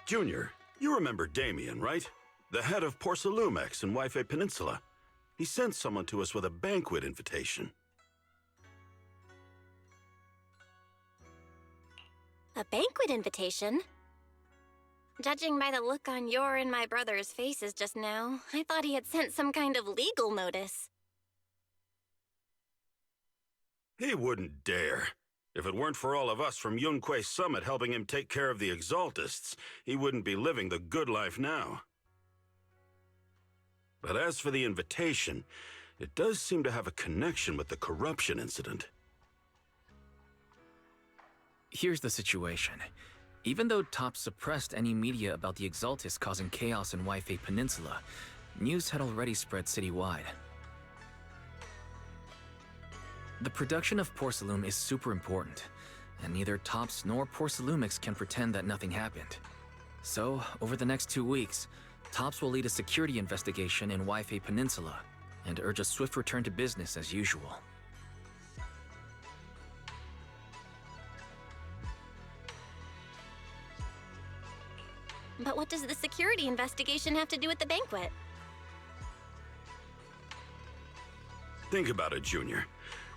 Junior, you remember Damien, right? The head of Porcelumex in Wi-Fi Peninsula. He sent someone to us with a banquet invitation. A banquet invitation? Judging by the look on your and my brother's faces just now, I thought he had sent some kind of legal notice. He wouldn't dare. If it weren't for all of us from Yunquei Summit helping him take care of the Exaltists, he wouldn't be living the good life now. But as for the invitation, it does seem to have a connection with the corruption incident. Here's the situation. Even though Top suppressed any media about the Exaltists causing chaos in Wi-Fi Peninsula, news had already spread citywide. The production of Porcelume is super important, and neither Tops nor Porcelumix can pretend that nothing happened. So, over the next 2 weeks, Tops will lead a security investigation in Wi-Fi Peninsula and urge a swift return to business as usual. But what does the security investigation have to do with the banquet? Think about it, Junior.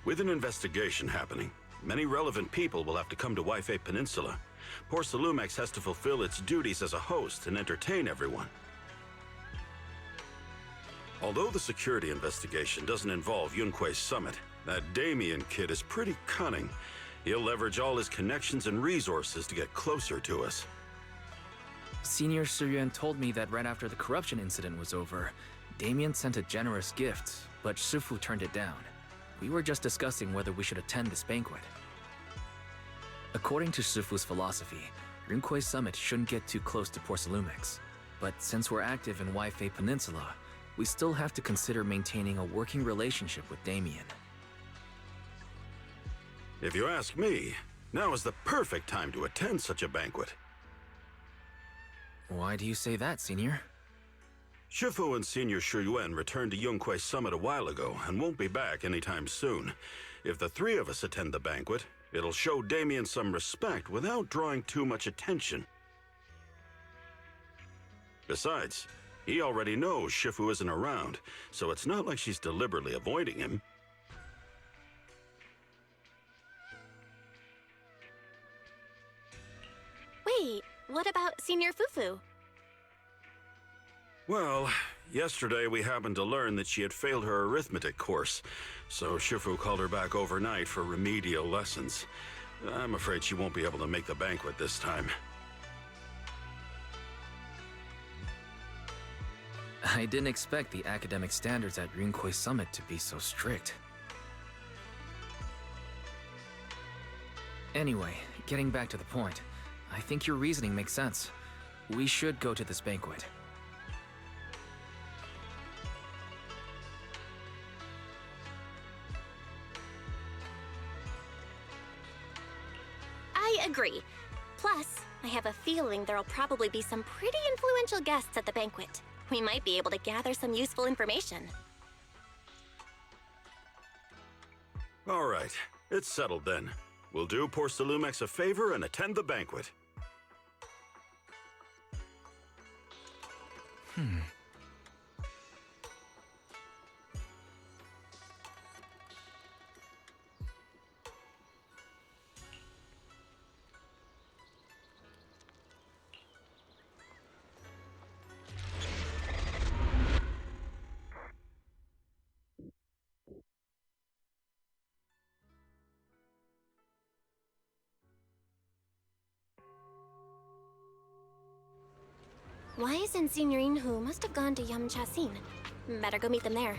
With an investigation happening, many relevant people will have to come to Wi-Fi Peninsula. Porcelumex has to fulfill its duties as a host and entertain everyone. Although the security investigation doesn't involve Yunquei Summit, that Damien kid is pretty cunning. He'll leverage all his connections and resources to get closer to us. Senior Suyuan told me that right after the corruption incident was over, Damien sent a generous gift, but Shifu turned it down. We were just discussing whether we should attend this banquet. According to Shifu's philosophy, Yunquei Summit shouldn't get too close to Porcelumix. But since we're active in Wi-Fi Peninsula, we still have to consider maintaining a working relationship with Damien. If you ask me, now is the perfect time to attend such a banquet. Why do you say that, Senior? Shifu and Senior Shuyuan returned to Yunquei Summit a while ago and won't be back anytime soon. If the three of us attend the banquet, it'll show Damien some respect without drawing too much attention. Besides, he already knows Shifu isn't around, so it's not like she's deliberately avoiding him. Wait, what about Senior Fufu? Well, yesterday we happened to learn that she had failed her arithmetic course, so Shifu called her back overnight for remedial lessons. I'm afraid she won't be able to make the banquet this time. I didn't expect the academic standards at Yunquei Summit to be so strict. Anyway, getting back to the point, I think your reasoning makes sense. We should go to this banquet. I agree. Plus, I have a feeling there'll probably be some pretty influential guests at the banquet. We might be able to gather some useful information. All right, it's settled then. We'll do Porcelumex a favor and attend the banquet. Wise and Senior Inhu must have gone to Yamchasin. Better go meet them there.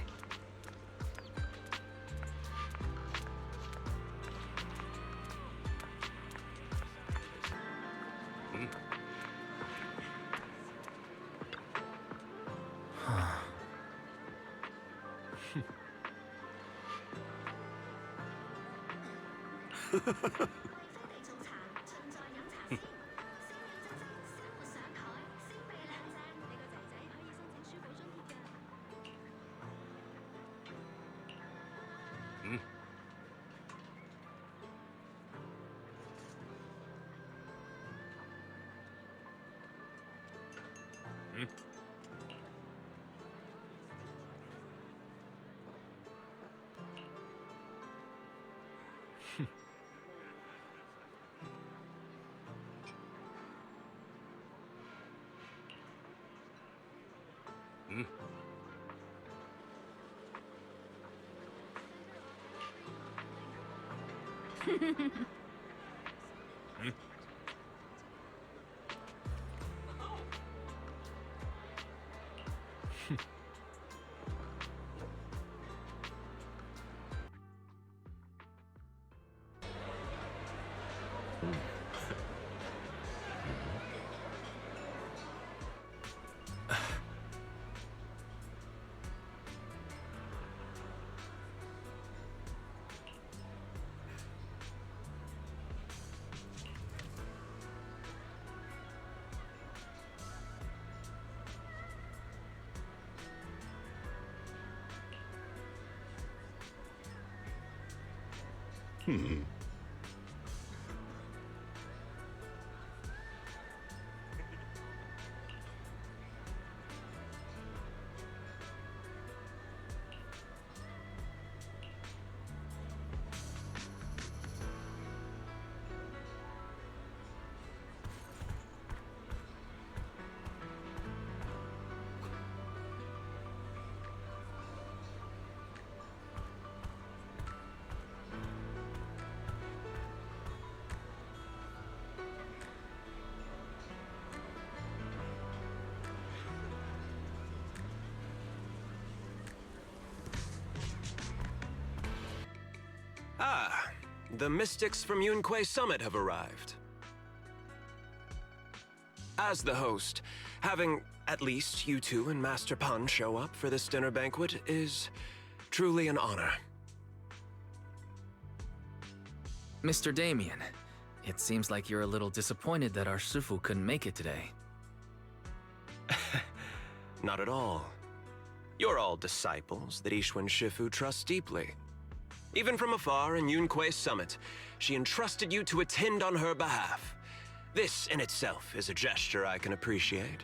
Ah, the mystics from Yunquay Summit have arrived. As the host, having at least you two and Master Pun show up for this dinner banquet is truly an honor. Mr. Damien, it seems like you're a little disappointed that our Shifu couldn't make it today. Not at all. You're all disciples that Ishwan Shifu trusts deeply. Even from afar in Yunquay Summit, she entrusted you to attend on her behalf. This in itself is a gesture I can appreciate.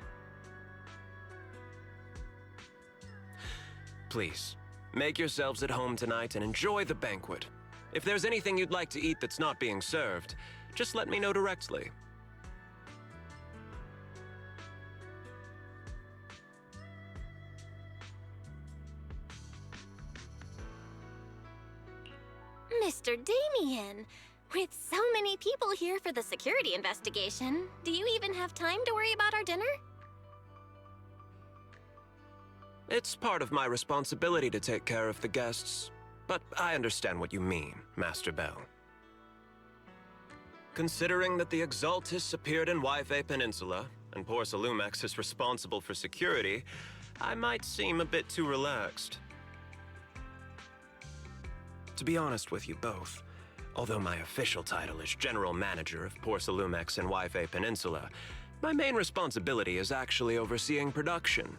Please, make yourselves at home tonight and enjoy the banquet. If there's anything you'd like to eat that's not being served, just let me know directly. Mr. Damien, with so many people here for the security investigation, do you even have time to worry about our dinner? It's part of my responsibility to take care of the guests, but I understand what you mean, Master Bell. Considering that the Exaltus appeared in Y-Fei Peninsula, and Porcelumex is responsible for security, I might seem a bit too relaxed. To be honest with you both, although my official title is General Manager of Porcelumex and Y-Fei Peninsula, my main responsibility is actually overseeing production.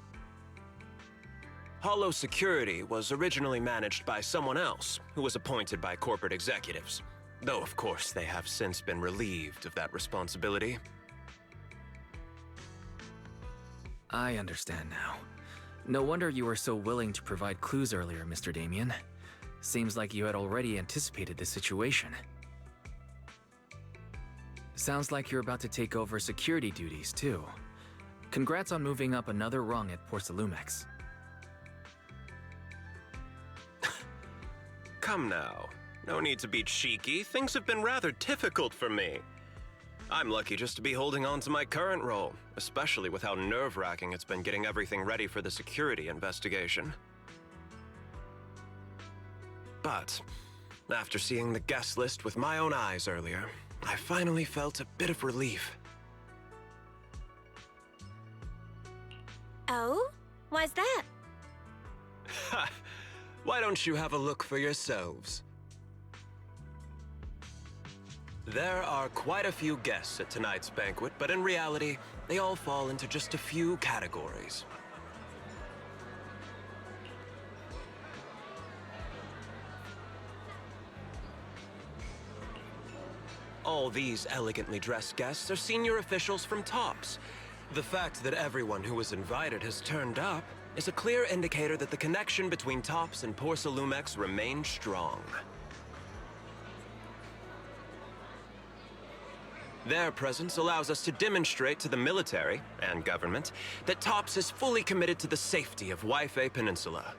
Hollow Security was originally managed by someone else, who was appointed by corporate executives. Though, of course, they have since been relieved of that responsibility. I understand now. No wonder you were so willing to provide clues earlier, Mr. Damien. Seems like you had already anticipated the situation. Sounds like you're about to take over security duties, too. Congrats on moving up another rung at Porcelumex. Come now. No need to be cheeky. Things have been rather difficult for me. I'm lucky just to be holding on to my current role, especially with how nerve-wracking it's been getting everything ready for the security investigation. But after seeing the guest list with my own eyes earlier, I finally felt a bit of relief. Oh? Why's that? Ha! Why don't you have a look for yourselves? There are quite a few guests at tonight's banquet, but in reality, they all fall into just a few categories. All these elegantly dressed guests are senior officials from TOPS. The fact that everyone who was invited has turned up is a clear indicator that the connection between Tops and Porcelumex remains strong. Their presence allows us to demonstrate to the military and government that Tops is fully committed to the safety of Yfei Peninsula.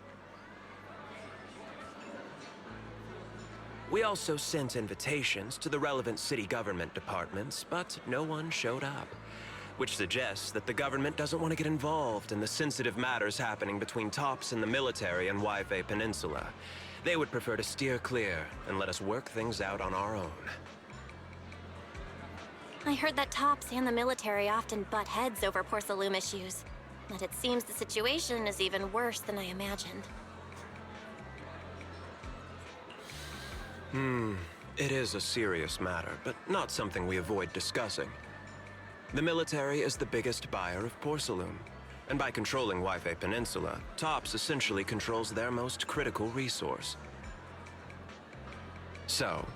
We also sent invitations to the relevant city government departments, but no one showed up, which suggests that the government doesn't want to get involved in the sensitive matters happening between Tops and the military and Yfei Peninsula. They would prefer to steer clear and let us work things out on our own. I heard that Tops and the military often butt heads over Porcelume issues, but it seems the situation is even worse than I imagined. It is a serious matter, but not something we avoid discussing. The military is the biggest buyer of Porcelume, and by controlling Yfei Peninsula, Tops essentially controls their most critical resource. So,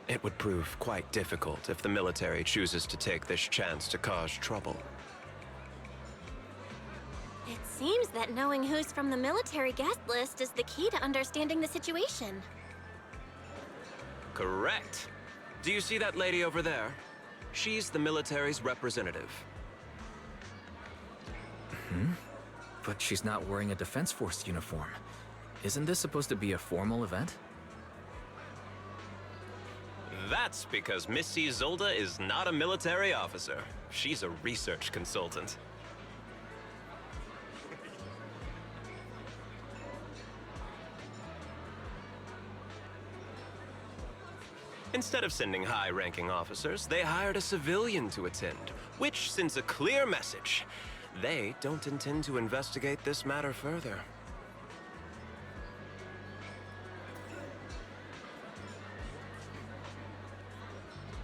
it would prove quite difficult if the military chooses to take this chance to cause trouble. It seems that knowing who's from the military guest list is the key to understanding the situation. Correct. Do you see that lady over there? She's the military's representative. But she's not wearing a Defense Force uniform. Isn't this supposed to be a formal event? That's because Missy Zolda is not a military officer. She's a research consultant. Instead of sending high-ranking officers, they hired a civilian to attend, which sends a clear message. They don't intend to investigate this matter further.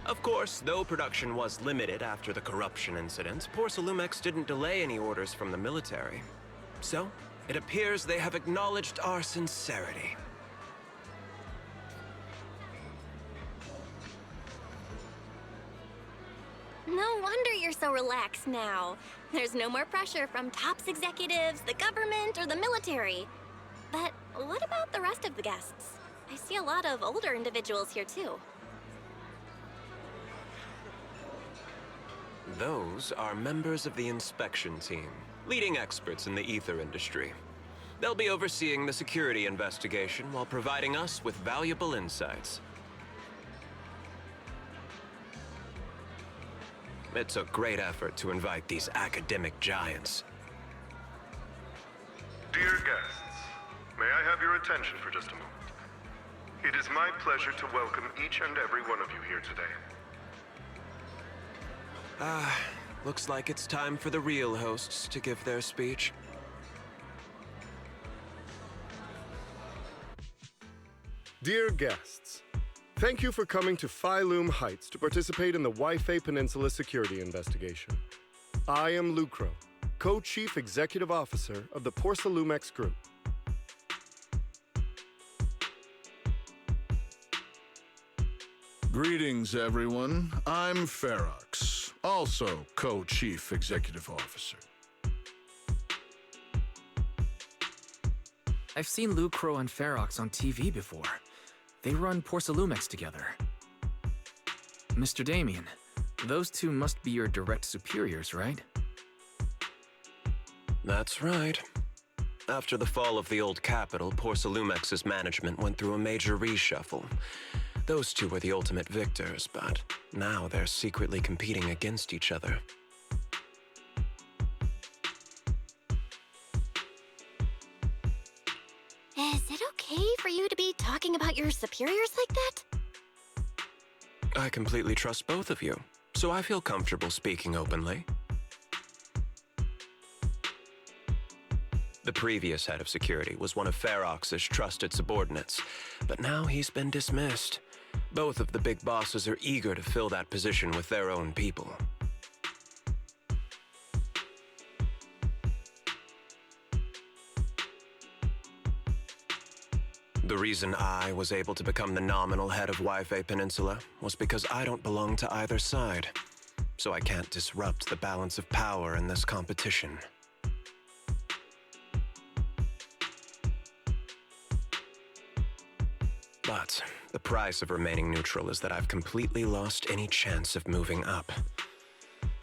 Of course, though production was limited after the corruption incident, Porcelumex didn't delay any orders from the military. So, it appears they have acknowledged our sincerity. No wonder you're so relaxed now. There's no more pressure from Tops executives, the government, or the military. But what about the rest of the guests? I see a lot of older individuals here too. Those are members of the inspection team, leading experts in the ether industry. They'll be overseeing the security investigation while providing us with valuable insights. It took great effort to invite these academic giants. Dear guests, may I have your attention for just a moment? It is my pleasure to welcome each and every one of you here today. Looks like it's time for the real hosts to give their speech. Dear guests, thank you for coming to Phylume Heights to participate in the Yfei Peninsula security investigation. I am Lucro, Co-Chief Executive Officer of the Porcelumex Group. Greetings, everyone. I'm Ferox, also Co-Chief Executive Officer. I've seen Lucro and Ferox on TV before. They run Porcelumex together. Mr. Damien, those two must be your direct superiors, right? That's right. After the fall of the old capital, Porcelumex's management went through a major reshuffle. Those two were the ultimate victors, but now they're secretly competing against each other. Is it okay for you to be talking about your superiors like that? I completely trust both of you, so I feel comfortable speaking openly. The previous head of security was one of Ferox's trusted subordinates, but now he's been dismissed. Both of the big bosses are eager to fill that position with their own people. The reason I was able to become the nominal head of Yfei Peninsula was because I don't belong to either side. so I can't disrupt the balance of power in this competition. But the price of remaining neutral is that I've completely lost any chance of moving up.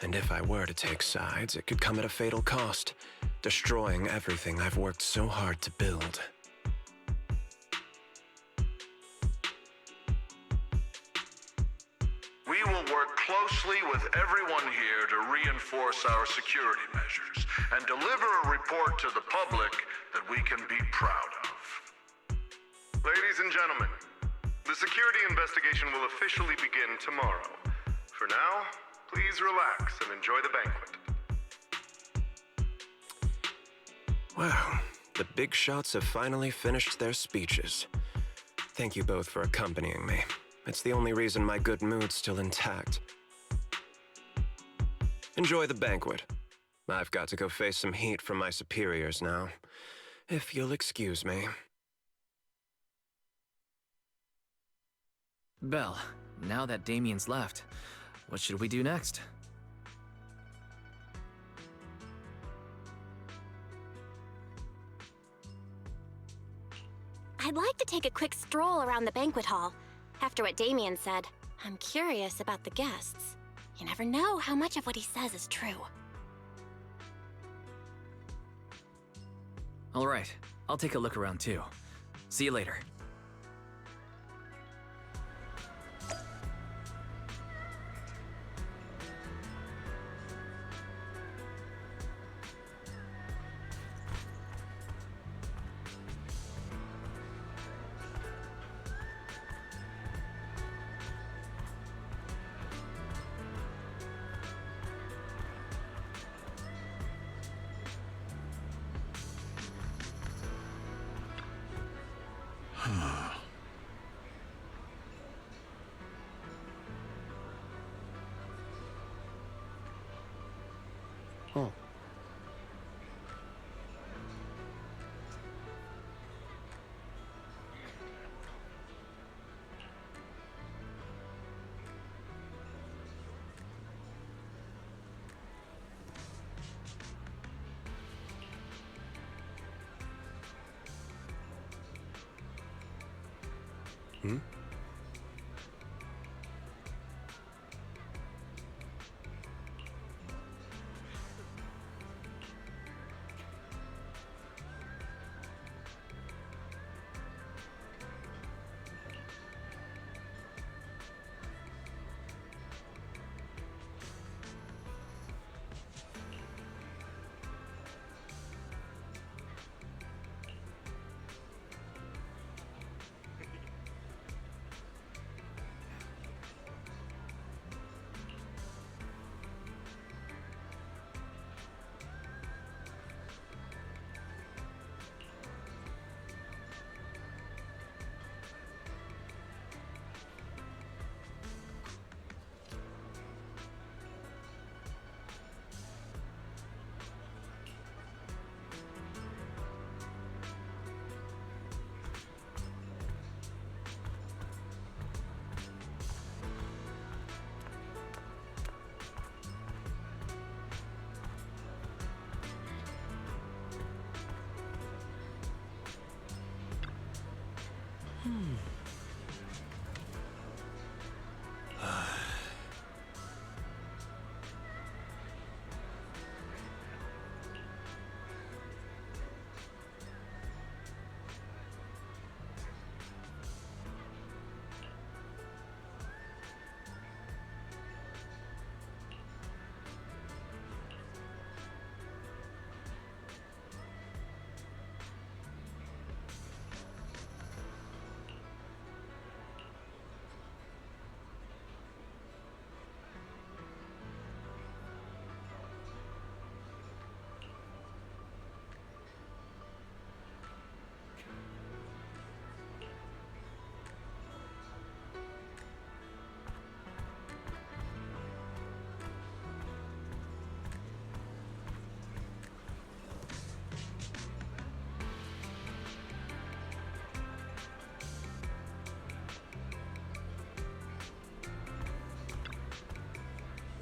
And if I were to take sides, it could come at a fatal cost, destroying everything I've worked so hard to build. We will work closely with everyone here to reinforce our security measures and deliver a report to the public that we can be proud of. Ladies and gentlemen, the security investigation will officially begin tomorrow. For now, please relax and enjoy the banquet. Wow, the big shots have finally finished their speeches. Thank you both for accompanying me. It's the only reason my good mood's still intact. Enjoy the banquet. I've got to go face some heat from my superiors now. If you'll excuse me. Belle, now that Damien's left, what should we do next? I'd like to take a quick stroll around the banquet hall. After what Damien said, I'm curious about the guests. You never know how much of what he says is true. All right, I'll take a look around too. See you later. Oh.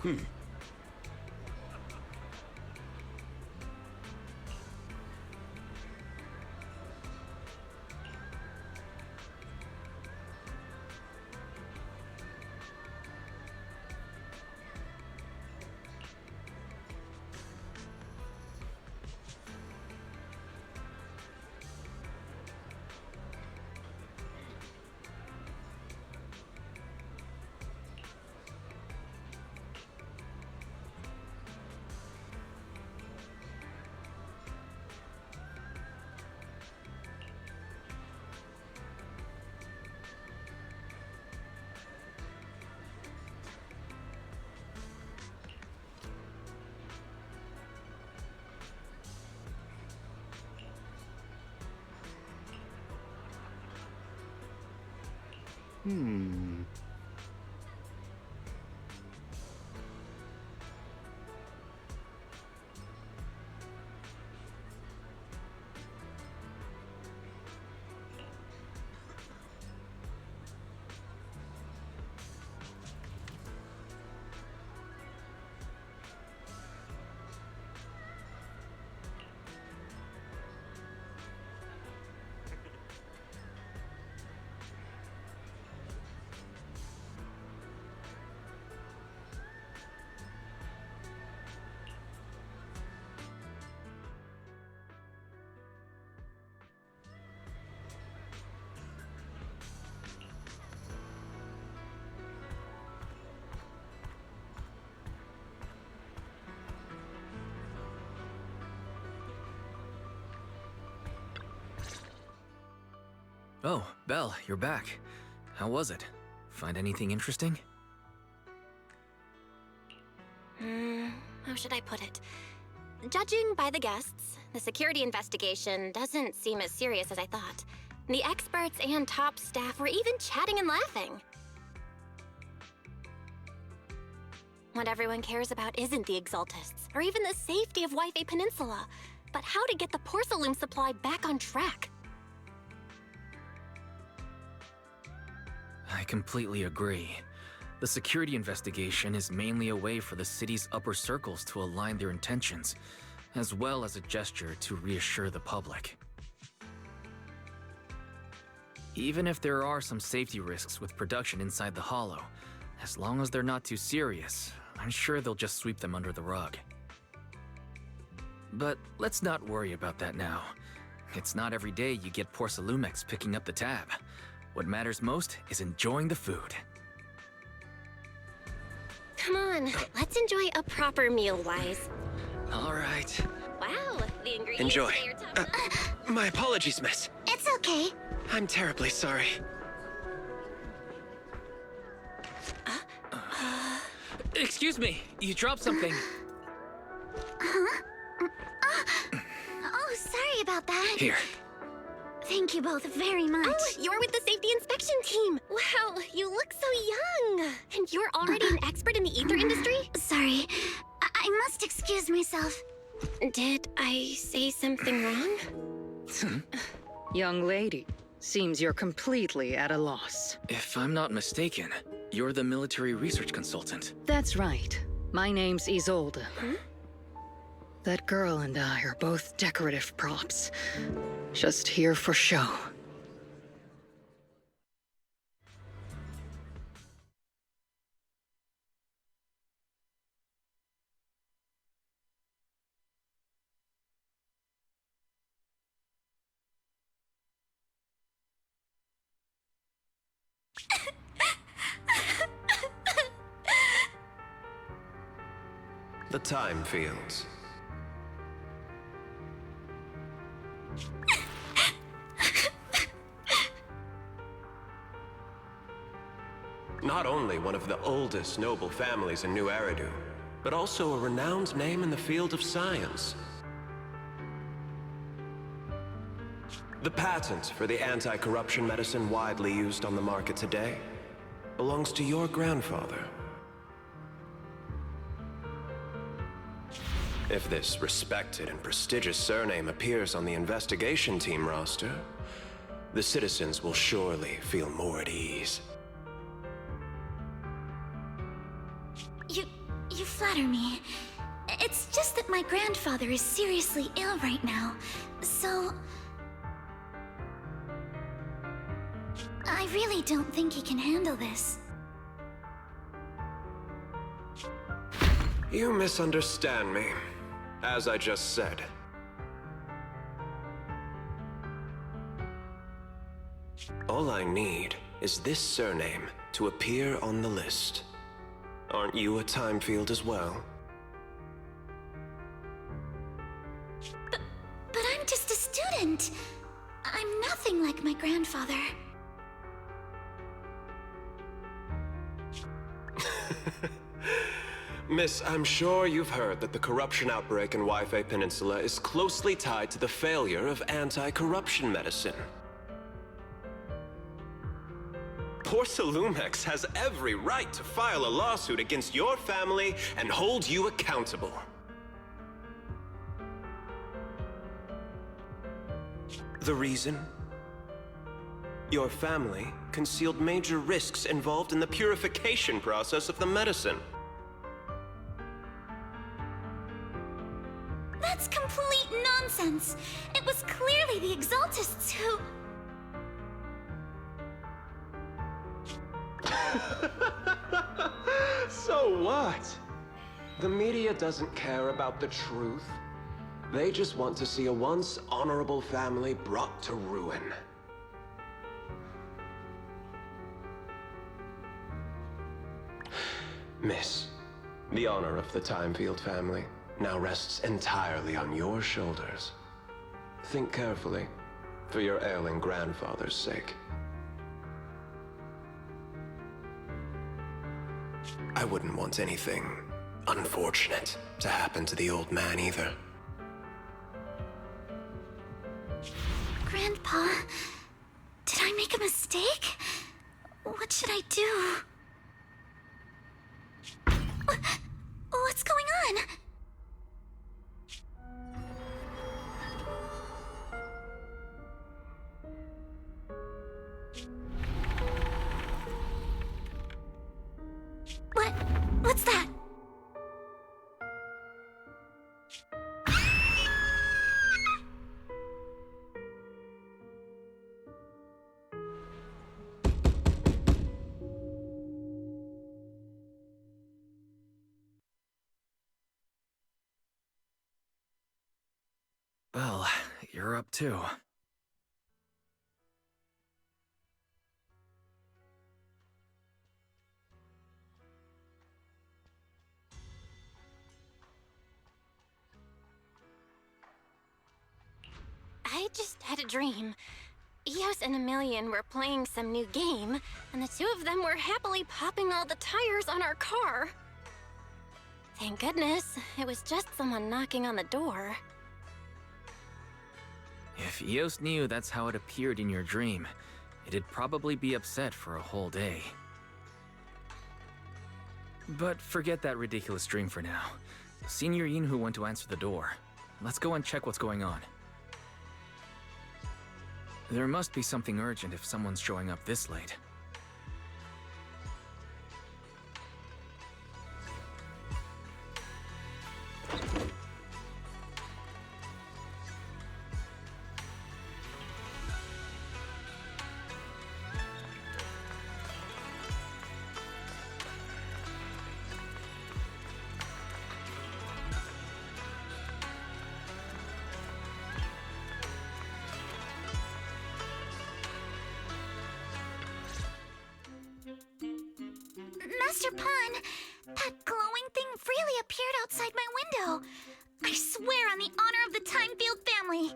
Hmm? Oh, Belle, you're back. How was it? Find anything interesting? How should I put it? Judging by the guests, the security investigation doesn't seem as serious as I thought. The experts and top staff were even chatting and laughing. What everyone cares about isn't the Exaltists, or even the safety of Wi-Fi Peninsula, but how to get the porcelain supply back on track. I completely agree. The security investigation is mainly a way for the city's upper circles to align their intentions, as well as a gesture to reassure the public. Even if there are some safety risks with production inside the Hollow, as long as they're not too serious, I'm sure they'll just sweep them under the rug. But let's not worry about that now. It's not every day you get Porcelumex picking up the tab. What matters most is enjoying the food. Come on, let's enjoy a proper meal, Wise. All right. Wow, the ingredients Enjoy. today are top. My apologies, miss. It's okay. I'm terribly sorry. Excuse me, you dropped something. Oh, sorry about that. Here. Thank you both very much. Oh, you're with the safety inspection team. Wow, you look so young. And you're already an expert in the ether industry? Sorry, I must excuse myself. Did I say something wrong? Young lady, seems you're completely at a loss. If I'm not mistaken, you're the military research consultant. That's right. My name's Isolde. That girl and I are both decorative props. Just here for show. The time fields. Not only one of the oldest noble families in New Eridu, but also a renowned name in the field of science. The patent for the anti-corruption medicine widely used on the market today belongs to your grandfather. If this respected and prestigious surname appears on the investigation team roster, the citizens will surely feel more at ease. You flatter me. It's just that my grandfather is seriously ill right now, so... I really don't think he can handle this. You misunderstand me. As I just said. All I need is this surname to appear on the list. Aren't you a time field as well? But I'm just a student. I'm nothing like my grandfather. Miss, I'm sure you've heard that the corruption outbreak in Wi-Fi Peninsula is closely tied to the failure of anti-corruption medicine. Porcelumex has every right to file a lawsuit against your family and hold you accountable. The reason? Your family concealed major risks involved in the purification process of the medicine. That's complete nonsense. It was clearly the Exaltists who... So what? The media doesn't care about the truth. They just want to see a once honorable family brought to ruin. Miss, the honor of the Timefield family now rests entirely on your shoulders. Think carefully, for your ailing grandfather's sake. I wouldn't want anything unfortunate to happen to the old man either. Grandpa, did I make a mistake? What should I do? What's going on? What's that? Well, you're up too. I just had a dream. Eos and Emilian were playing some new game, and the two of them were happily popping all the tires on our car. Thank goodness, it was just someone knocking on the door. If Eos knew that's how it appeared in your dream, it'd probably be upset for a whole day. But forget that ridiculous dream for now. Senior Yinhu went to answer the door. Let's go and check what's going on. There must be something urgent if someone's showing up this late. Master Pawn, that glowing thing really appeared outside my window. I swear on the honor of the Timefield family.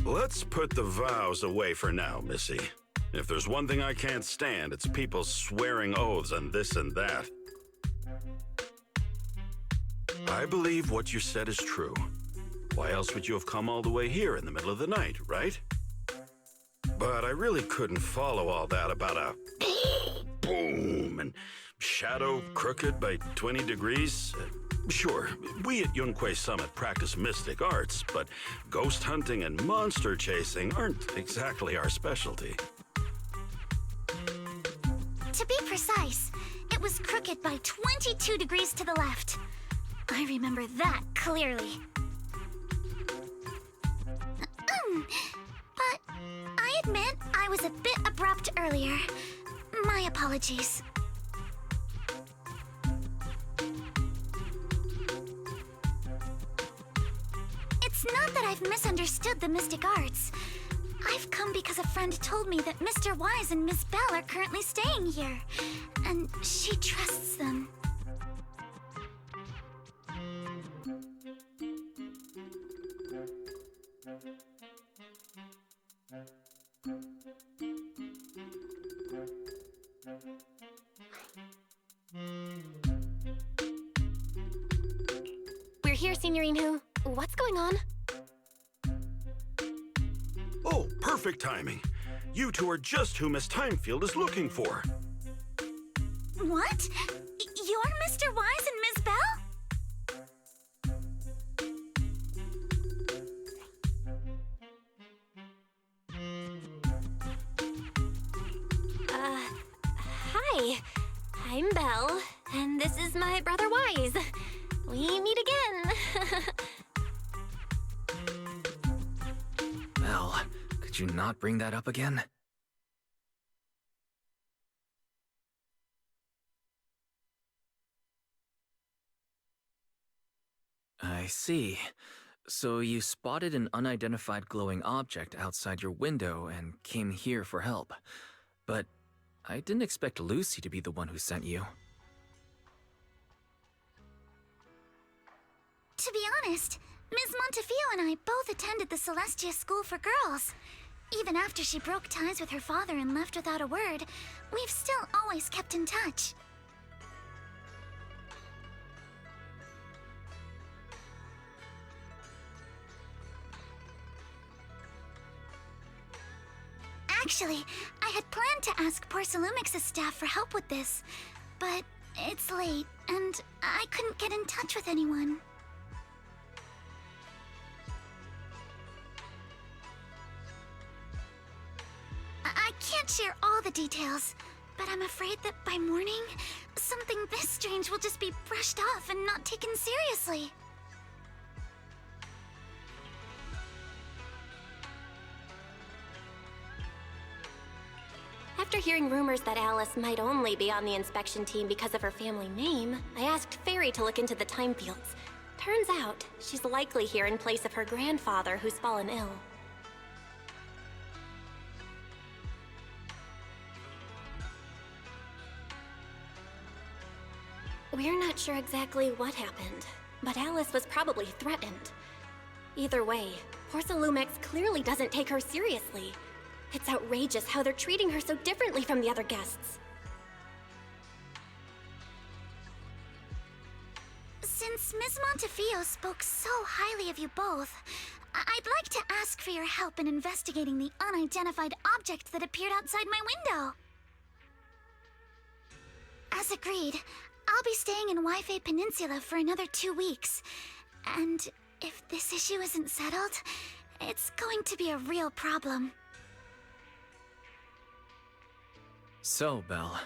Let's put the vows away for now, Missy. If there's one thing I can't stand, it's people swearing oaths on this and that. I believe what you said is true. Why else would you have come all the way here in the middle of the night, right? But I really couldn't follow all that about a boom and shadow crooked by 20 degrees. Sure, we at Yunquay Summit practice mystic arts, but ghost hunting and monster chasing aren't exactly our specialty. To be precise, it was crooked by 22 degrees to the left. I remember that clearly. But I admit I was a bit abrupt earlier. My apologies. It's not that I've misunderstood the mystic arts. I've come because a friend told me that Mr. Wise and Miss Bell are currently staying here, and she trusts them. We're here, Signorine Who. What's going on? Oh, Perfect timing. You two are just who Miss Timefield is looking for. What? You're Mr. Wise and Ms. Bell? Hi. I'm Belle, and this is my brother Wise. We meet again. Belle, could you not bring that up again? I see. So you spotted an unidentified glowing object outside your window and came here for help. But I didn't expect Lucy to be the one who sent you. To be honest, Ms. Montefiore and I both attended the Celestia School for Girls. Even after she broke ties with her father and left without a word, we've still always kept in touch. Actually, I had planned to ask Porcelumix's staff for help with this, but it's late, and I couldn't get in touch with anyone. I can't share all the details, but I'm afraid that by morning, something this strange will just be brushed off and not taken seriously. After hearing rumors that Alice might only be on the inspection team because of her family name, I asked Fairy to look into the time fields. Turns out, she's likely here in place of her grandfather who's fallen ill. We're not sure exactly what happened, but Alice was probably threatened. Either way, Porcelumix clearly doesn't take her seriously. It's outrageous how they're treating her so differently from the other guests. Since Ms. Montefiore spoke so highly of you both, I'd like to ask for your help in investigating the unidentified object that appeared outside my window. As agreed, I'll be staying in Wi-Fi Peninsula for another 2 weeks. And if this issue isn't settled, it's going to be a real problem. So, Belle,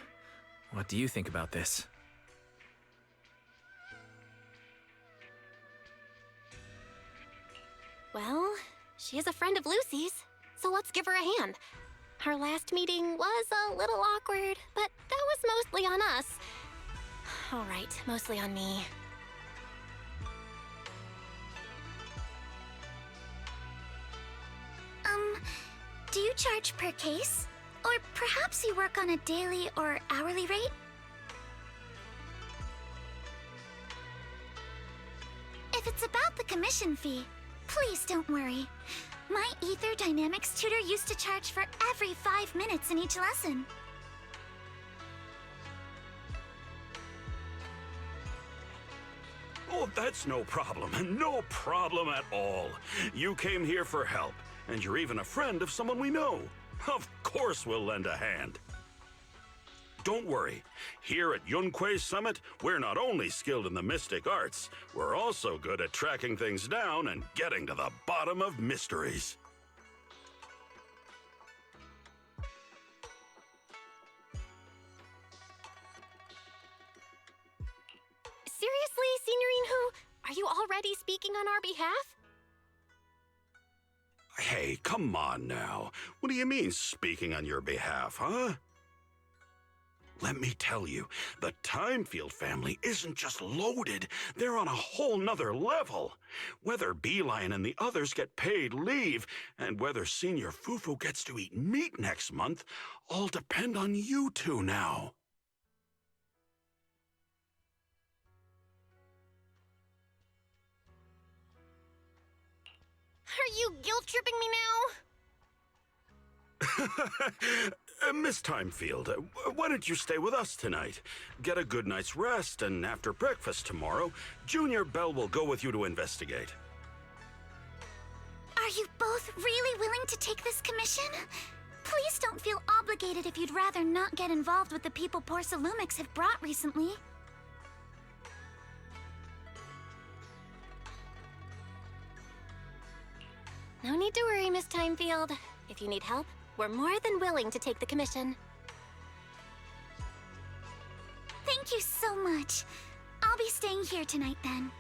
what do you think about this? Well, she is a friend of Lucy's, so let's give her a hand. Our last meeting was a little awkward, but that was mostly on us. All right, mostly on me. Do you charge per case? Or perhaps you work on a daily or hourly rate? If it's about the commission fee, please don't worry. My Ether Dynamics tutor used to charge for every 5 minutes in each lesson. Oh, that's no problem. No problem at all. You came here for help, and you're even a friend of someone we know. Of course we'll lend a hand. Don't worry. Here at Yunquei Summit, we're not only skilled in the mystic arts, we're also good at tracking things down and getting to the bottom of mysteries. Seriously, Signorine Hu? Are you already speaking on our behalf? Hey, come on now. What do you mean, speaking on your behalf, huh? Let me tell you, the Timefield family isn't just loaded, they're on a whole nother level. Whether Beeline and the others get paid leave, and whether Senior Fufu gets to eat meat next month, all depend on you two now. Are you guilt-tripping me now? Miss Timefield, why don't you stay with us tonight? Get a good night's rest, and after breakfast tomorrow, Junior Bell will go with you to investigate. Are you both really willing to take this commission? Please don't feel obligated if you'd rather not get involved with the people Porcelumics have brought recently. No need to worry, Miss Timefield. If you need help, we're more than willing to take the commission. Thank you so much. I'll be staying here tonight then.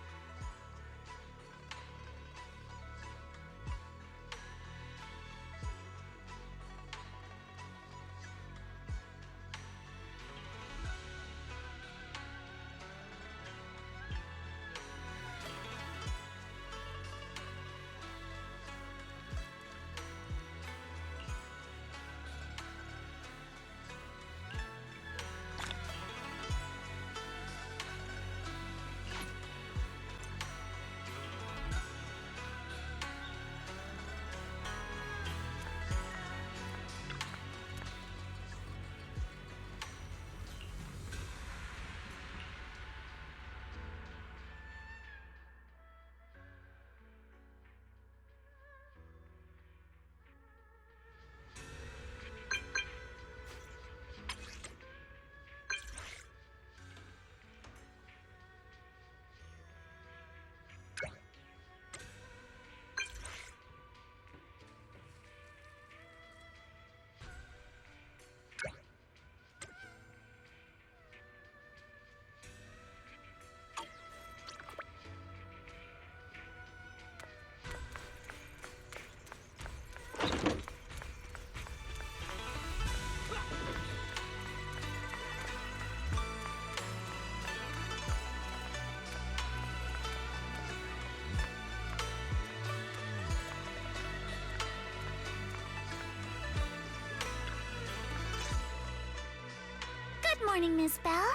Good morning, Ms. Bell.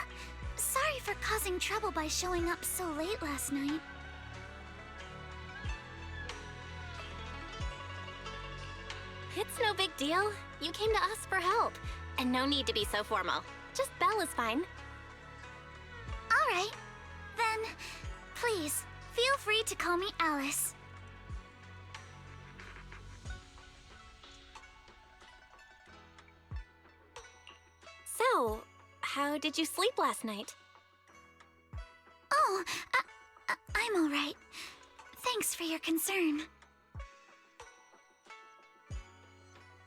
Sorry for causing trouble by showing up so late last night. It's no big deal. You came to us for help. And no need to be so formal. Just Belle is fine. All right. Then, please, feel free to call me Alice. So, how did you sleep last night? Oh, I'm all right. Thanks for your concern.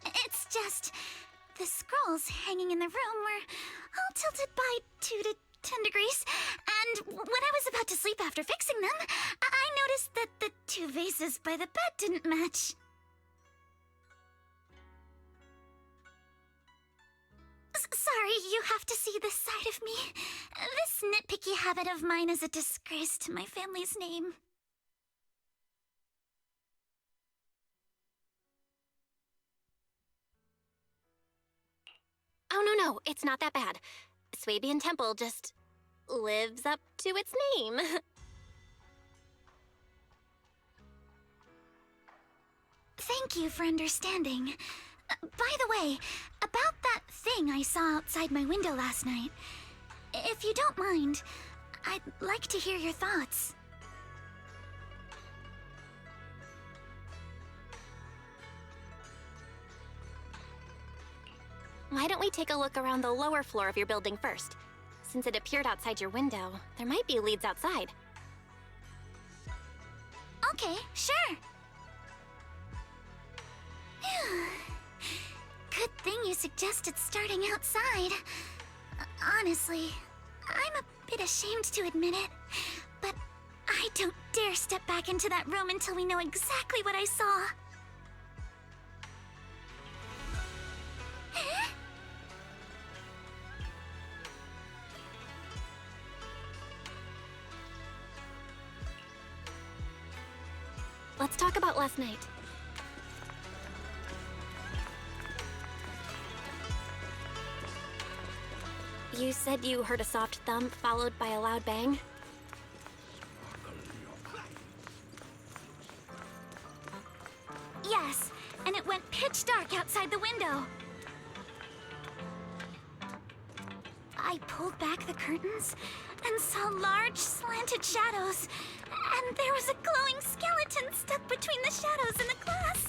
It's just, the scrolls hanging in the room were all tilted by 2 to 10 degrees, and when I was about to sleep after fixing them, I noticed that the 2 vases by the bed didn't match. Sorry, you have to see this side of me. This nitpicky habit of mine is a disgrace to my family's name. Oh, no, it's not that bad. Swabian Temple just lives up to its name. Thank you for understanding. By the way, about that thing I saw outside my window last night, if you don't mind, I'd like to hear your thoughts. Why don't we take a look around the lower floor of your building first? Since it appeared outside your window, there might be leads outside. Okay, sure. Good thing you suggested starting outside. Honestly, I'm a bit ashamed to admit it, but I don't dare step back into that room until we know exactly what I saw. Let's talk about last night. You said you heard a soft thump followed by a loud bang? Yes, and it went pitch dark outside the window. I pulled back the curtains, and saw large, slanted shadows. And there was a glowing skeleton stuck between the shadows and the glass.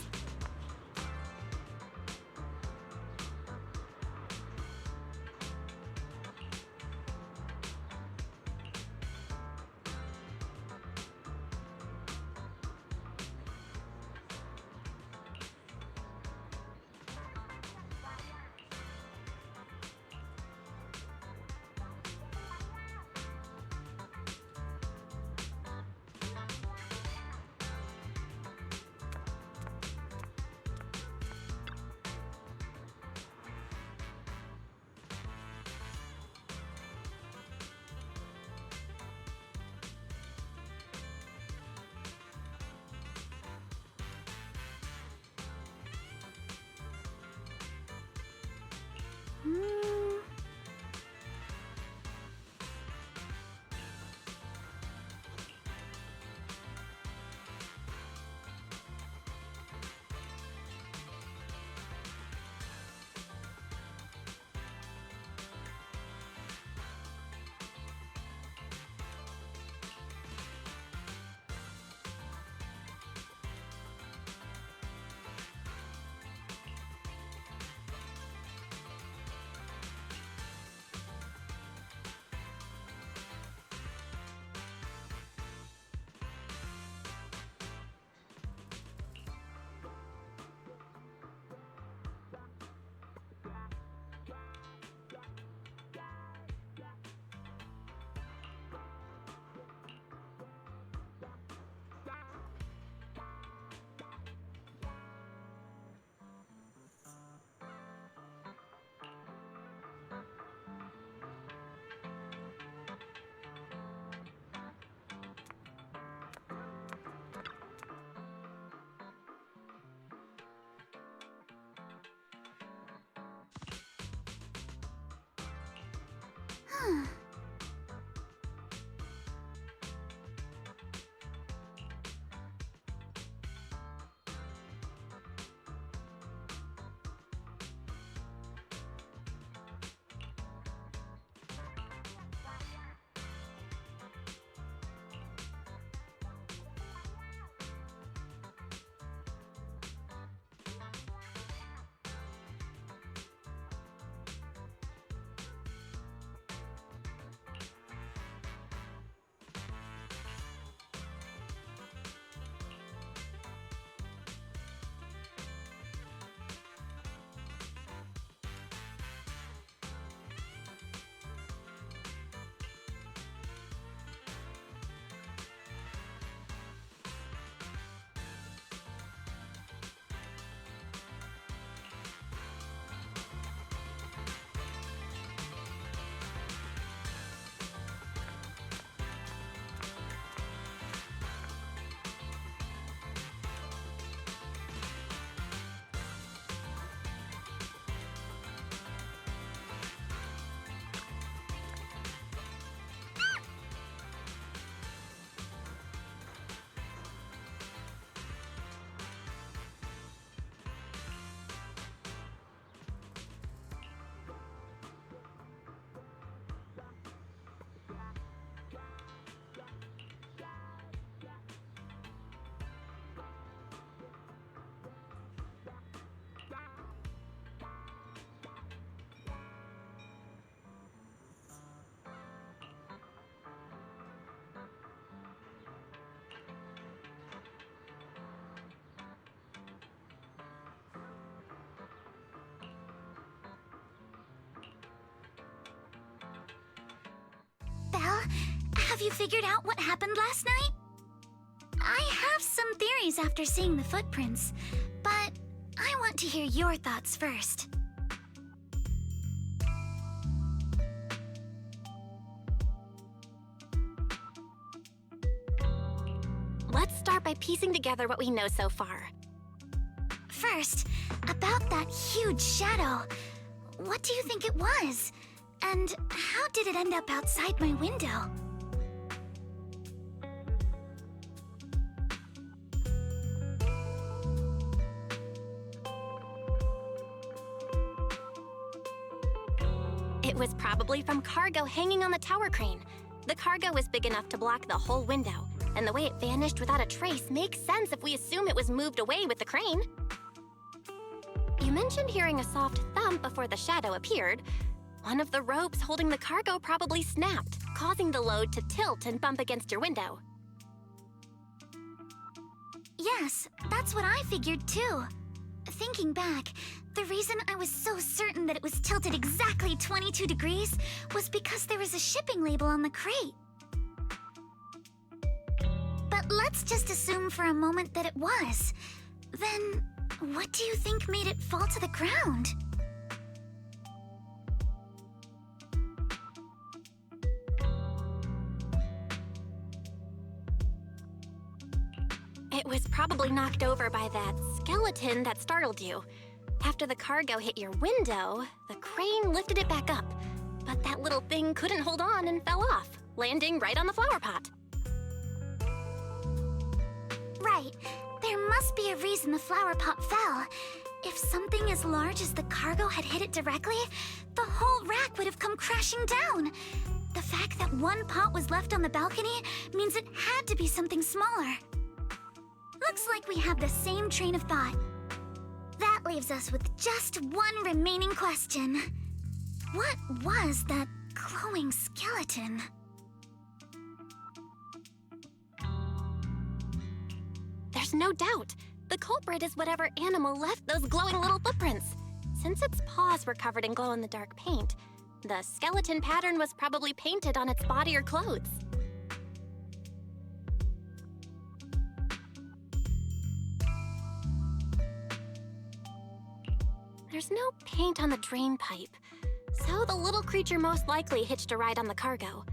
Belle, have you figured out what happened last night? I have some theories after seeing the footprints, but I want to hear your thoughts first. Let's start by piecing together what we know so far. First, about that huge shadow. What do you think it was? And how did it end up outside my window? It was probably from cargo hanging on the tower crane. The cargo was big enough to block the whole window, and the way it vanished without a trace makes sense if we assume it was moved away with the crane. You mentioned hearing a soft thump before the shadow appeared. One of the ropes holding the cargo probably snapped, causing the load to tilt and bump against your window. Yes, that's what I figured too. Thinking back, the reason I was so certain that it was tilted exactly 22 degrees was because there was a shipping label on the crate. But let's just assume for a moment that it was. Then, what do you think made it fall to the ground? It was probably knocked over by that skeleton that startled you. After the cargo hit your window, the crane lifted it back up. But that little thing couldn't hold on and fell off, landing right on the flower pot. Right. There must be a reason the flower pot fell. If something as large as the cargo had hit it directly, the whole rack would have come crashing down. The fact that one pot was left on the balcony means it had to be something smaller. Looks like we have the same train of thought. That leaves us with just one remaining question. What was that glowing skeleton? There's no doubt. The culprit is whatever animal left those glowing little footprints. Since its paws were covered in glow-in-the-dark paint, the skeleton pattern was probably painted on its body or clothes. There's no paint on the drain pipe, so the little creature most likely hitched a ride on the cargo.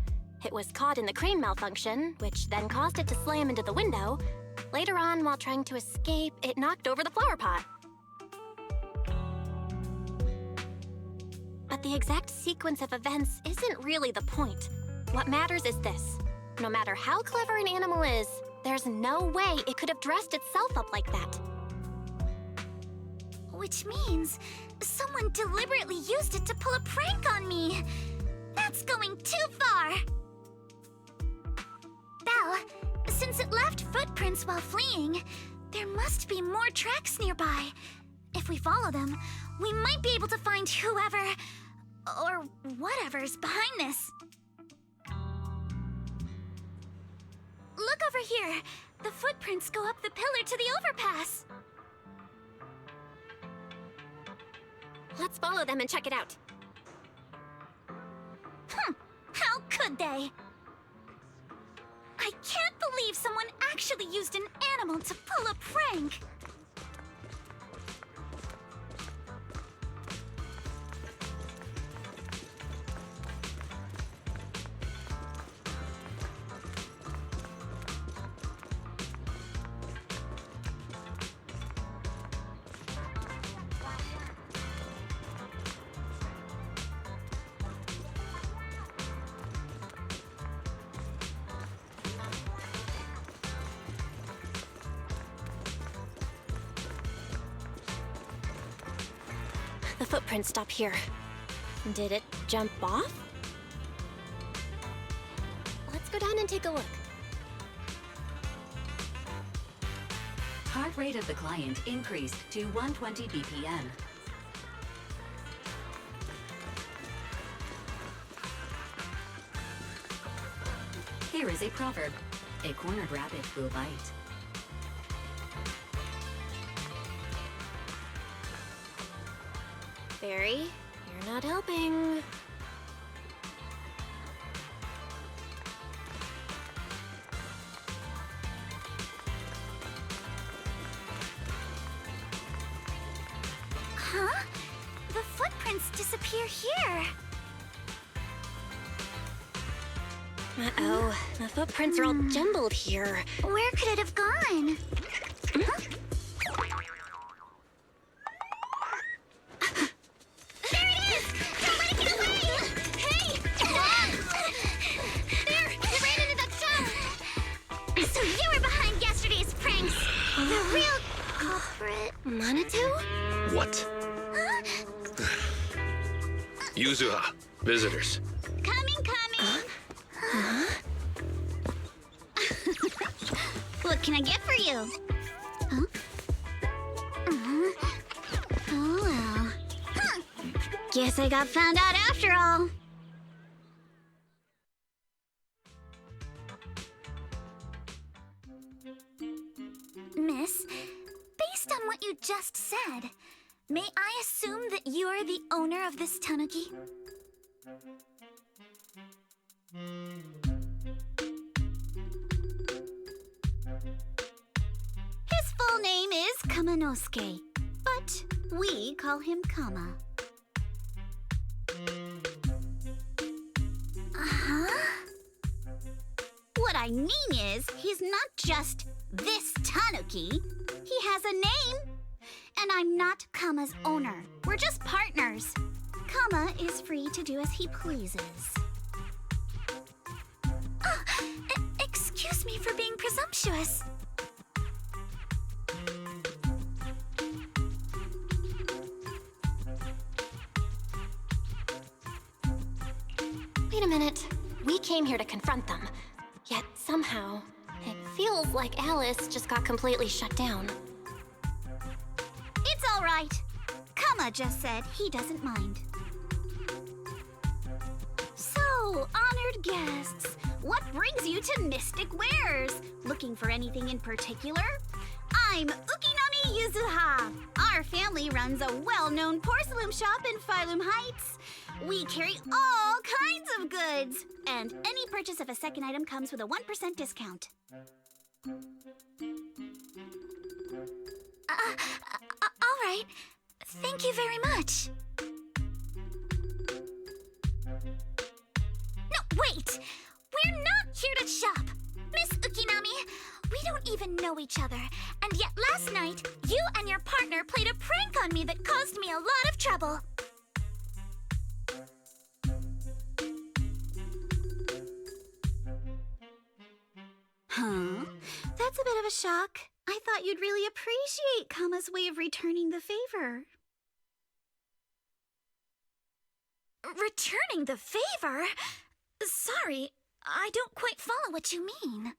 It was caught in the crane malfunction, which then caused it to slam into the window. Later on, while trying to escape, it knocked over the flower pot. But the exact sequence of events isn't really the point. What matters is this. No matter how clever an animal is, there's no way it could have dressed itself up like that. Which means someone deliberately used it to pull a prank on me. That's going too far. Belle, since it left footprints while fleeing, there must be more tracks nearby. If we follow them, we might be able to find whoever or whatever's behind this. Look over here. The footprints go up the pillar to the overpass. Let's follow them and check it out. How could they? I can't believe someone actually used an animal to pull a prank. The footprints stop here. Did it jump off? Let's go down and take a look. Heart rate of the client increased to 120 BPM. Here is a proverb. A cornered rabbit will bite. Barry, you're not helping. Huh? The footprints disappear here. Uh-oh, the footprints are all jumbled here. Where could it have gone? Huh? There it is! Don't let it get away! Hey! There! It ran into that stone! So you were behind yesterday's pranks! The real culprit... Manitou? What? Huh? Yuzuha, visitors. Coming! What can I get for you? Huh? Oh well. Huh. Guess I got found out after all. Miss, based on what you just said, may I assume that you're the owner of this tanuki? His full name is Kamanosuke, but we call him Kama. What I mean is, he's not just this tanuki. He has a name. And I'm not Kama's owner. We're just partners. Kama is free to do as he pleases. Excuse me for being presumptuous. Wait a minute. We came here to confront them. Yet somehow, it feels like Alice just got completely shut down. It's all right. Kama just said he doesn't mind. So, honored guests, what brings you to Mystic Wares? Looking for anything in particular? I'm Ukinami Yuzuha. Our family runs a well-known porcelain shop in Phylum Heights. We carry all kinds of goods, and any purchase of a second item comes with a 1% discount. All right. Thank you very much. No, wait! We're not here to shop! Miss Ukinami, we don't even know each other, and yet last night, you and your partner played a prank on me that caused me a lot of trouble. Huh? That's a bit of a shock. I thought you'd really appreciate Kama's way of returning the favor. Returning the favor? Sorry, I don't quite follow what you mean.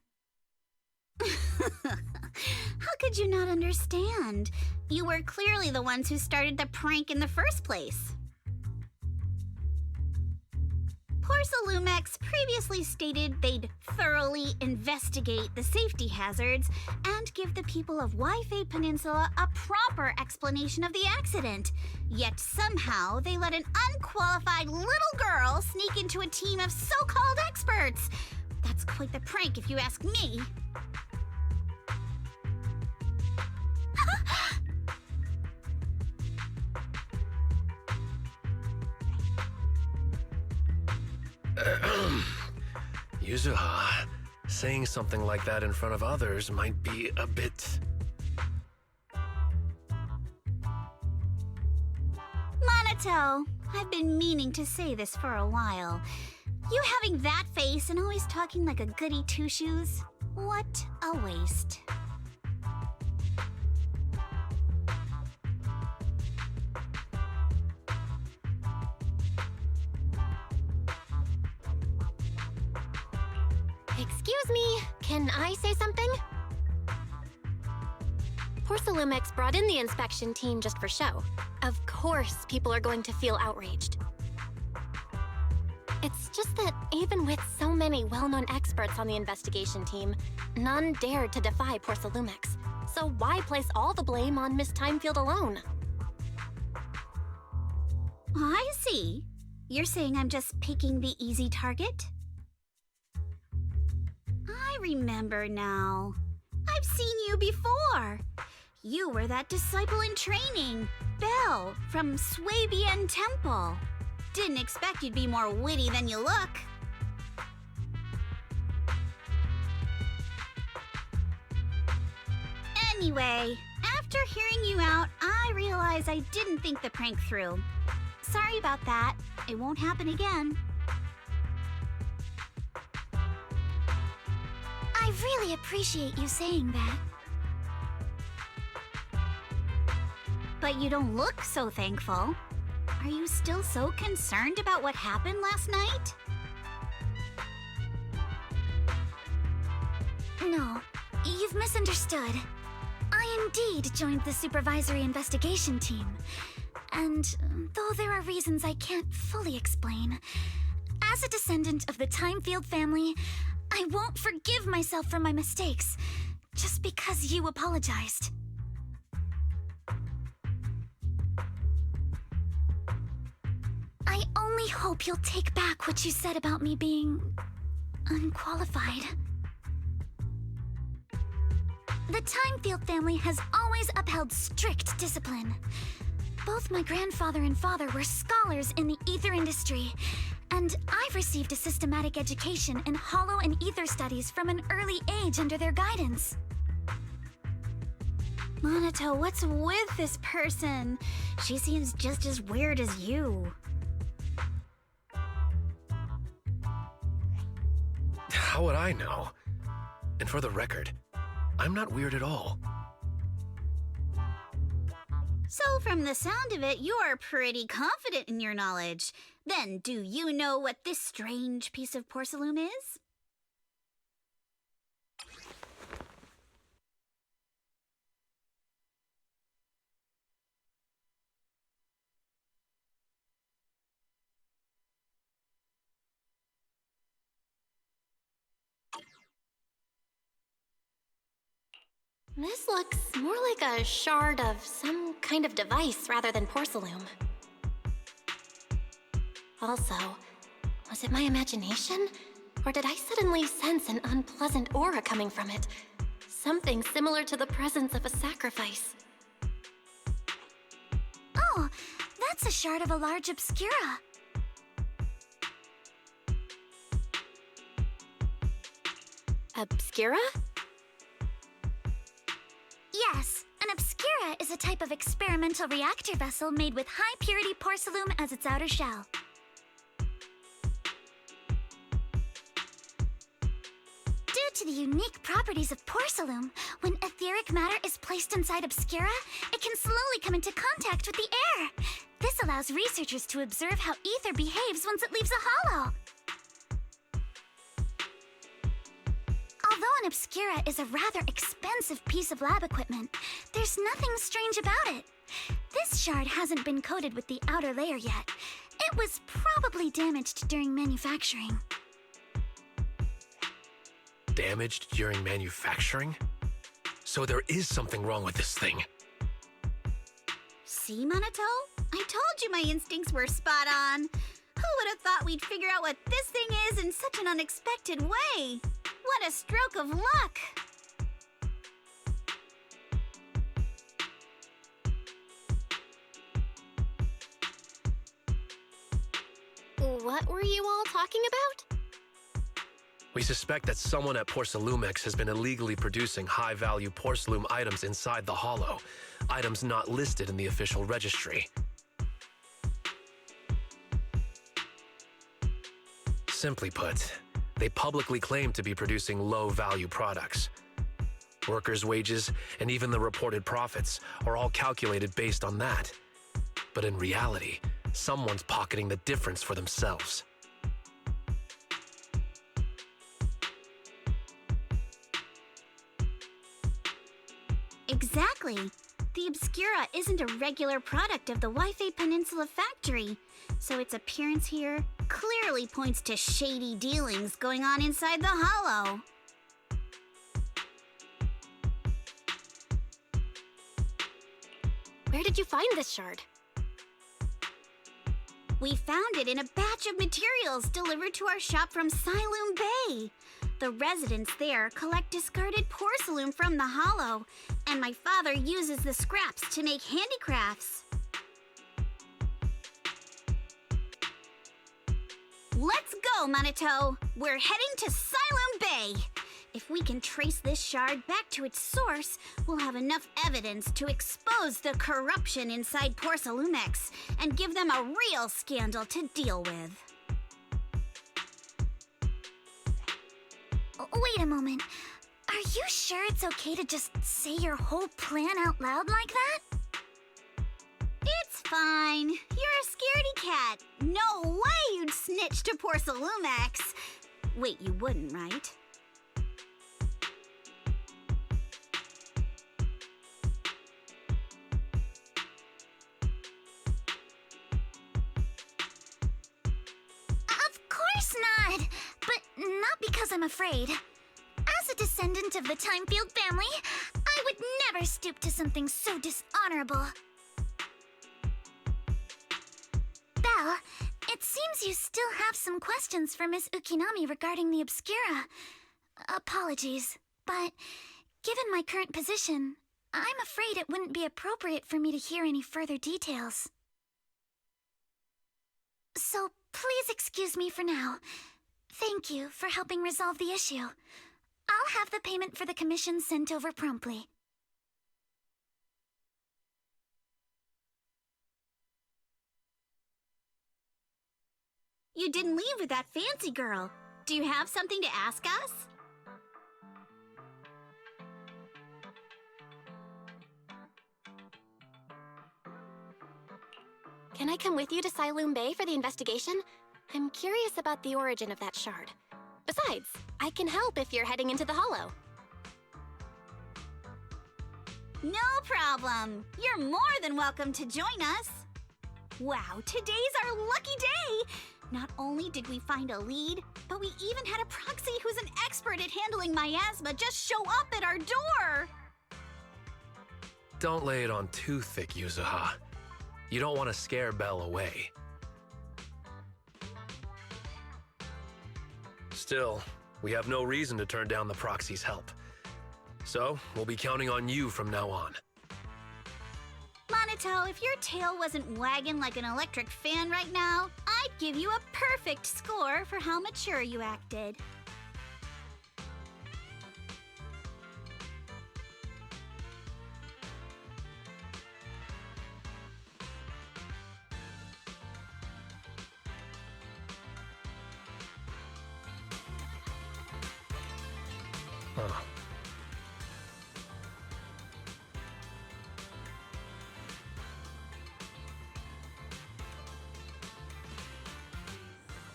How could you not understand? You were clearly the ones who started the prank in the first place. Porcelumex previously stated they'd thoroughly investigate the safety hazards and give the people of Wi-Fi Peninsula a proper explanation of the accident. Yet somehow they let an unqualified little girl sneak into a team of so-called experts. That's quite the prank if you ask me. Yuzuha, saying something like that in front of others might be a bit... Monato, I've been meaning to say this for a while. You having that face and always talking like a goody two-shoes? What a waste. Excuse me, can I say something? Porcelumex brought in the inspection team just for show. Of course, people are going to feel outraged. It's just that even with so many well-known experts on the investigation team, none dared to defy Porcelumex. So why place all the blame on Miss Timefield alone? I see. You're saying I'm just picking the easy target? I remember now. I've seen you before. You were that disciple in training, Belle, from Swabian Temple. Didn't expect you'd be more witty than you look. Anyway, after hearing you out, I realized I didn't think the prank through. Sorry about that. It won't happen again. I really appreciate you saying that. But you don't look so thankful. Are you still so concerned about what happened last night? no. You've misunderstood. I indeed joined the supervisory investigation team. And though there are reasons I can't fully explain, as a descendant of the Timefield family, I won't forgive myself for my mistakes just because you apologized. I only hope you'll take back what you said about me being unqualified. The Timefield family has always upheld strict discipline. Both my grandfather and father were scholars in the ether industry, and I've received a systematic education in hollow and ether studies from an early age under their guidance. Monato, what's with this person? She seems just as weird as you. How would I know? And for the record, I'm not weird at all. So from the sound of it, you're pretty confident in your knowledge. Then, do you know what this strange piece of porcelain is? This looks more like a shard of some kind of device rather than porcelain. Also, was it my imagination? Or did I suddenly sense an unpleasant aura coming from it? Something similar to the presence of a sacrifice. Oh, that's a shard of a large obscura. Obscura? Yes, an obscura is a type of experimental reactor vessel made with high-purity porcelain as its outer shell. Due to the unique properties of porcelain, when etheric matter is placed inside obscura, it can slowly come into contact with the air. This allows researchers to observe how ether behaves once it leaves a hollow. Although an obscura is a rather expensive piece of lab equipment, there's nothing strange about it. This shard hasn't been coated with the outer layer yet. It was probably damaged during manufacturing. Damaged during manufacturing? So there is something wrong with this thing. See, Monato? I told you my instincts were spot on. Who would have thought we'd figure out what this thing is in such an unexpected way? What a stroke of luck! What were you all talking about? We suspect that someone at Porcelumex has been illegally producing high-value porcelain items inside the hollow, items not listed in the official registry. Simply put, they publicly claim to be producing low-value products. Workers' wages and even the reported profits are all calculated based on that. But in reality, someone's pocketing the difference for themselves. Exactly. The Obscura isn't a regular product of the Wi-Fi Peninsula factory, so its appearance here clearly points to shady dealings going on inside the hollow. Where did you find this shard? We found it in a batch of materials delivered to our shop from Siloon Bay. The residents there collect discarded porcelain from the hollow, and my father uses the scraps to make handicrafts. Let's go, Monato! We're heading to Siloon Bay! If we can trace this shard back to its source, we'll have enough evidence to expose the corruption inside Porcelumex and give them a real scandal to deal with. Wait a moment. Are you sure it's okay to just say your whole plan out loud like that? It's fine. You're a scaredy cat. No way you'd snitch to Porcelumex. Wait, you wouldn't, right? not because I'm afraid. As a descendant of the Timefield family, I would never stoop to something so dishonorable. Belle, it seems you still have some questions for Miss Ukinami regarding the Obscura. Apologies, but given my current position, I'm afraid it wouldn't be appropriate for me to hear any further details. So please excuse me for now. Thank you for helping resolve the issue. I'll have the payment for the commission sent over promptly. You didn't leave with that fancy girl. Do you have something to ask us? Can I come with you to Siloom Bay for the investigation? I'm curious about the origin of that shard. Besides, I can help if you're heading into the Hollow. No problem. You're more than welcome to join us. Wow, today's our lucky day! Not only did we find a lead, but we even had a proxy who's an expert at handling miasma just show up at our door! Don't lay it on too thick, Yuzuha. You don't want to scare Belle away. Still, we have no reason to turn down the proxy's help. So, we'll be counting on you from now on. Monito, if your tail wasn't wagging like an electric fan right now, I'd give you a perfect score for how mature you acted. Huh.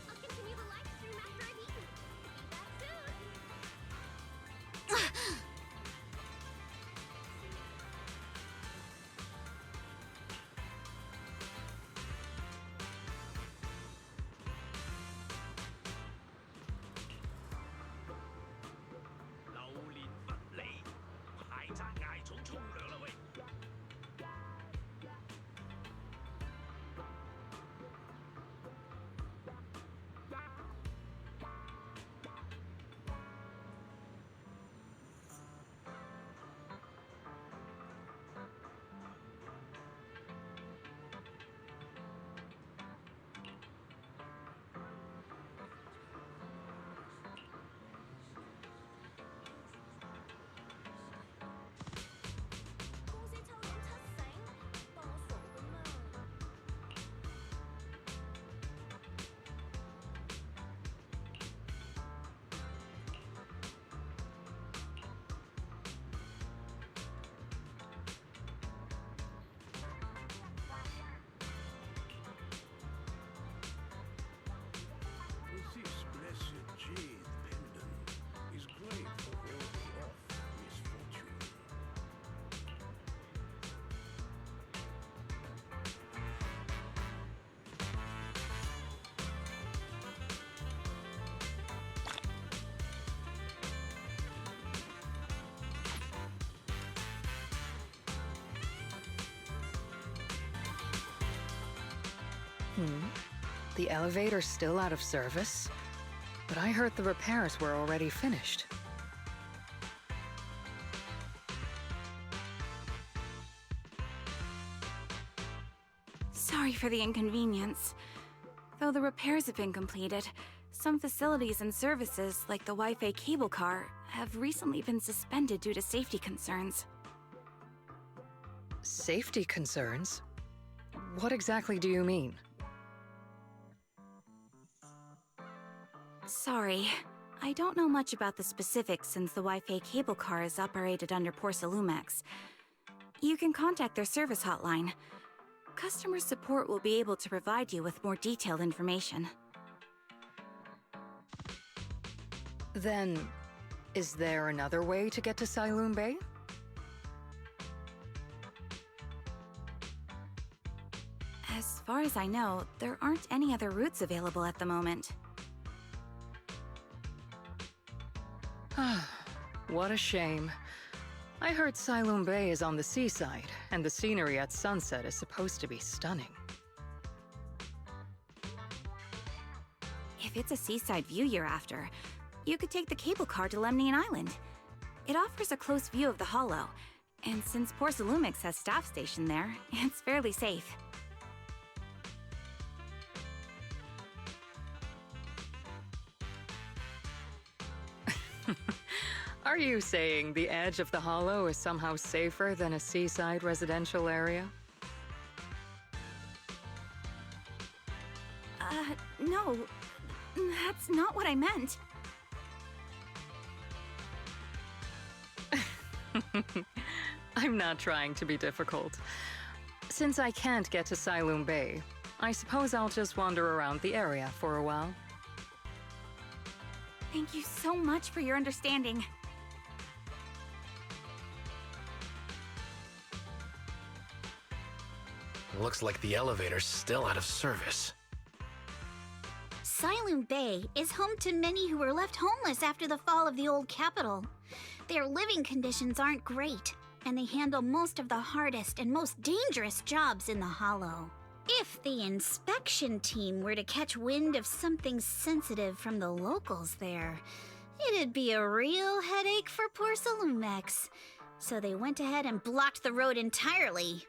I'll continue the live stream after I've eaten. Be back soon. The elevator's still out of service? But I heard the repairs were already finished. Sorry for the inconvenience. Though the repairs have been completed, some facilities and services, like the Wi-Fi cable car, have recently been suspended due to safety concerns. Safety concerns? What exactly do you mean? Sorry, I don't know much about the specifics since the Wi-Fi cable car is operated under Porcelumex. You can contact their service hotline. Customer support will be able to provide you with more detailed information. Then, is there another way to get to Siloom Bay? As far as I know, there aren't any other routes available at the moment. What a shame. I heard Siloam Bay is on the seaside, and the scenery at sunset is supposed to be stunning. If it's a seaside view you're after, you could take the cable car to Lemnian Island. It offers a close view of the Hollow, and since Porcelumix has staff stationed there, it's fairly safe. Are you saying the edge of the Hollow is somehow safer than a seaside residential area? No. That's not what I meant. I'm not trying to be difficult. Since I can't get to Siloam Bay, I suppose I'll just wander around the area for a while. Thank you so much for your understanding. Looks like the elevator's still out of service. Siloam Bay is home to many who were left homeless after the fall of the old capital. Their living conditions aren't great, and they handle most of the hardest and most dangerous jobs in the Hollow. If the inspection team were to catch wind of something sensitive from the locals there, it'd be a real headache for Porcelumix. So they went ahead and blocked the road entirely.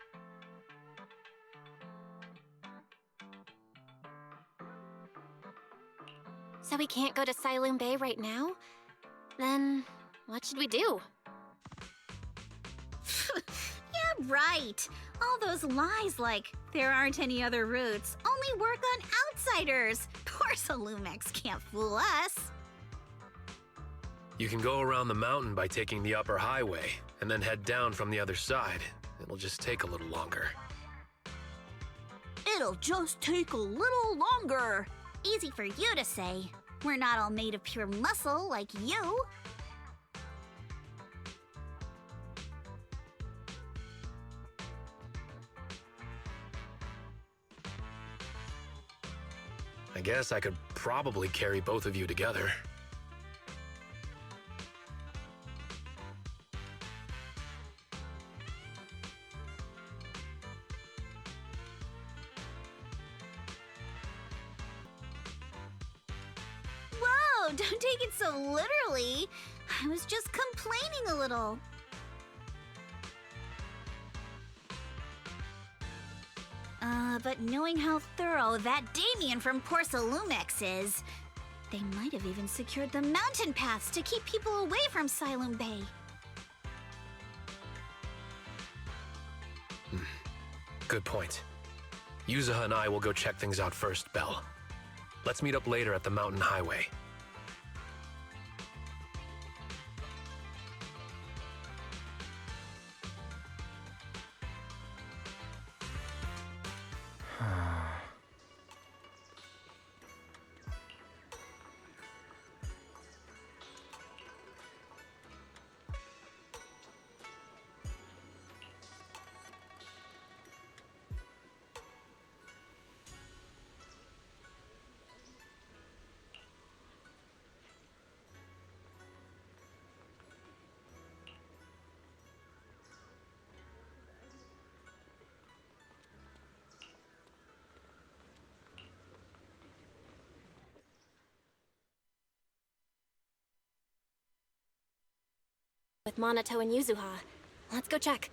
So we can't go to Siloam Bay right now? Then what should we do? Yeah, right. All those lies like there aren't any other routes only work on outsiders. Porcelumix can't fool us. You can go around the mountain by taking the upper highway, and then head down from the other side. It'll just take a little longer. It'll just take a little longer. Easy for you to say. We're not all made of pure muscle like you. I guess I could probably carry both of you together. Whoa, don't take it so literally. I was just complaining a little. But knowing how thorough that Damien from Porcelumix is, they might have even secured the mountain paths to keep people away from Siloam Bay. Good point. Yuzuha and I will go check things out first, Belle. Let's meet up later at the mountain highway. With Monato and Yuzuha. Let's go check.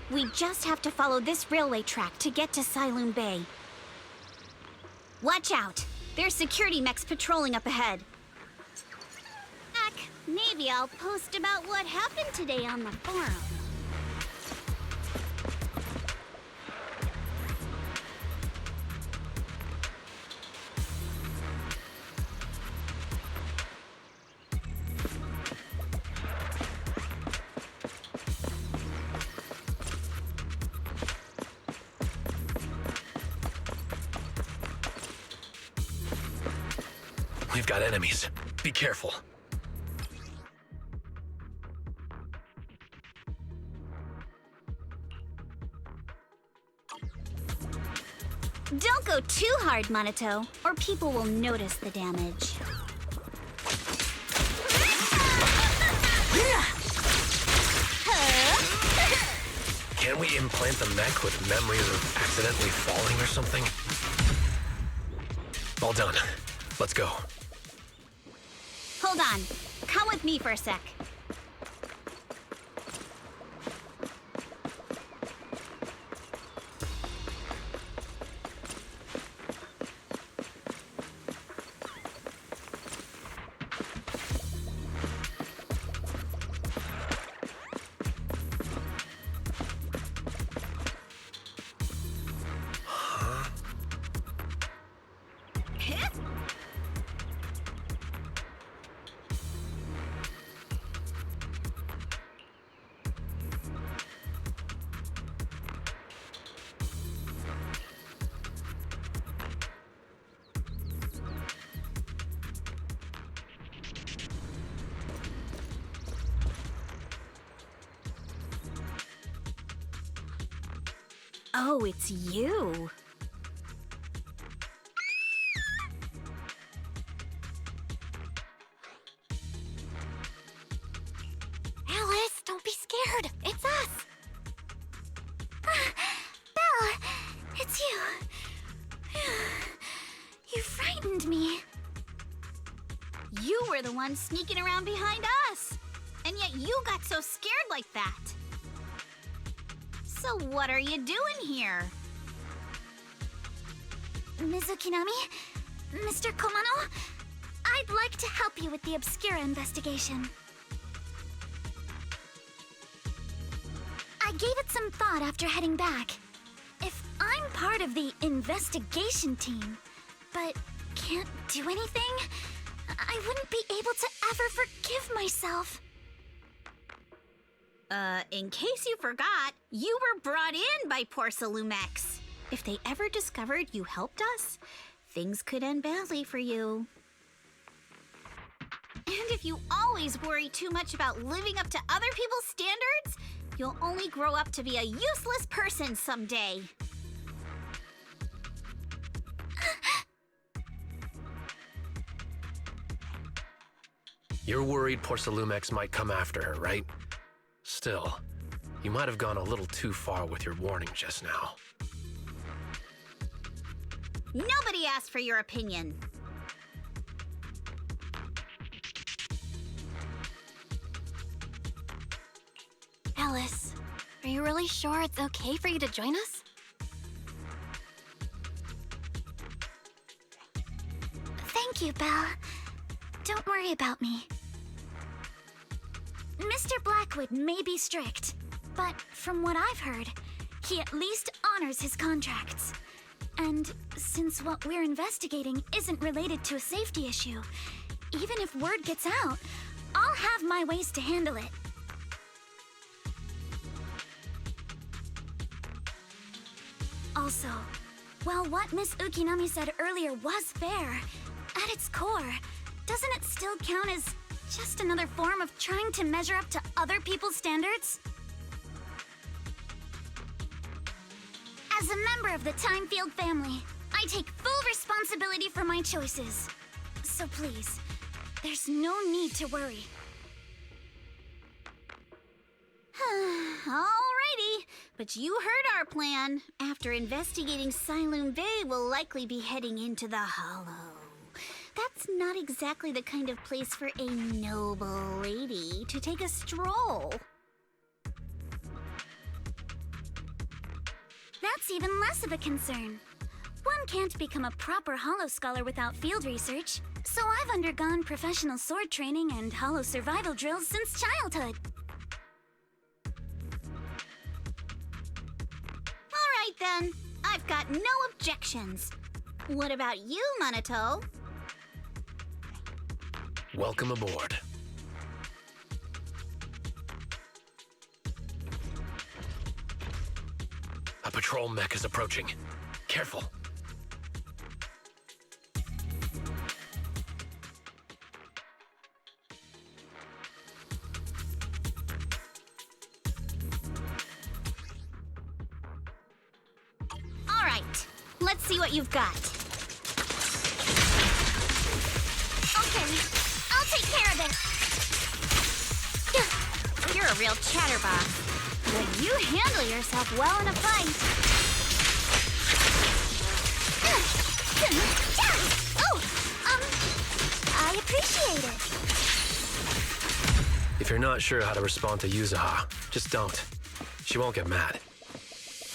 We just have to follow this railway track to get to Siloon Bay. Watch out! There's security mechs patrolling up ahead. Heck, maybe I'll post about what happened today on the forum. We've got enemies. Be careful. Don't go too hard, Monato, or people will notice the damage. Can we implant the mech with memories of accidentally falling or something? All done. Let's go. Hold on. Come with me for a sec. Oh, it's you. Alice, don't be scared. It's us. Belle, it's you. You frightened me. You were the one sneaking around behind us. And yet you got so scared like that. So what are you doing here? Ms. Ukinami, Mr. Komano, I'd like to help you with the Obscura investigation. I gave it some thought after heading back. If I'm part of the investigation team, but can't do anything, I wouldn't be able to ever forgive myself. In case you forgot, you were brought in by Porcelumex. If they ever discovered you helped us, things could end badly for you. And if you always worry too much about living up to other people's standards, you'll only grow up to be a useless person someday. You're worried Porcelumex might come after her, right? Still, you might have gone a little too far with your warning just now. Nobody asked for your opinion. Alice, are you really sure it's okay for you to join us? Thank you, Belle. Don't worry about me. Mr. Blackwood may be strict, but from what I've heard, he at least honors his contracts. And since what we're investigating isn't related to a safety issue, even if word gets out, I'll have my ways to handle it. Also, while what Miss Ukinami said earlier was fair, at its core, doesn't it still count as just another form of trying to measure up to other people's standards? As a member of the Timefield family, I take full responsibility for my choices. So please, there's no need to worry. Alrighty, but you heard our plan. After investigating Siloon Bay, we'll likely be heading into the Hollow. That's not exactly the kind of place for a noble lady to take a stroll. that's even less of a concern. One can't become a proper Hollow Scholar without field research, so I've undergone professional sword training and Hollow survival drills since childhood. Alright then, I've got no objections. What about you, Minato? Welcome aboard. A patrol mech is approaching. Careful. All right, let's see what you've got. Okay, I'll take care of it. You're a real chatterbox. But you handle yourself well in a fight. I appreciate it. If you're not sure how to respond to Yuzuha, just don't. She won't get mad.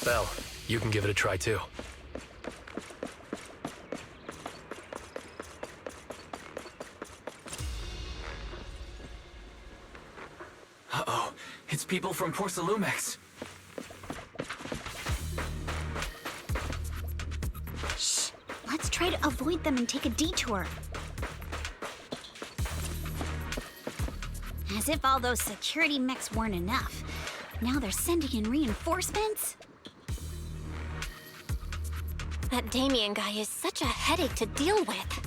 Belle, you can give it a try too. Uh-oh, it's people from Porcelumex. Shh, let's try to avoid them and take a detour. As if all those security mechs weren't enough. Now they're sending in reinforcements? That Damien guy is such a headache to deal with.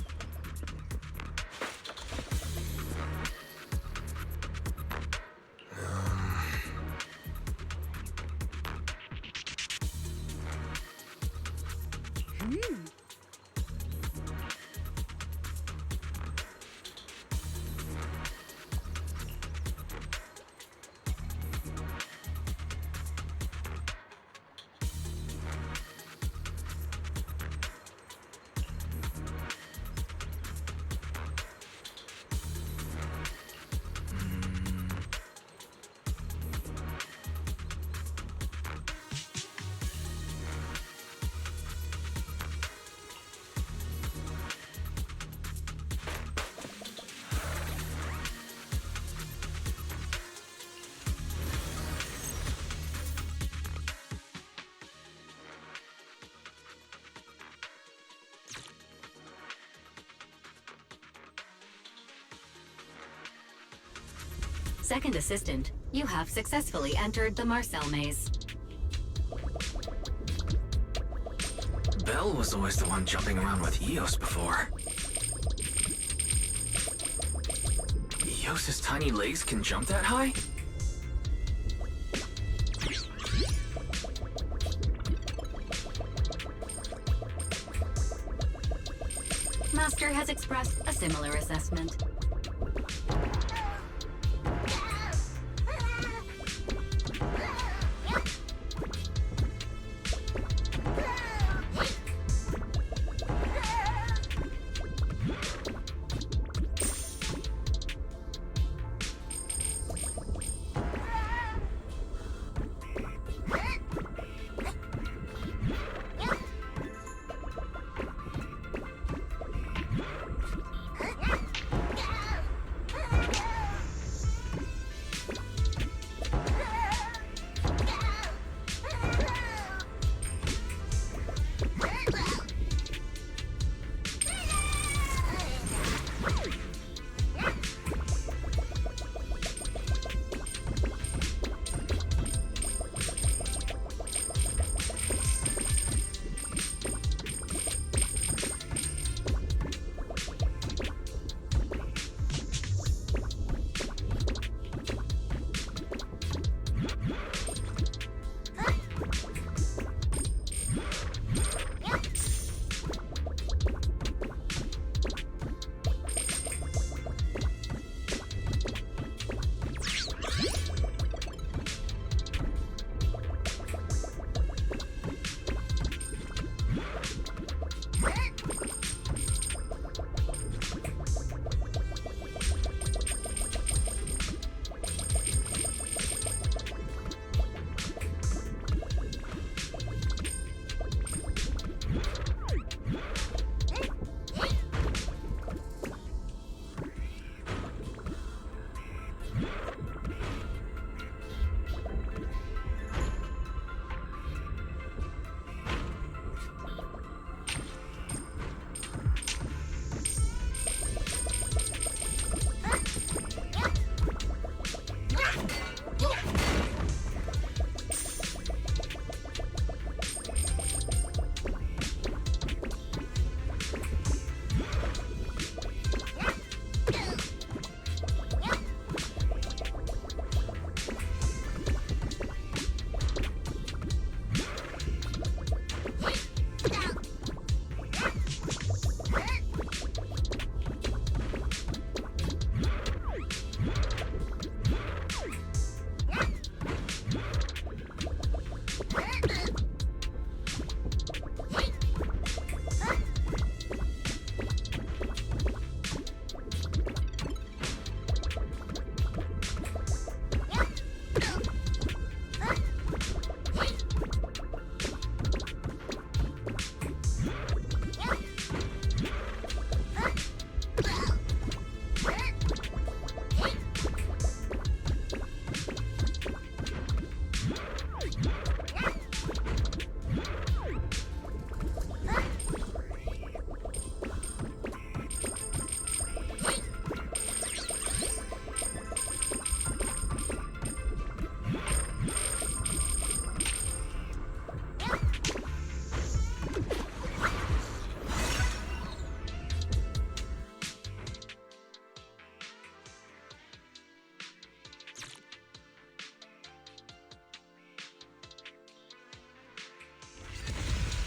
Second assistant, you have successfully entered the Marcel maze. Belle was always the one jumping around with Eos before. Eos's tiny legs can jump that high? Master has expressed a similar assessment.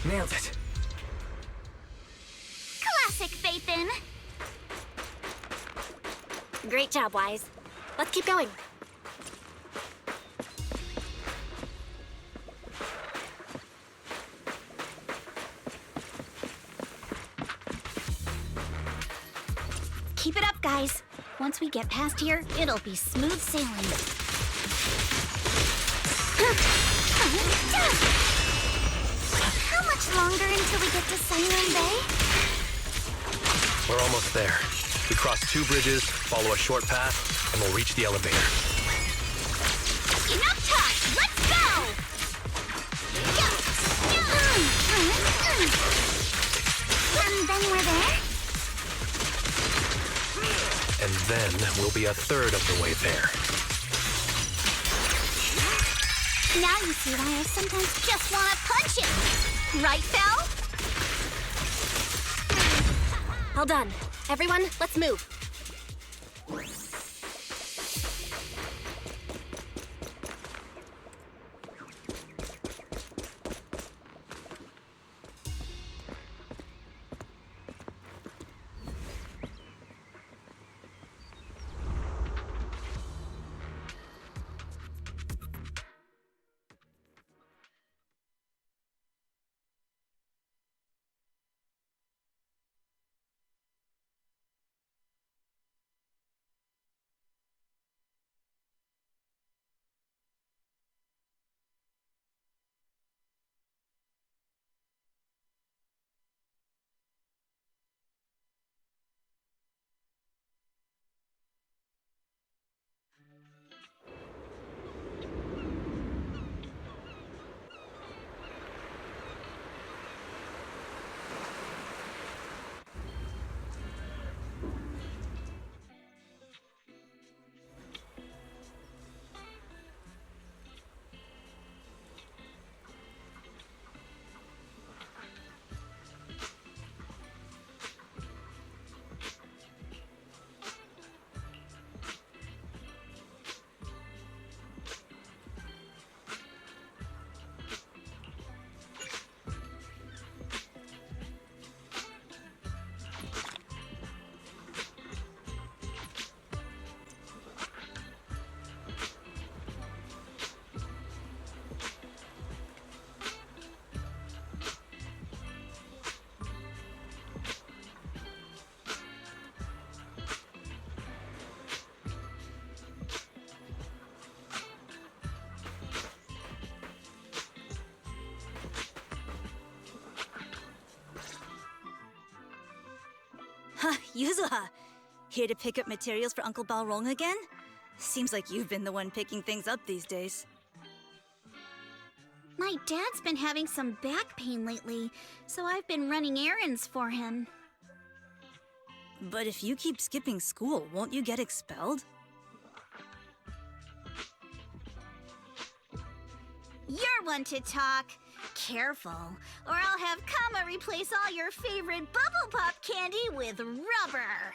Nailed it. Classic, Phaethon. Great job, Wise. Let's keep going. Keep it up, guys. Once we get past here, it'll be smooth sailing. How much longer until we get to Silent Bay? We're almost there. We cross 2 bridges, follow a short path, and we'll reach the elevator. Enough talk! Let's go! And then we're there? And then we'll be a third of the way there. Now you see why I sometimes just want to punch it. Right, Phil? All done. Everyone, let's move. Huh, Yuzuha. Here to pick up materials for Uncle Balrog again? Seems like you've been the one picking things up these days. My dad's been having some back pain lately, so I've been running errands for him. But if you keep skipping school, won't you get expelled? You're one to talk. Careful, or I'll have Kama replace all your favorite Bubble Pop candy with rubber.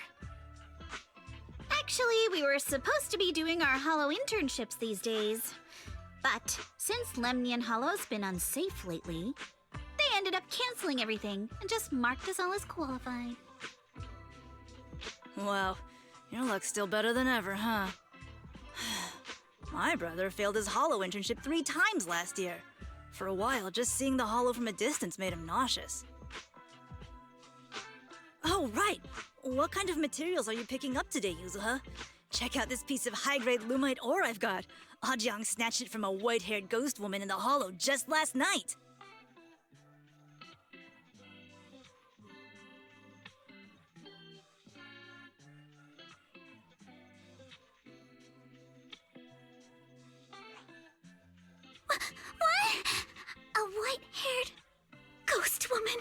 Actually, we were supposed to be doing our Hollow internships these days. But since Lemnian Hollow's been unsafe lately, they ended up canceling everything and just marked us all as qualified. Wow, your luck's still better than ever, huh? My brother failed his Hollow internship 3 times last year. For a while, just seeing the Hollow from a distance made him nauseous. Oh, right! What kind of materials are you picking up today, Yuzuha? Check out this piece of high-grade Lumite ore I've got. Ajang snatched it from a white-haired ghost woman in the Hollow just last night. What? A white-haired ghost woman?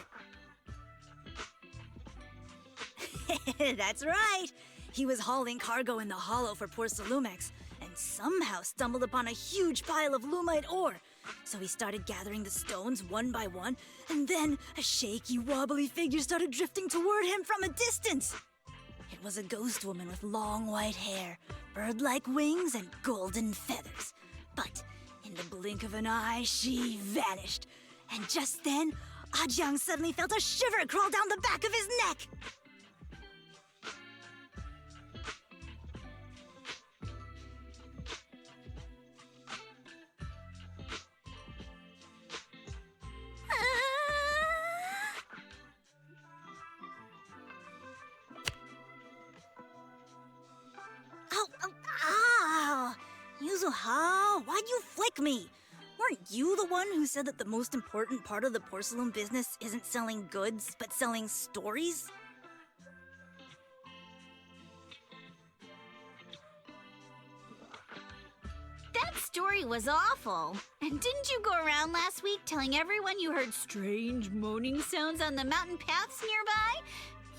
That's right! He was hauling cargo in the Hollow for poor Salumex, and somehow stumbled upon a huge pile of Lumite ore. So he started gathering the stones one by one, and then a shaky, wobbly figure started drifting toward him from a distance. It was a ghost woman with long white hair, bird-like wings, and golden feathers. But in the blink of an eye, she vanished. And just then, Ajang suddenly felt a shiver crawl down the back of his neck. Ow! Yuzuha, why'd you flick me? Weren't you the one who said that the most important part of the porcelain business isn't selling goods, but selling stories? That story was awful. And didn't you go around last week telling everyone you heard strange moaning sounds on the mountain paths nearby?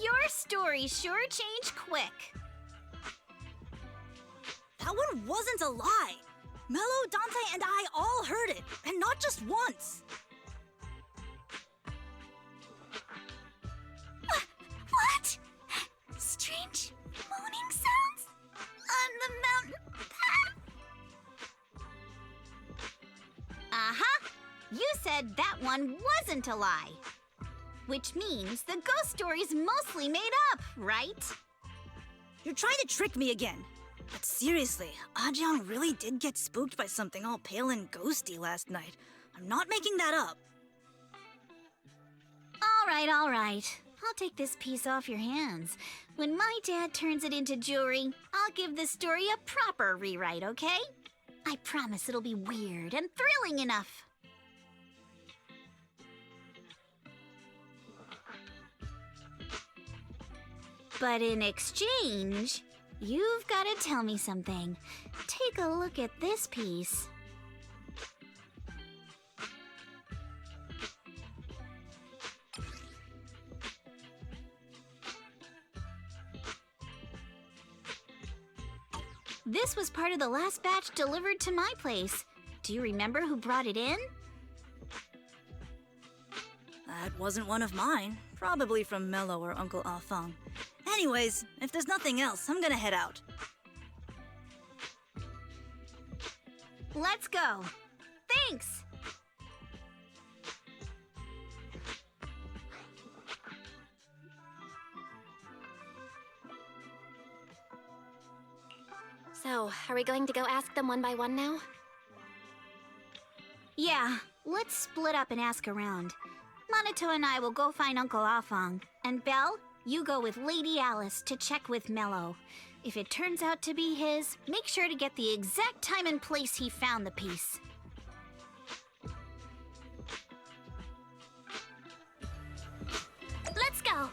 Your story sure changed quick. That one wasn't a lie. Mello, Dante, and I all heard it, and not just once. What? Strange moaning sounds on the mountain path? Uh-huh. You said that one wasn't a lie. Which means the ghost story's mostly made up, right? You're trying to trick me again. But seriously, Ajang really did get spooked by something all pale and ghosty last night. I'm not making that up. All right. I'll take this piece off your hands. When my dad turns it into jewelry, I'll give the story a proper rewrite, okay? I promise it'll be weird and thrilling enough. But in exchange, you've got to tell me something. Take a look at this piece. This was part of the last batch delivered to my place. Do you remember who brought it in? That wasn't one of mine. Probably from Mello or Uncle Afang. Anyways, if there's nothing else, I'm gonna head out. Let's go. Thanks! So, are we going to go ask them one by one now? Yeah, let's split up and ask around. Minato and I will go find Uncle Afang. And Belle, you go with Lady Alice to check with Mello. If it turns out to be his, make sure to get the exact time and place he found the piece. Let's go!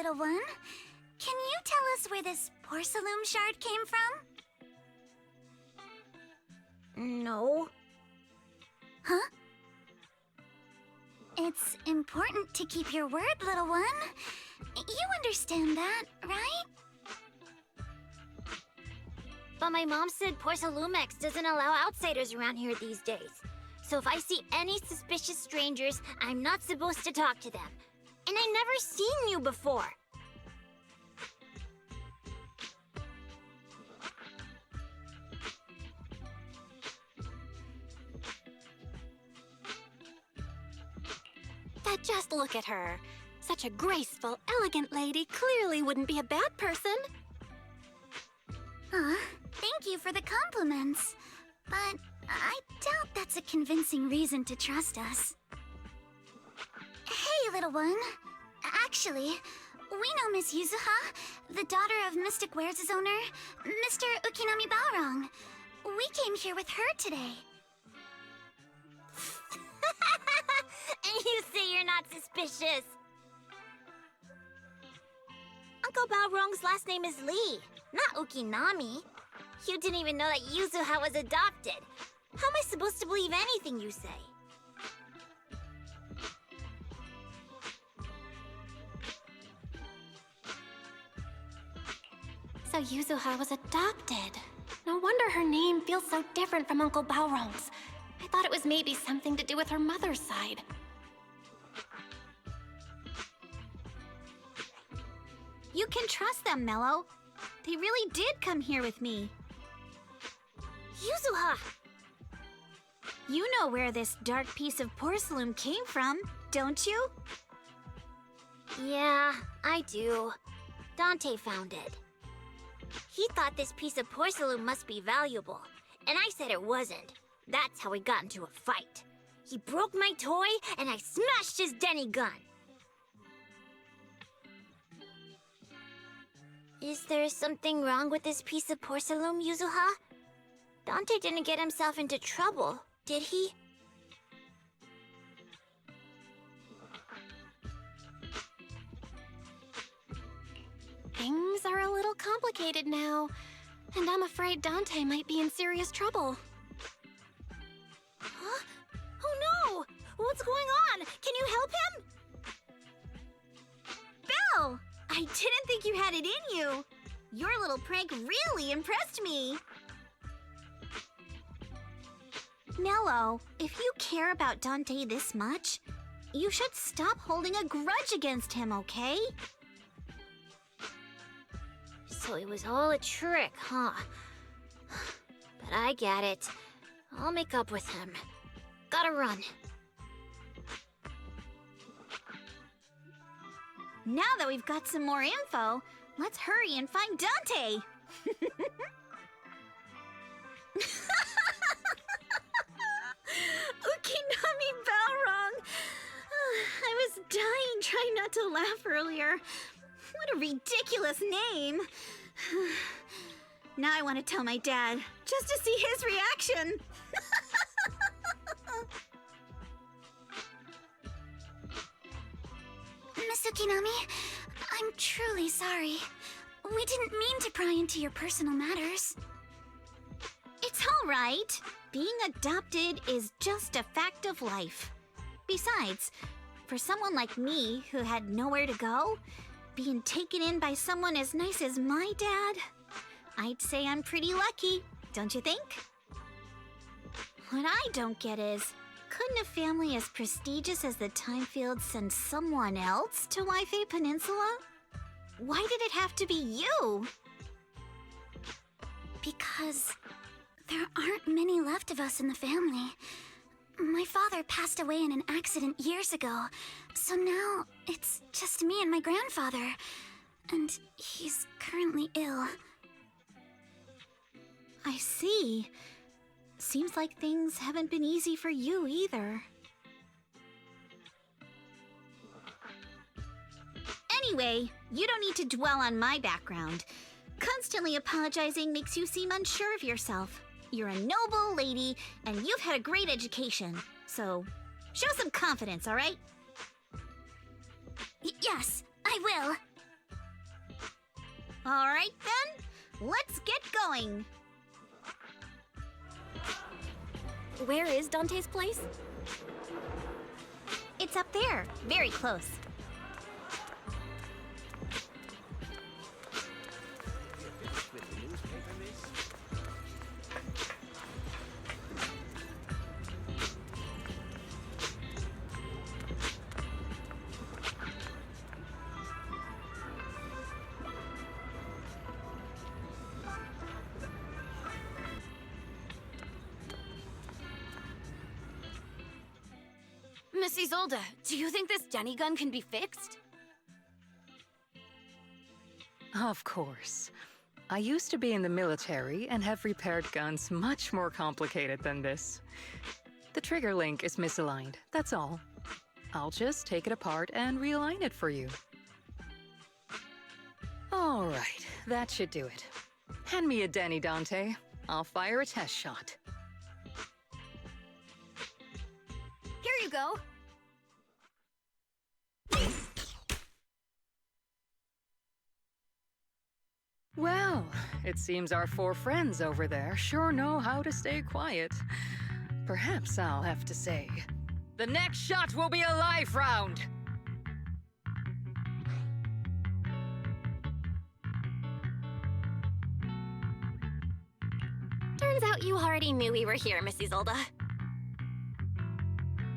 little one. Can you tell us where this porcelain shard came from? No. Huh? It's important to keep your word, little one. You understand that, right? But my mom said Porcelumex doesn't allow outsiders around here these days. So if I see any suspicious strangers, I'm not supposed to talk to them. And I never seen you before. But just look at her. Such a graceful, elegant lady clearly wouldn't be a bad person. Thank you for the compliments. But I doubt that's a convincing reason to trust us. Hey, little one. Actually, we know Miss Yuzuha, the daughter of Mystic Wares' owner, Mr. Ukinami Balrong. We came here with her today. And you say you're not suspicious. Uncle Balrong's last name is Lee, not Ukinami. You didn't even know that Yuzuha was adopted. How am I supposed to believe anything you say? So Yuzuha was adopted. No wonder her name feels so different from Uncle Balrong's. I thought it was maybe something to do with her mother's side. You can trust them, Mello. They really did come here with me. Yuzuha! You know where this dark piece of porcelain came from, don't you? Yeah, I do. Dante found it. He thought this piece of porcelain must be valuable, and I said it wasn't. That's how we got into a fight. He broke my toy, and I smashed his Denny gun. Is there something wrong with this piece of porcelain, Yuzuha? Dante didn't get himself into trouble, did he? Things are a little complicated now, and I'm afraid Dante might be in serious trouble. Huh? Oh no! What's going on? Can you help him? Belle! I didn't think you had it in you. Your little prank really impressed me. Nello, if you care about Dante this much, you should stop holding a grudge against him, okay? So it was all a trick, huh? But I get it. I'll make up with him. Gotta run. Now that we've got some more info, let's hurry and find Dante! Ukinami Balrong! I was dying trying not to laugh earlier. What a ridiculous name! Now I want to tell my dad, just to see his reaction! Miss Ukinami, I'm truly sorry. We didn't mean to pry into your personal matters. It's all right. Being adopted is just a fact of life. Besides, for someone like me who had nowhere to go, being taken in by someone as nice as my dad, I'd say I'm pretty lucky, don't you think? What I don't get is, couldn't a family as prestigious as the Timefields send someone else to Wi-Fi Peninsula? Why did it have to be you? Because there aren't many left of us in the family. My father passed away in an accident years ago, so now it's just me and my grandfather. And he's currently ill. I see. Seems like things haven't been easy for you either. Anyway, you don't need to dwell on my background. Constantly apologizing makes you seem unsure of yourself. You're a noble lady, and you've had a great education. So, show some confidence, all right? Yes, I will. All right, then. Let's get going. Where is Dante's place? It's up there, very close. Miss Isolde, do you think this Denny gun can be fixed? Of course. I used to be in the military and have repaired guns much more complicated than this. The trigger link is misaligned, that's all. I'll just take it apart and realign it for you. All right, that should do it. Hand me a Denny, Dante. I'll fire a test shot. Here you go. Well, it seems our four friends over there sure know how to stay quiet. Perhaps I'll have to say, the next shot will be a life round! Turns out you already knew we were here, Miss Isolde.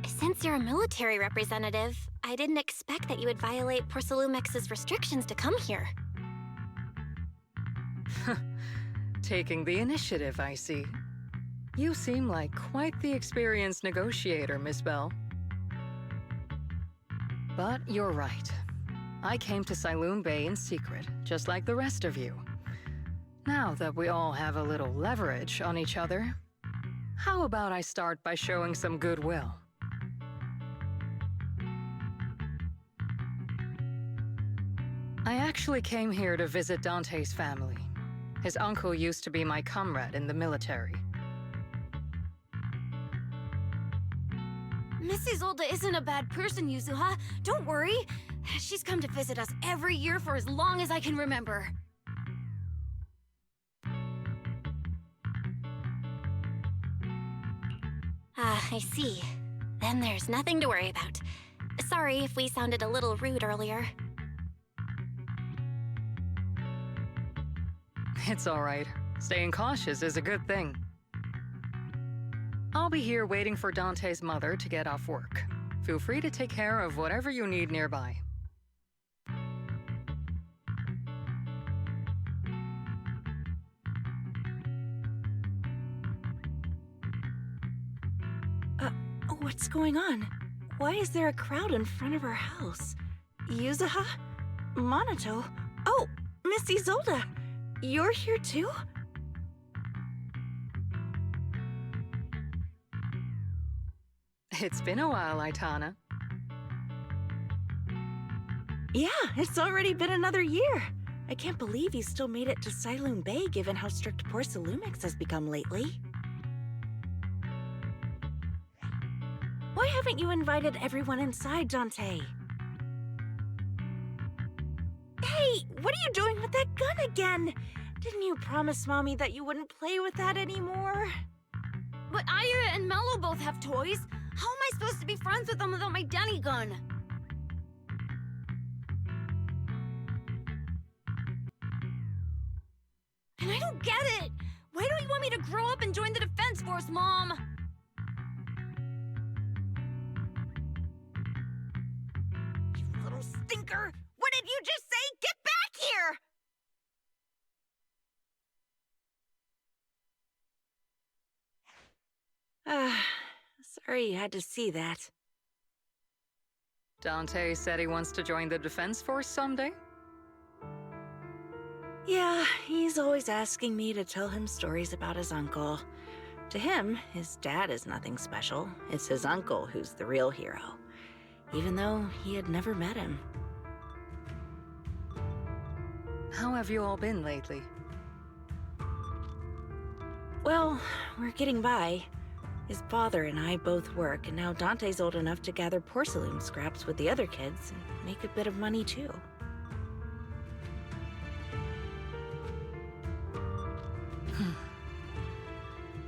Since you're a military representative, I didn't expect that you would violate Porcelumex's restrictions to come here. Taking the initiative, I see. You seem like quite the experienced negotiator, Miss Bell. But you're right. I came to Siloon Bay in secret, just like the rest of you. Now that we all have a little leverage on each other, how about I start by showing some goodwill? I actually came here to visit Dante's family. His uncle used to be my comrade in the military. Miss Isolde isn't a bad person, Yuzuha. Don't worry. She's come to visit us every year for as long as I can remember. I see. Then there's nothing to worry about. Sorry if we sounded a little rude earlier. It's all right. Staying cautious is a good thing. I'll be here waiting for Dante's mother to get off work. Feel free to take care of whatever you need nearby. What's going on? Why is there a crowd in front of our house? Yuzuha? Monato? Oh, Miss Isolde! You're here too? It's been a while, Aitana. Yeah, it's already been another year. I can't believe you still made it to Siloon Bay given how strict Porcelumix has become lately. Why haven't you invited everyone inside, Dante? Hey, what are you doing with that gun again? Didn't you promise Mommy that you wouldn't play with that anymore? But Ira and Mello both have toys. How am I supposed to be friends with them without my Denny gun? And I don't get it! Why don't you want me to grow up and join the Defense Force, Mom? You little stinker! What did you just say? Get back here! Sorry you had to see that. Dante said he wants to join the Defense Force someday? Yeah, he's always asking me to tell him stories about his uncle. To him, his dad is nothing special. It's his uncle who's the real hero, even though he had never met him. How have you all been lately? Well, we're getting by. His father and I both work, and now Dante's old enough to gather porcelain scraps with the other kids and make a bit of money too.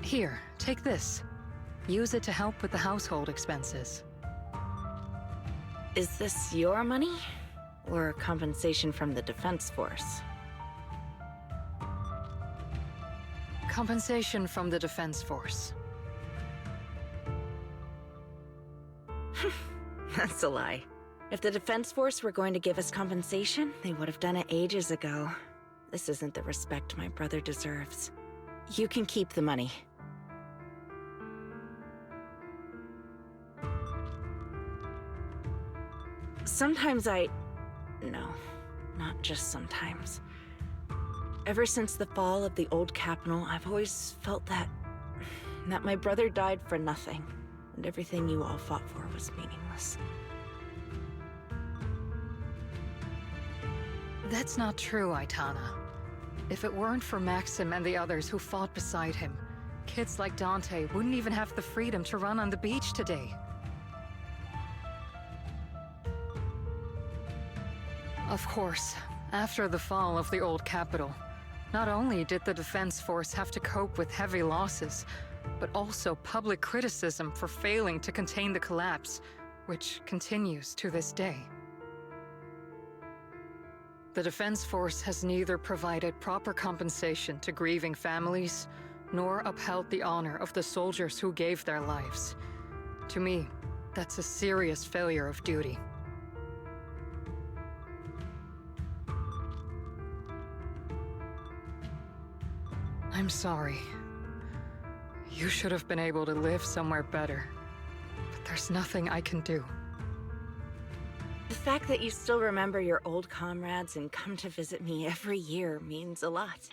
Here, take this. Use it to help with the household expenses. Is this your money? Or compensation from the Defense Force? Compensation from the Defense Force. That's a lie. If the Defense Force were going to give us compensation, they would have done it ages ago. This isn't the respect my brother deserves. You can keep the money. Sometimes No, not just sometimes. Ever since the fall of the old capital, I've always felt that my brother died for nothing, and everything you all fought for was meaningless. That's not true, Aitana. If it weren't for Maxim and the others who fought beside him, kids like Dante wouldn't even have the freedom to run on the beach today. Of course, after the fall of the old capital, not only did the Defense Force have to cope with heavy losses, but also public criticism for failing to contain the collapse, which continues to this day. The Defense Force has neither provided proper compensation to grieving families, nor upheld the honor of the soldiers who gave their lives. To me, that's a serious failure of duty. I'm sorry. You should have been able to live somewhere better, but there's nothing I can do. The fact that you still remember your old comrades and come to visit me every year means a lot.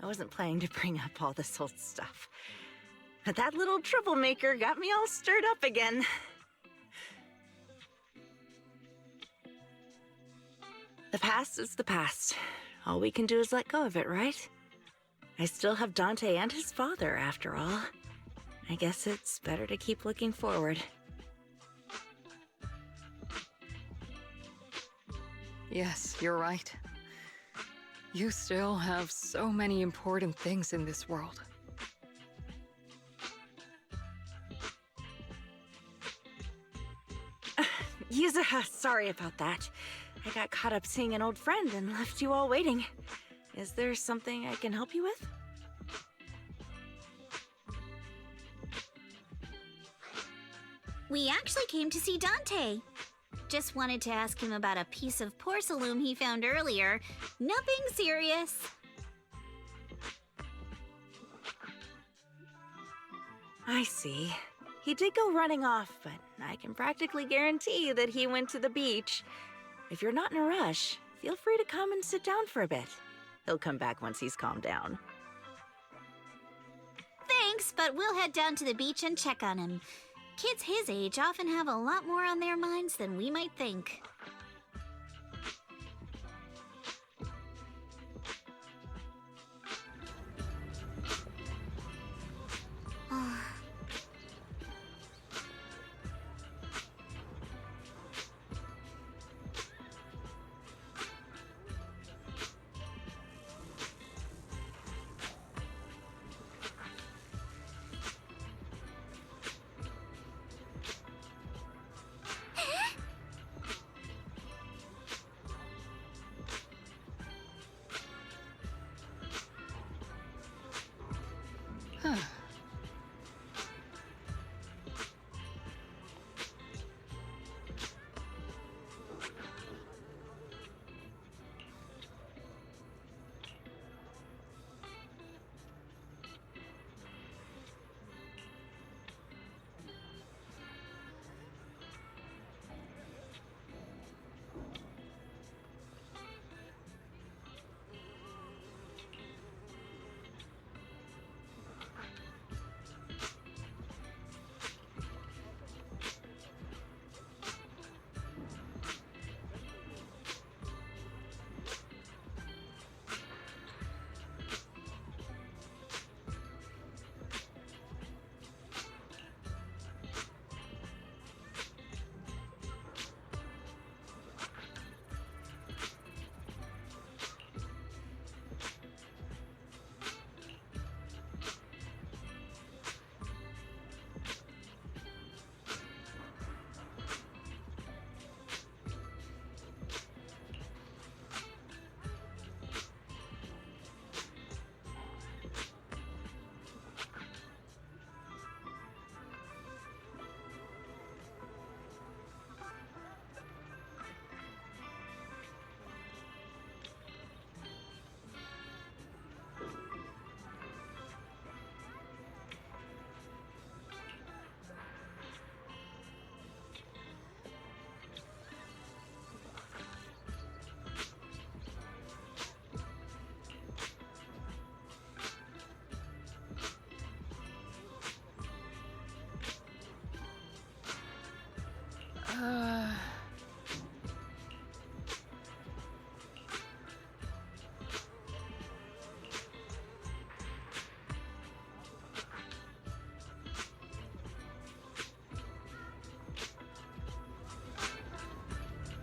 I wasn't planning to bring up all this old stuff, but that little troublemaker got me all stirred up again. The past is the past. All we can do is let go of it, right? I still have Dante and his father, after all. I guess it's better to keep looking forward. Yes, you're right. You still have so many important things in this world. Yuzuha, sorry about that. I got caught up seeing an old friend and left you all waiting. Is there something I can help you with? We actually came to see Dante. Just wanted to ask him about a piece of porcelain he found earlier. Nothing serious. I see. He did go running off, but I can practically guarantee that he went to the beach. If you're not in a rush, feel free to come and sit down for a bit. He'll come back once he's calmed down. Thanks, but we'll head down to the beach and check on him. Kids his age often have a lot more on their minds than we might think.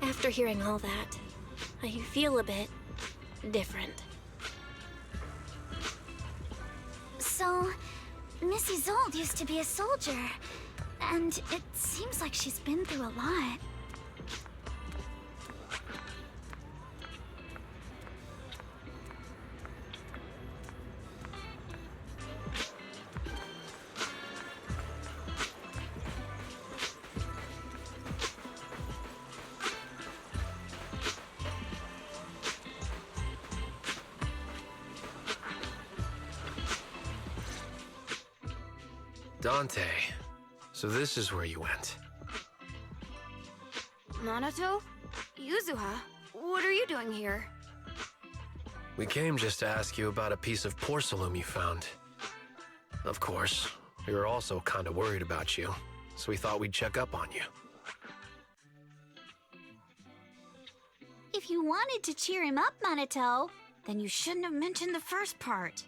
After hearing all that, I feel a bit different. So, Missy Zold used to be a soldier, and it seems like she's been through a lot. Dante, so this is where you went. Minato? Yuzuha? What are you doing here? We came just to ask you about a piece of porcelain you found. Of course, we were also kind of worried about you, so we thought we'd check up on you. If you wanted to cheer him up, Minato, then you shouldn't have mentioned the first part.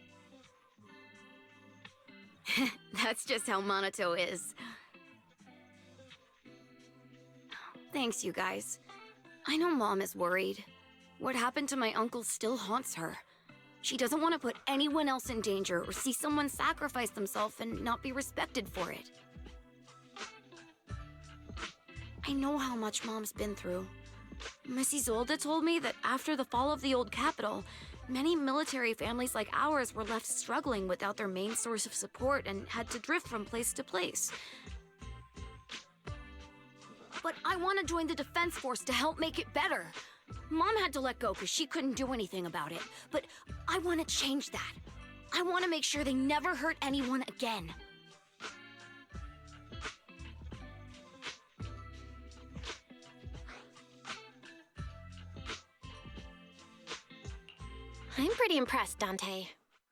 That's just how Minato is. Thanks, you guys. I know Mom is worried. What happened to my uncle still haunts her. She doesn't want to put anyone else in danger or see someone sacrifice themselves and not be respected for it. I know how much Mom's been through. Mrs. Zolda told me that after the fall of the old capital, many military families like ours were left struggling without their main source of support and had to drift from place to place. But I want to join the defense force to help make it better. Mom had to let go because she couldn't do anything about it. But I want to change that. I want to make sure they never hurt anyone again. I'm pretty impressed, Dante.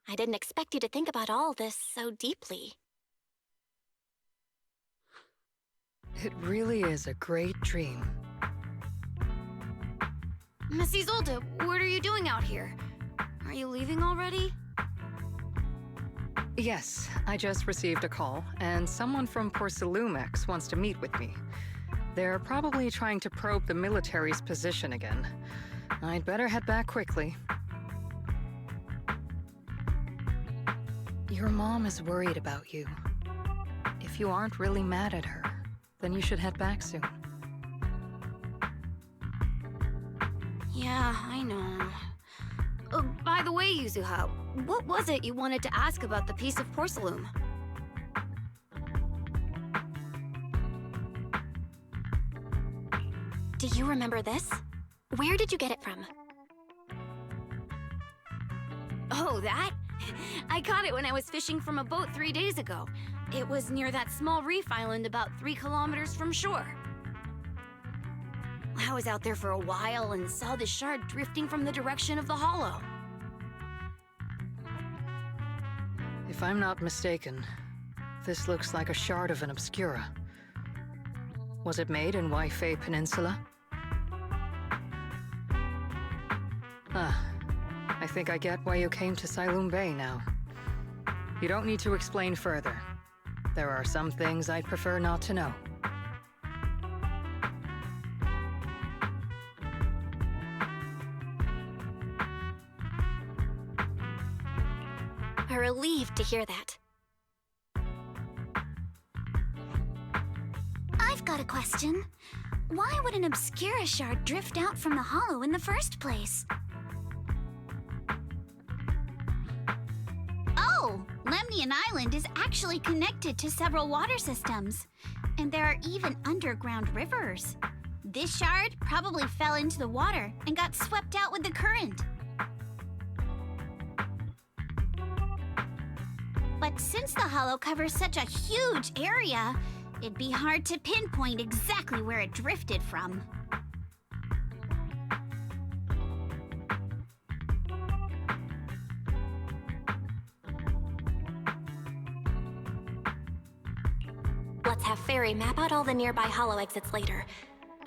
I didn't expect you to think about all this so deeply. It really is a great dream. Mrs. Zolda, what are you doing out here? Are you leaving already? Yes, I just received a call, and someone from Porcelumex wants to meet with me. They're probably trying to probe the military's position again. I'd better head back quickly. Your mom is worried about you. If you aren't really mad at her, then you should head back soon. Yeah, I know. By the way, Yuzuha, what was it you wanted to ask about the piece of porcelain? Do you remember this? Where did you get it from? Oh, that? I caught it when I was fishing from a boat 3 days ago. It was near that small reef island about 3 kilometers from shore. I was out there for a while and saw the shard drifting from the direction of the hollow. If I'm not mistaken, this looks like a shard of an obscura. Was it made in Waifei Peninsula? I think I get why you came to Siloam Bay now. You don't need to explain further. There are some things I'd prefer not to know. I'm relieved to hear that. I've got a question. Why would an obscura shard drift out from the hollow in the first place? Oh, Lemnian Island is actually connected to several water systems. And there are even underground rivers. This shard probably fell into the water and got swept out with the current. But since the hollow covers such a huge area, it'd be hard to pinpoint exactly where it drifted from. Let's have ferry map out all the nearby hollow exits later.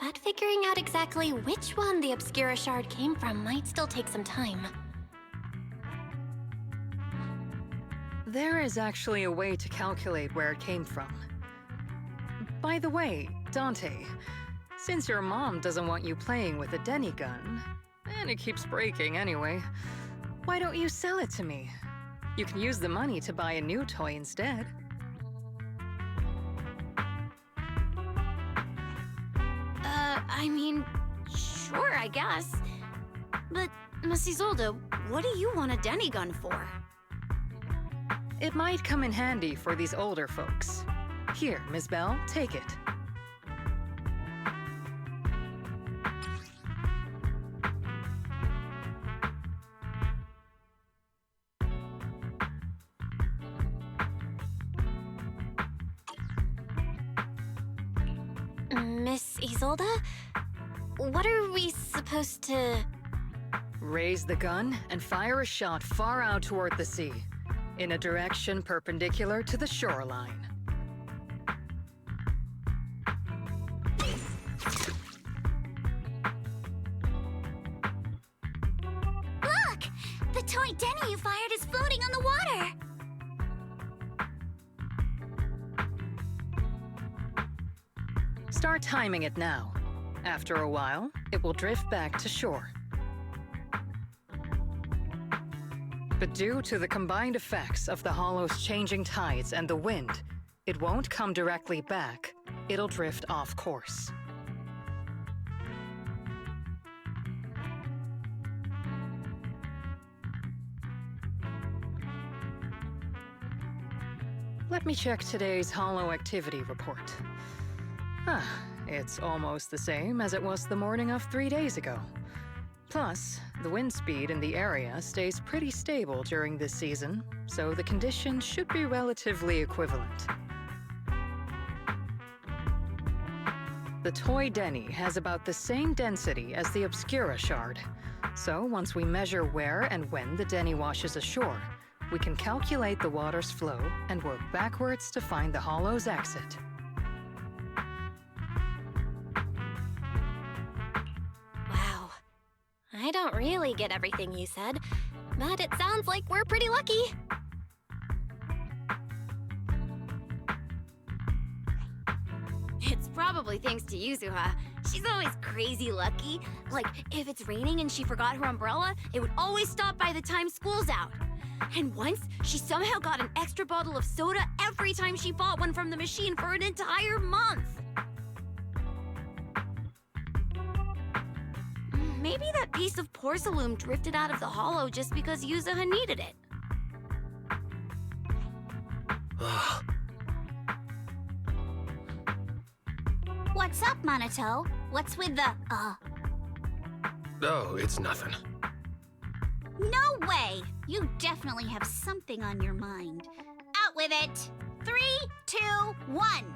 But figuring out exactly which one the Obscura shard came from might still take some time. There is actually a way to calculate where it came from. By the way, Dante, since your mom doesn't want you playing with a Denny gun, and it keeps breaking anyway, why don't you sell it to me? You can use the money to buy a new toy instead. I mean, sure, I guess. But, Miss Isolde, what do you want a Denny gun for? It might come in handy for these older folks. Here, Miss Bell, take it. Miss Isolde? What are we supposed to... Raise the gun and fire a shot far out toward the sea, in a direction perpendicular to the shoreline. Look! The toy Denny you fired is floating on the water! Start timing it now. After a while, it will drift back to shore. But due to the combined effects of the hollow's changing tides and the wind, it won't come directly back. It'll drift off course. Let me check today's hollow activity report. It's almost the same as it was the morning of 3 days ago. Plus, the wind speed in the area stays pretty stable during this season, so the conditions should be relatively equivalent. The toy Denny has about the same density as the Obscura shard, so once we measure where and when the Denny washes ashore, we can calculate the water's flow and work backwards to find the hollow's exit. I don't really get everything you said, but it sounds like we're pretty lucky. It's probably thanks to Yuzuha. She's always crazy lucky. Like, if it's raining and she forgot her umbrella, it would always stop by the time school's out. And once, she somehow got an extra bottle of soda every time she bought one from the machine for an entire month. Maybe that piece of porcelain drifted out of the hollow just because Yuzuha needed it. What's up, Monato? What's with the, Oh, it's nothing. No way! You definitely have something on your mind. Out with it! 3, 2, 1!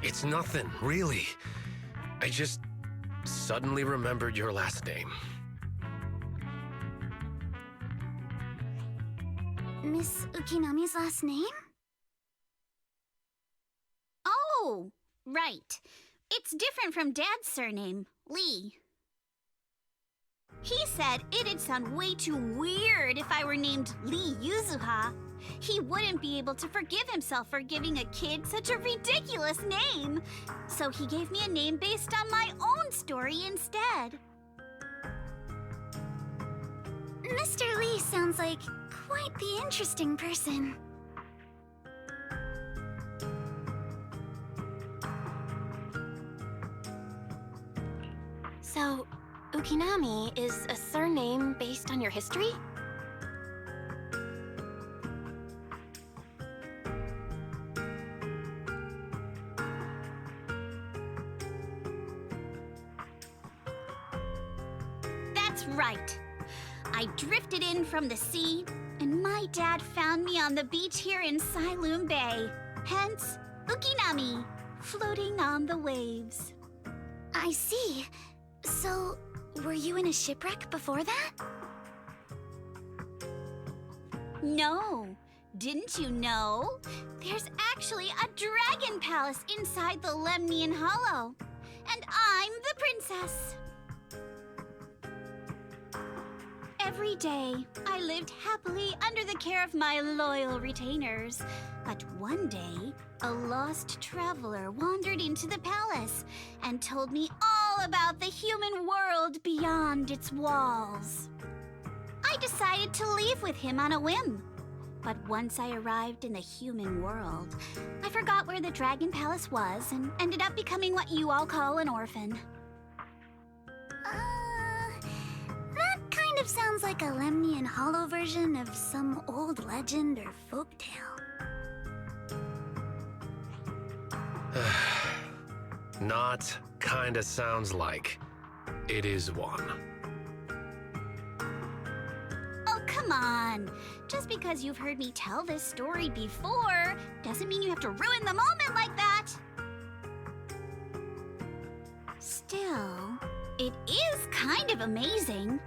It's nothing, really. I just suddenly remembered your last name. Miss Ukinami's last name? Oh, right. It's different from Dad's surname, Lee. He said it'd sound way too weird if I were named Lee Yuzuha. He wouldn't be able to forgive himself for giving a kid such a ridiculous name. So he gave me a name based on my own story instead. Mr. Lee sounds like quite the interesting person. So, Ukinami is a surname based on your history? That's right. I drifted in from the sea, and my dad found me on the beach here in Sailoon Bay. Hence, Ukinami, floating on the waves. I see. So, were you in a shipwreck before that? No. Didn't you know? There's actually a dragon palace inside the Lemnian Hollow. And I'm the princess. Every day, I lived happily under the care of my loyal retainers. But one day, a lost traveler wandered into the palace and told me all about the human world beyond its walls. I decided to leave with him on a whim. But once I arrived in the human world, I forgot where the Dragon Palace was and ended up becoming what you all call an orphan. That kind of sounds like a Lemnian Hollow version of some old legend or folktale. Not kinda sounds like. It is one. Oh, come on. Just because you've heard me tell this story before doesn't mean you have to ruin the moment like that. Still, it is kind of amazing.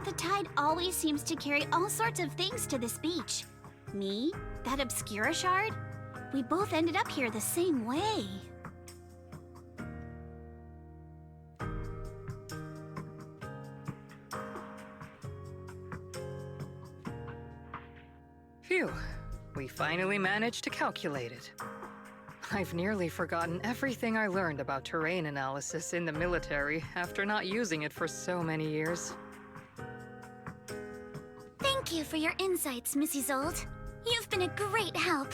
The tide always seems to carry all sorts of things to this beach. Me, that Obscura shard, we both ended up here the same way. Phew, we finally managed to calculate it. I've nearly forgotten everything I learned about terrain analysis in the military after not using it for so many years. Thank you for your insights, Mrs. Old. You've been a great help.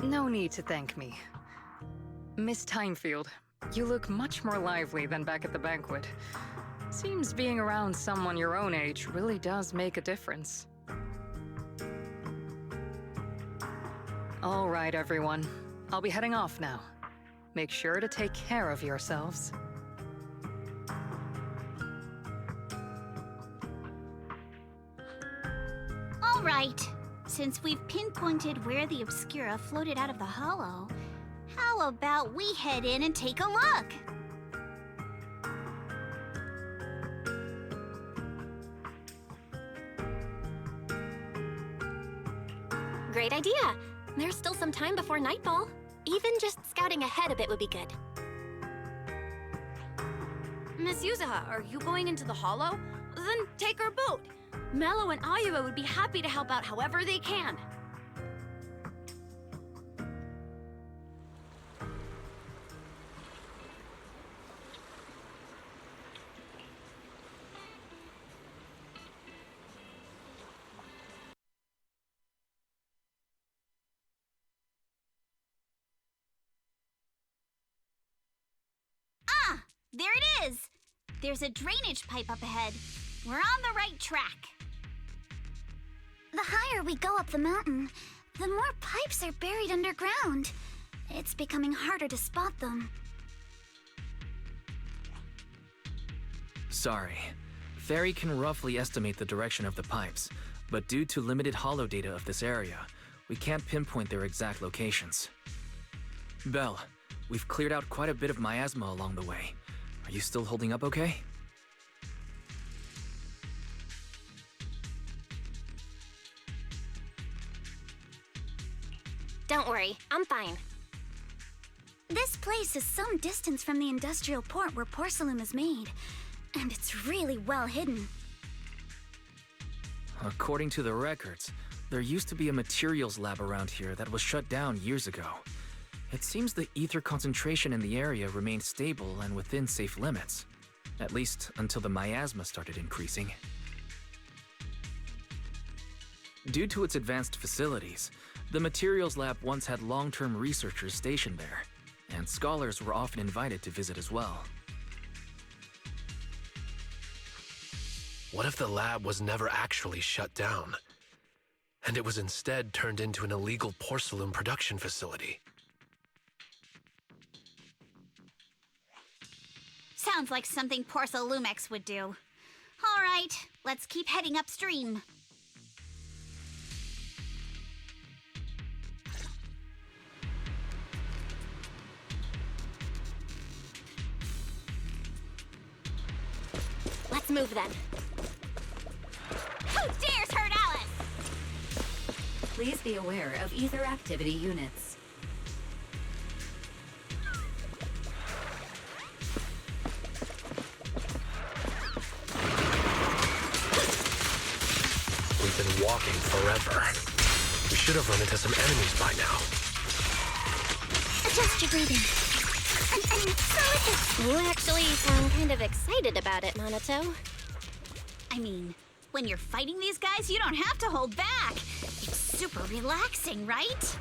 No need to thank me. Miss Timefield, you look much more lively than back at the banquet. Seems being around someone your own age really does make a difference. All right, everyone. I'll be heading off now. Make sure to take care of yourselves. All right. Since we've pinpointed where the Obscura floated out of the hollow, how about we head in and take a look? Great idea. There's still some time before nightfall. Even just scouting ahead a bit would be good. Miss Yuzaha, are you going into the hollow? Then take our boat. Mello and Ayuba would be happy to help out however they can. There it is! There's a drainage pipe up ahead. We're on the right track. The higher we go up the mountain, the more pipes are buried underground. It's becoming harder to spot them. Sorry. Fairy can roughly estimate the direction of the pipes, but due to limited holo data of this area, we can't pinpoint their exact locations. Belle, we've cleared out quite a bit of miasma along the way. Are you still holding up okay? Don't worry, I'm fine. This place is some distance from the industrial port where porcelain is made, and it's really well hidden. According to the records, there used to be a materials lab around here that was shut down years ago. It seems the ether concentration in the area remained stable and within safe limits, at least until the miasma started increasing. Due to its advanced facilities, the materials lab once had long-term researchers stationed there, and scholars were often invited to visit as well. What if the lab was never actually shut down, and it was instead turned into an illegal porcelain production facility? Sounds like something Porcelumex would do. All right, let's keep heading upstream. Let's move then. Who dares hurt Please be aware of ether activity units. We've been walking forever. We should have run into some enemies by now. Adjust your breathing. You actually sound kind of excited about it, Monato. I mean, when you're fighting these guys, you don't have to hold back. It's super relaxing, right?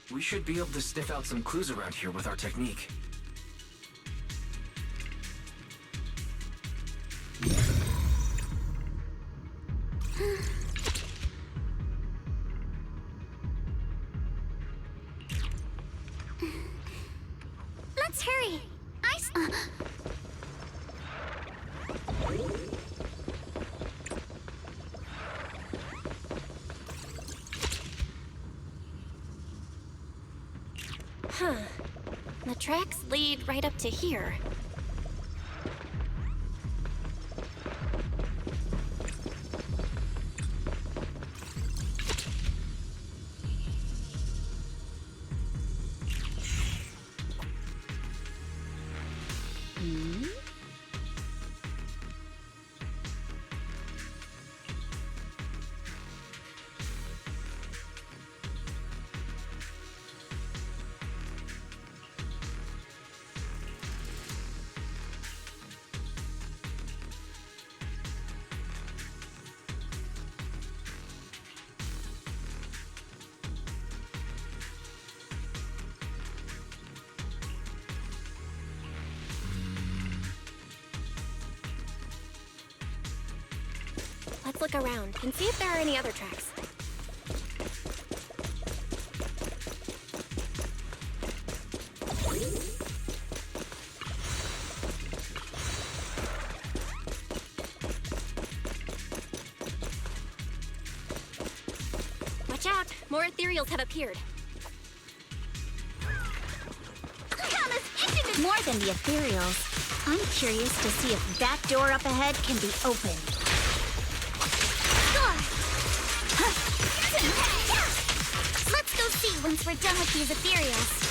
We should be able to sniff out some clues around here with our technique. Let's hurry. Huh. The tracks lead right up to here. Let's look around and see if there are any other tracks. Watch out! More ethereals have appeared. More than the ethereals. I'm curious to see if that door up ahead can be opened. Let's go see once we're done with these ethereals.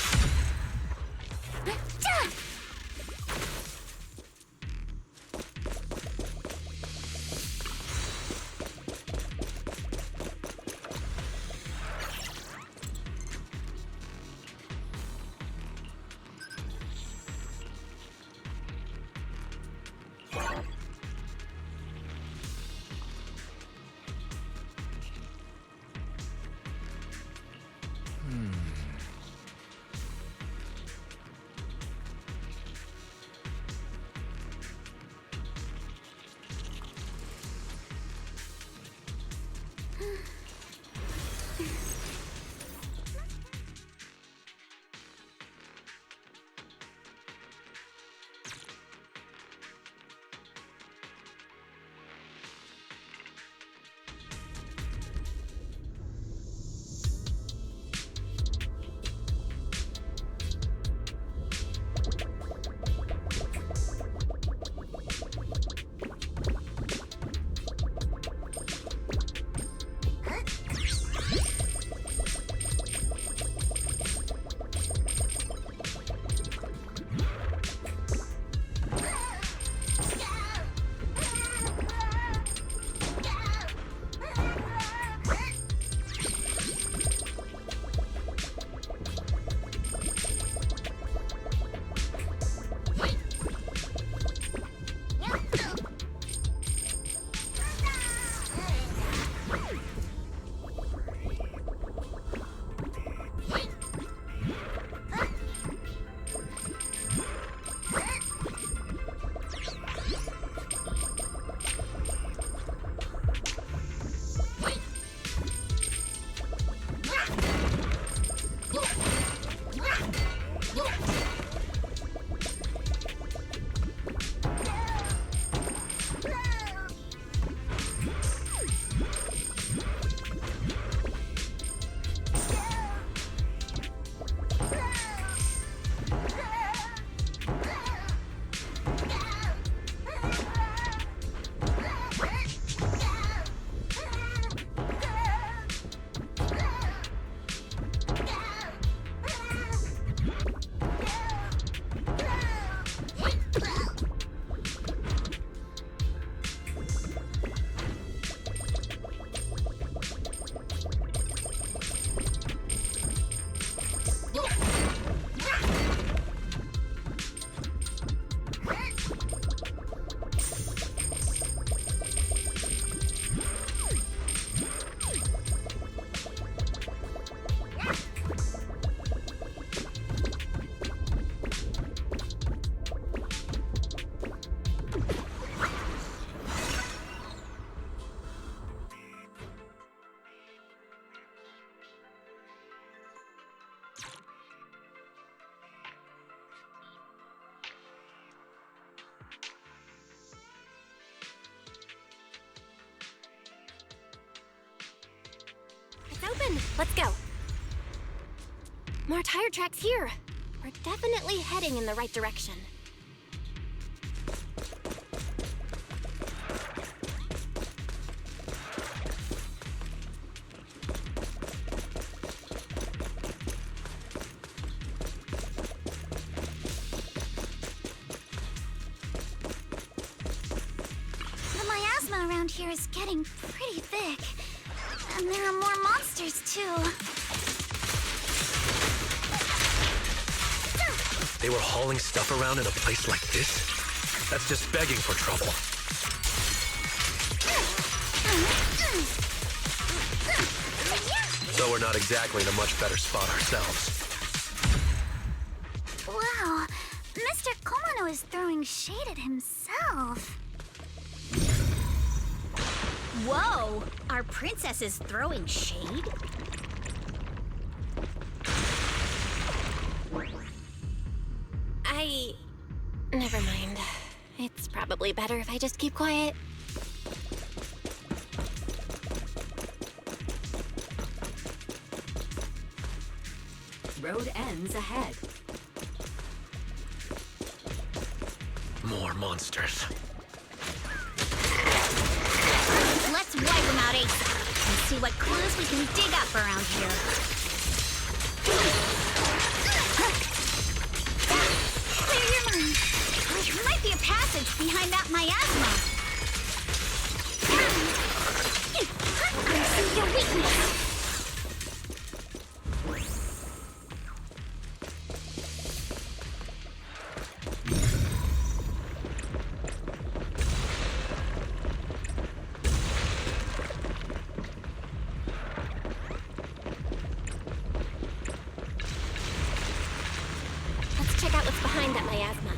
on, let's go. More tire tracks here. We're definitely heading in the right direction. The miasma around here is getting pretty thick. And there are more monsters, too. They were hauling stuff around in a place like this? That's just begging for trouble. Though we're not exactly in a much better spot ourselves. Wow, Mr. Komano is throwing shade at himself. Whoa! Our princess is throwing shade? Never mind. It's probably better if I just keep quiet. Road ends ahead. More monsters. Let's wipe them out ASAP and see what clues we can dig up around here. Clear your mind. There might be a passage behind that miasma. I see your weakness. Let's check out what's behind that miasma.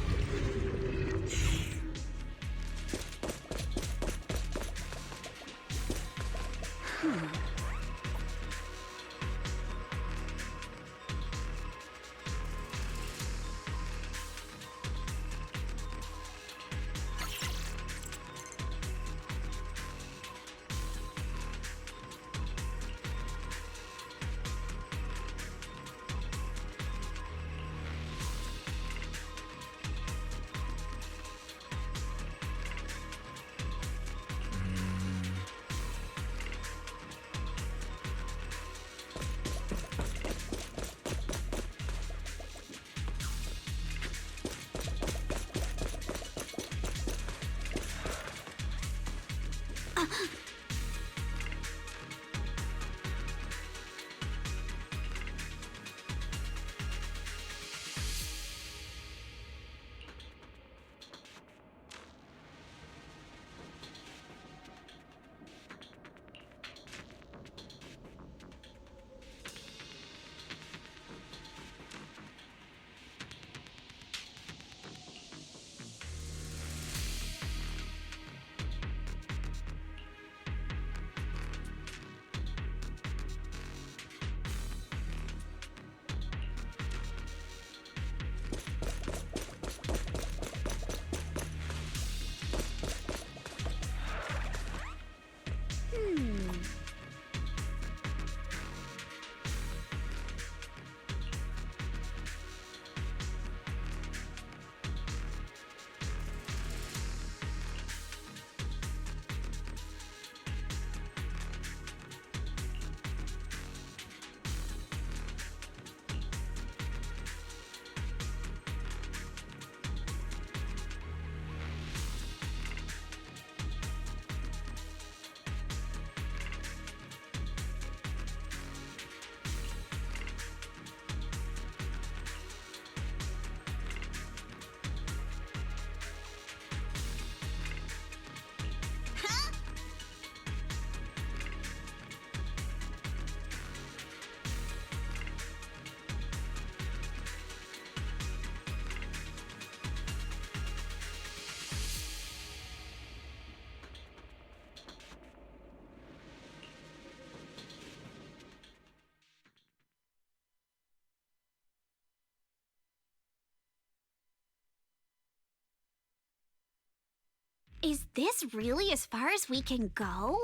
Is this really as far as we can go?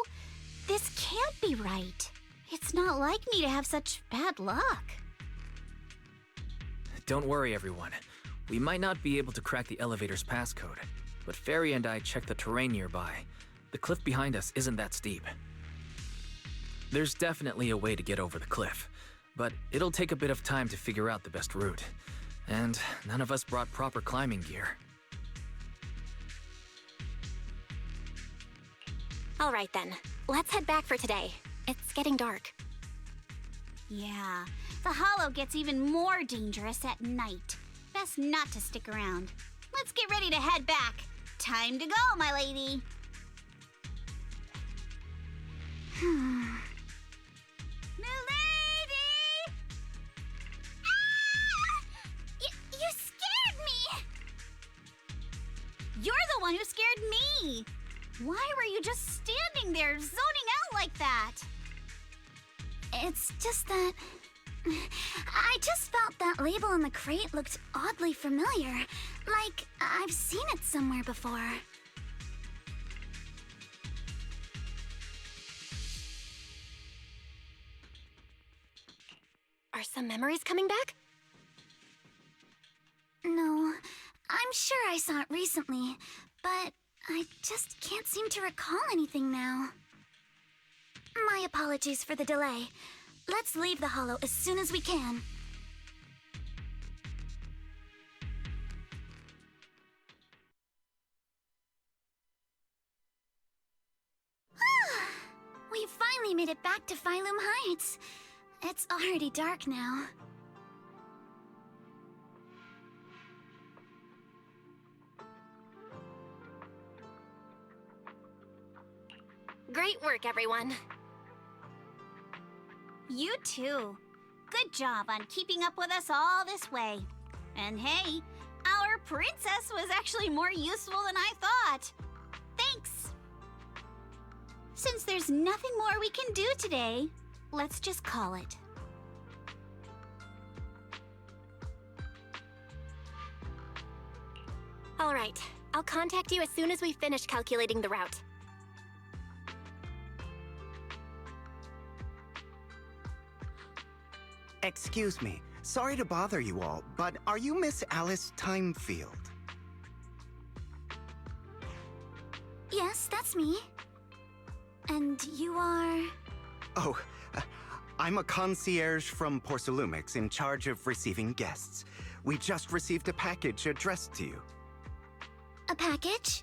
This can't be right. It's not like me to have such bad luck. Don't worry, everyone. We might not be able to crack the elevator's passcode, but Fairy and I checked the terrain nearby. The cliff behind us isn't that steep. There's definitely a way to get over the cliff, but it'll take a bit of time to figure out the best route. And none of us brought proper climbing gear. All right then, let's head back for today. It's getting dark. Yeah, the hollow gets even more dangerous at night. Best not to stick around. Let's get ready to head back. Time to go, my lady. Milady! Ah! You scared me! You're the one who scared me! Why were you just standing there, zoning out like that? It's just that... I just felt that label on the crate looked oddly familiar. Like, I've seen it somewhere before. Are some memories coming back? No, I'm sure I saw it recently, but I just can't seem to recall anything now. My apologies for the delay. Let's leave the hollow as soon as we can. We finally made it back to Phylum Heights. It's already dark now. Great work, everyone. You too. Good job on keeping up with us all this way. And hey, our princess was actually more useful than I thought. Thanks. Since there's nothing more we can do today, let's just call it. All right, I'll contact you as soon as we finish calculating the route. Excuse me. Sorry to bother you all, but are you Miss Alice Timefield? Yes, that's me. And you are... Oh, I'm a concierge from Porcelumix in charge of receiving guests. We just received a package addressed to you. A package?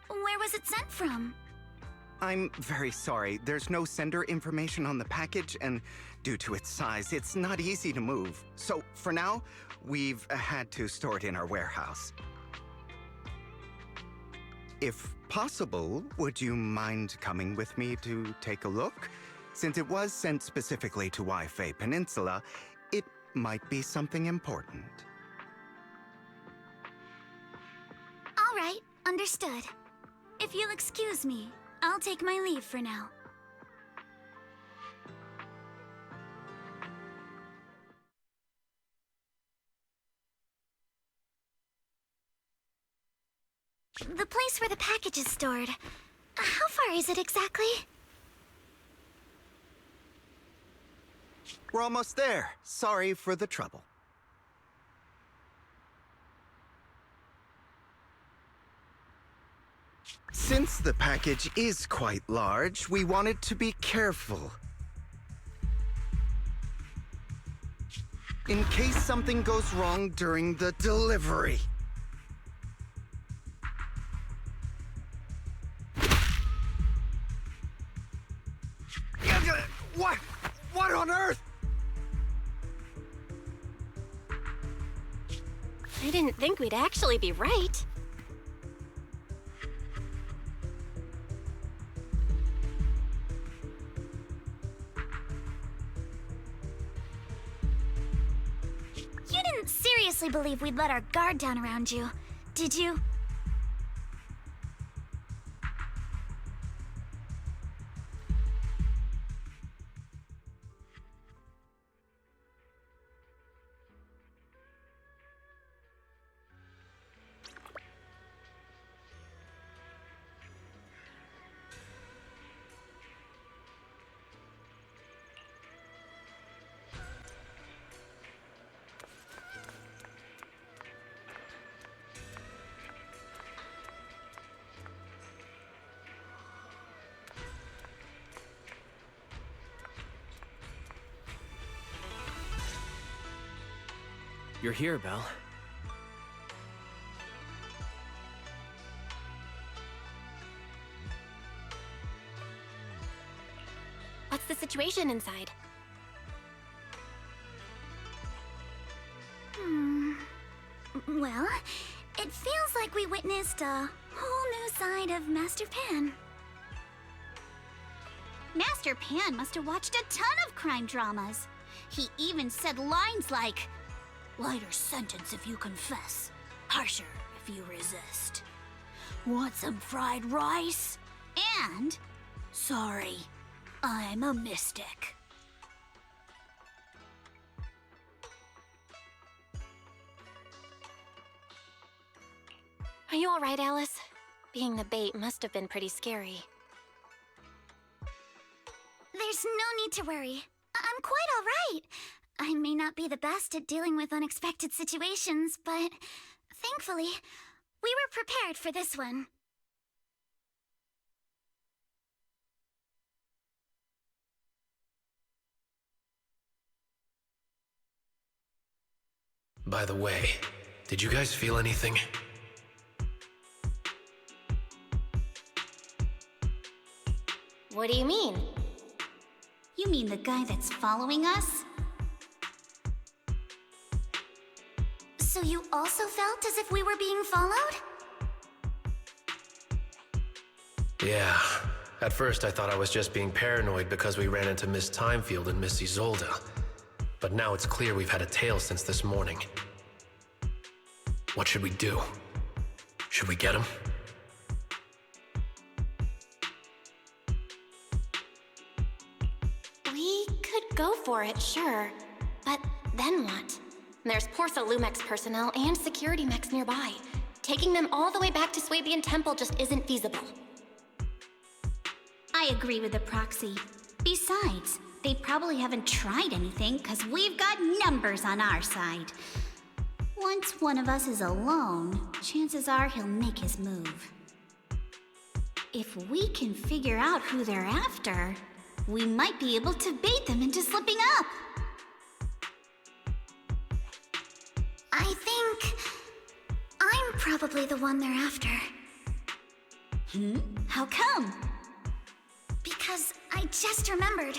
Where was it sent from? I'm very sorry. There's no sender information on the package, and due to its size, it's not easy to move. So, for now, we've had to store it in our warehouse. If possible, would you mind coming with me to take a look? Since it was sent specifically to Wi-Fi Peninsula, it might be something important. All right, understood. If you'll excuse me, I'll take my leave for now. The place where the package is stored. How far is it exactly? We're almost there. Sorry for the trouble. Since the package is quite large, we wanted to be careful. In case something goes wrong during the delivery. What on earth? I didn't think we'd actually be right. You didn't seriously believe we'd let our guard down around you, did you? you're here, Belle. What's the situation inside? Well, it feels like we witnessed a whole new side of Master Pan. Master Pan must have watched a ton of crime dramas. He even said lines like, "Lighter sentence if you confess, harsher if you resist. Want some fried rice?" And, "Sorry, I'm a mystic." Are you all right, Alice? Being the bait must have been pretty scary. There's no need to worry. I'm quite all right. I may not be the best at dealing with unexpected situations, but thankfully, we were prepared for this one. By the way, did you guys feel anything? What do you mean? You mean the guy that's following us? So you also felt as if we were being followed? Yeah. At first I thought I was just being paranoid because we ran into Miss Timefield and Miss Isolde. But now it's clear we've had a tail since this morning. What should we do? Should we get him? We could go for it, sure. But then what? There's Porcelumex personnel and security mechs nearby. Taking them all the way back to Swabian Temple just isn't feasible. I agree with the proxy. Besides, they probably haven't tried anything because we've got numbers on our side. Once one of us is alone, chances are he'll make his move. If we can figure out who they're after, we might be able to bait them into slipping up. I think I'm probably the one they're after. How come? Because I just remembered.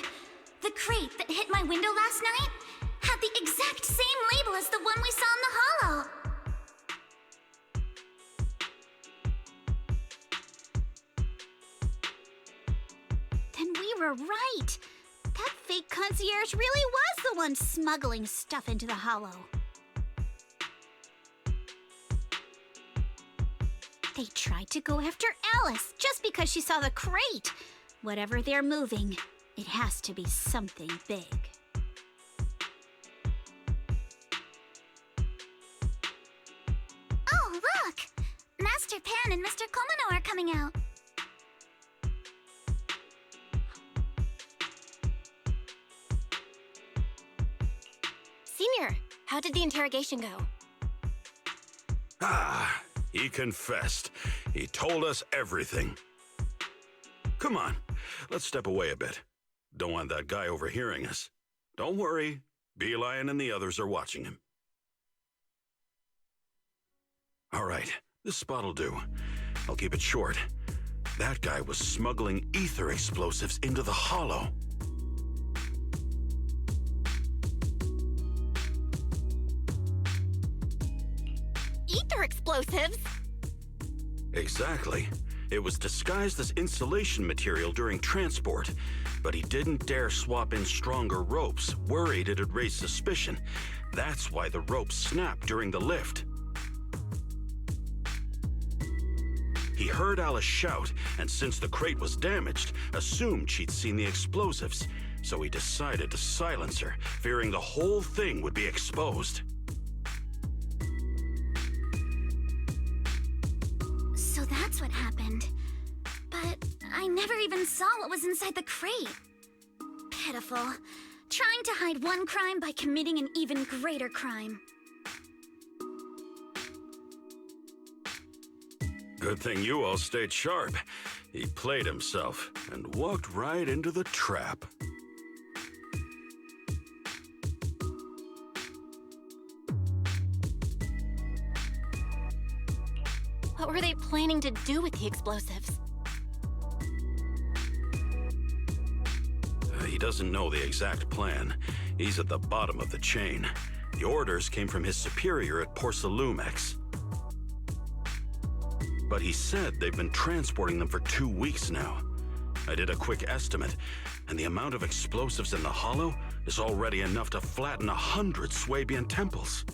The crate that hit my window last night had the exact same label as the one we saw in the hollow. Then we were right. That fake concierge really was the one smuggling stuff into the hollow. They tried to go after Alice just because she saw the crate. Whatever they're moving, it has to be something big. Oh, look! Master Pan and Mr. Komano are coming out. Senior, how did the interrogation go? Ah, he confessed. He told us everything. Come on, let's step away a bit. Don't want that guy overhearing us. Don't worry, Beelion and the others are watching him. All right, this spot'll do. I'll keep it short. That guy was smuggling ether explosives into the hollow. Ether explosives? Exactly. It was disguised as insulation material during transport, but he didn't dare swap in stronger ropes, worried it'd raise suspicion. That's why the ropes snapped during the lift. He heard Alice shout, and since the crate was damaged, assumed she'd seen the explosives, so he decided to silence her, fearing the whole thing would be exposed. So that's what happened. But I never even saw what was inside the crate. Pitiful. Trying to hide one crime by committing an even greater crime. Good thing you all stayed sharp. He played himself and walked right into the trap. What were they planning to do with the explosives? He doesn't know the exact plan. He's at the bottom of the chain. The orders came from his superior at Porcelumex. But he said they've been transporting them for 2 weeks now. I did a quick estimate, and the amount of explosives in the hollow is already enough to flatten 100 Swabian temples.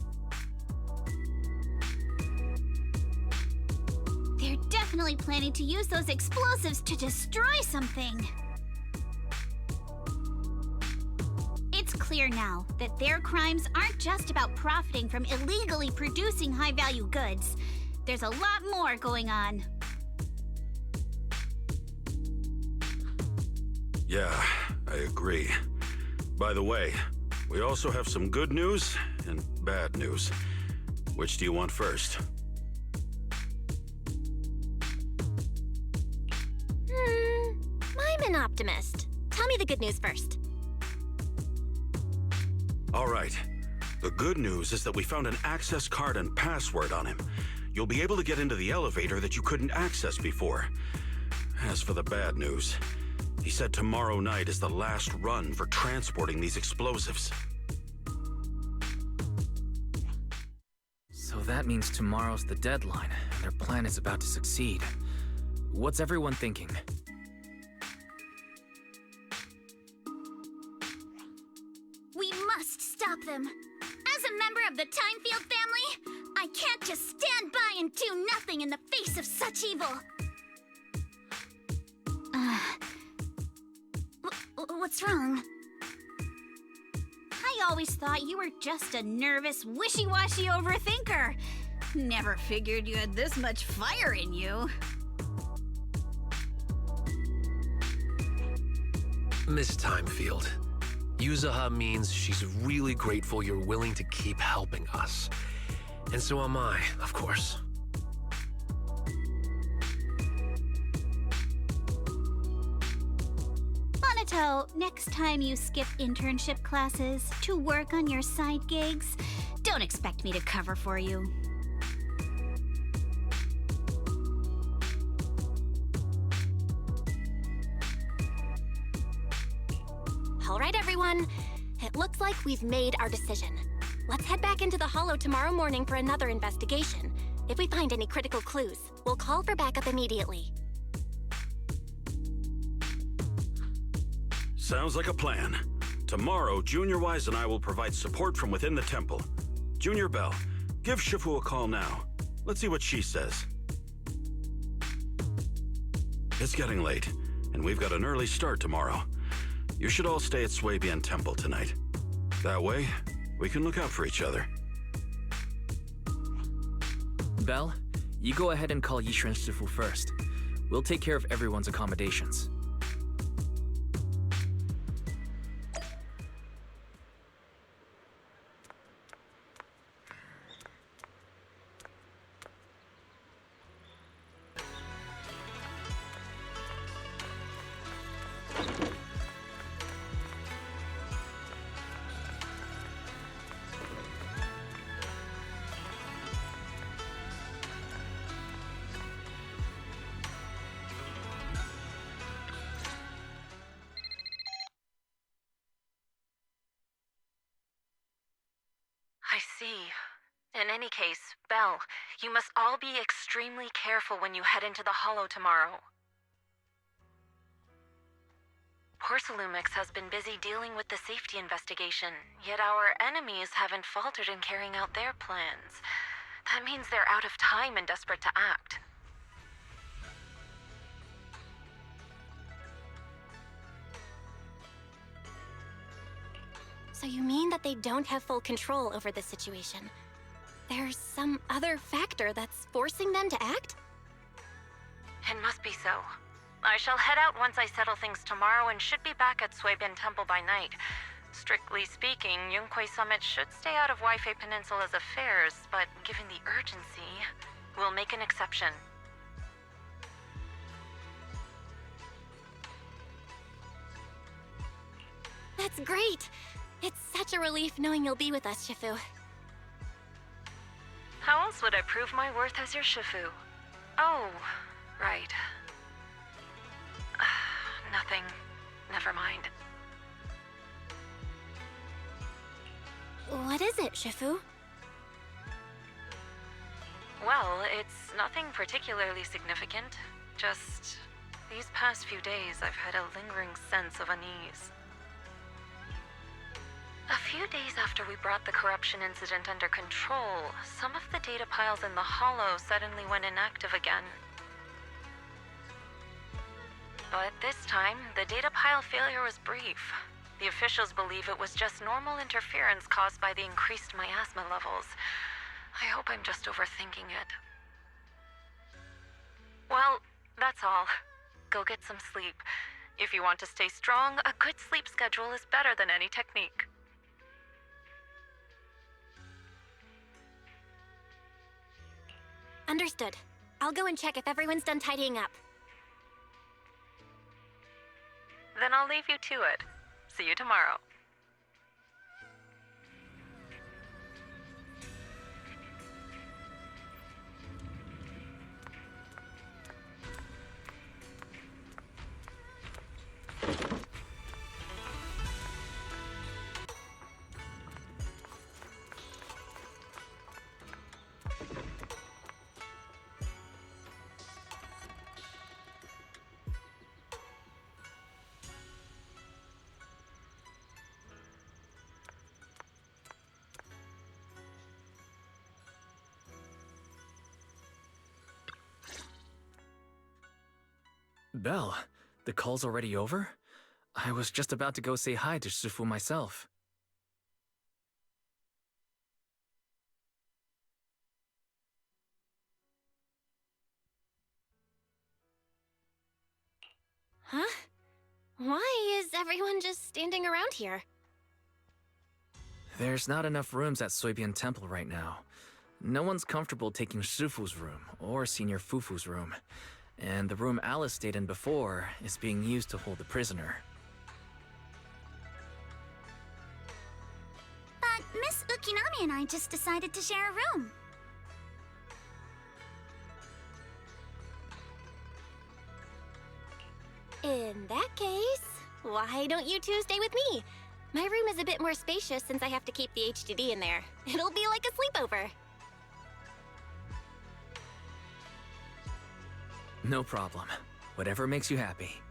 They're definitely planning to use those explosives to destroy something. It's clear now that their crimes aren't just about profiting from illegally producing high-value goods. There's a lot more going on. Yeah, I agree. By the way, we also have some good news and bad news. Which do you want first? I'm an optimist. Tell me the good news first. All right. The good news is that we found an access card and password on him. You'll be able to get into the elevator that you couldn't access before. As for the bad news, he said tomorrow night is the last run for transporting these explosives. So that means tomorrow's the deadline, and their plan is about to succeed. What's everyone thinking? We must stop them. As a member of the Timefield family, I can't just stand by and do nothing in the face of such evil. What's wrong? I always thought you were just a nervous, wishy-washy overthinker. Never figured you had this much fire in you. Miss Timefield, Yuzuha means she's really grateful you're willing to keep helping us. And so am I, of course. Monato, next time you skip internship classes to work on your side gigs, don't expect me to cover for you. All right, everyone. It looks like we've made our decision. Let's head back into the Hollow tomorrow morning for another investigation. If we find any critical clues, we'll call for backup immediately. Sounds like a plan. Tomorrow, Junior Wise and I will provide support from within the temple. Junior Bell, give Shifu a call now. Let's see what she says. It's getting late, and we've got an early start tomorrow. You should all stay at Swabian Temple tonight. That way, we can look out for each other. Belle, you go ahead and call Yishu and Shifu first. We'll take care of everyone's accommodations. I see. In any case, Belle, you must all be extremely careful when you head into the Hollow tomorrow. Porcelumex has been busy dealing with the safety investigation, yet our enemies haven't faltered in carrying out their plans. That means they're out of time and desperate to act. So you mean that they don't have full control over the situation? There's some other factor that's forcing them to act? It must be so. I shall head out once I settle things tomorrow and should be back at Swabian Temple by night. Strictly speaking, Yunquay Summit should stay out of Wi-Fi Peninsula's affairs, but given the urgency, we'll make an exception. That's great! It's such a relief knowing you'll be with us, Shifu. How else would I prove my worth as your Shifu? Oh, right. Nothing. Never mind. What is it, Shifu? Well, it's nothing particularly significant. Just these past few days, I've had a lingering sense of unease. A few days after we brought the corruption incident under control, some of the data piles in the Hollow suddenly went inactive again. But this time, the data pile failure was brief. The officials believe it was just normal interference caused by the increased miasma levels. I hope I'm just overthinking it. Well, that's all. Go get some sleep. If you want to stay strong, a good sleep schedule is better than any technique. Understood. I'll go and check if everyone's done tidying up. Then I'll leave you to it. See you tomorrow. Belle, the call's already over? I was just about to go say hi to Shifu myself. Huh? Why is everyone just standing around here? There's not enough rooms at Soybian Temple right now. No one's comfortable taking Shifu's room, or Senior Fufu's room. And the room Alice stayed in before is being used to hold the prisoner. But Miss Ukinami and I just decided to share a room. In that case, why don't you two stay with me? My room is a bit more spacious since I have to keep the HDD in there. It'll be like a sleepover. No problem. Whatever makes you happy.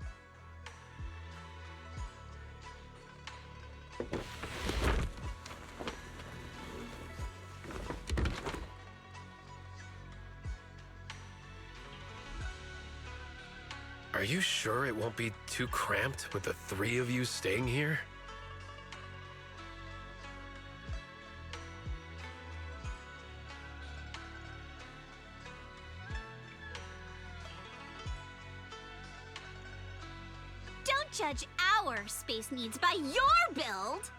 Are you sure it won't be too cramped with the three of you staying here? Don't judge our space needs by your build!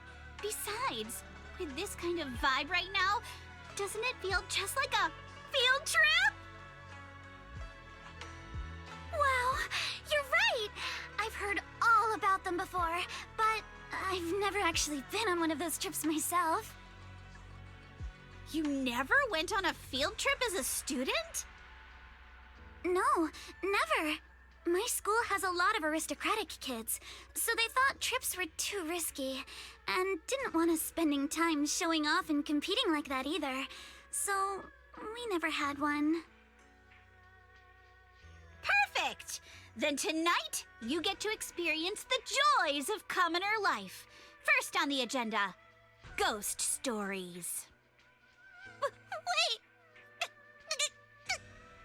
Besides, with this kind of vibe right now, doesn't it feel just like a field trip? Wow, you're right! I've heard all about them before, but I've never actually been on one of those trips myself. You never went on a field trip as a student? No, never. My school has a lot of aristocratic kids, so they thought trips were too risky, and didn't want us spending time showing off and competing like that either. So, we never had one. Perfect! Then tonight, you get to experience the joys of commoner life. First on the agenda, ghost stories. Wait!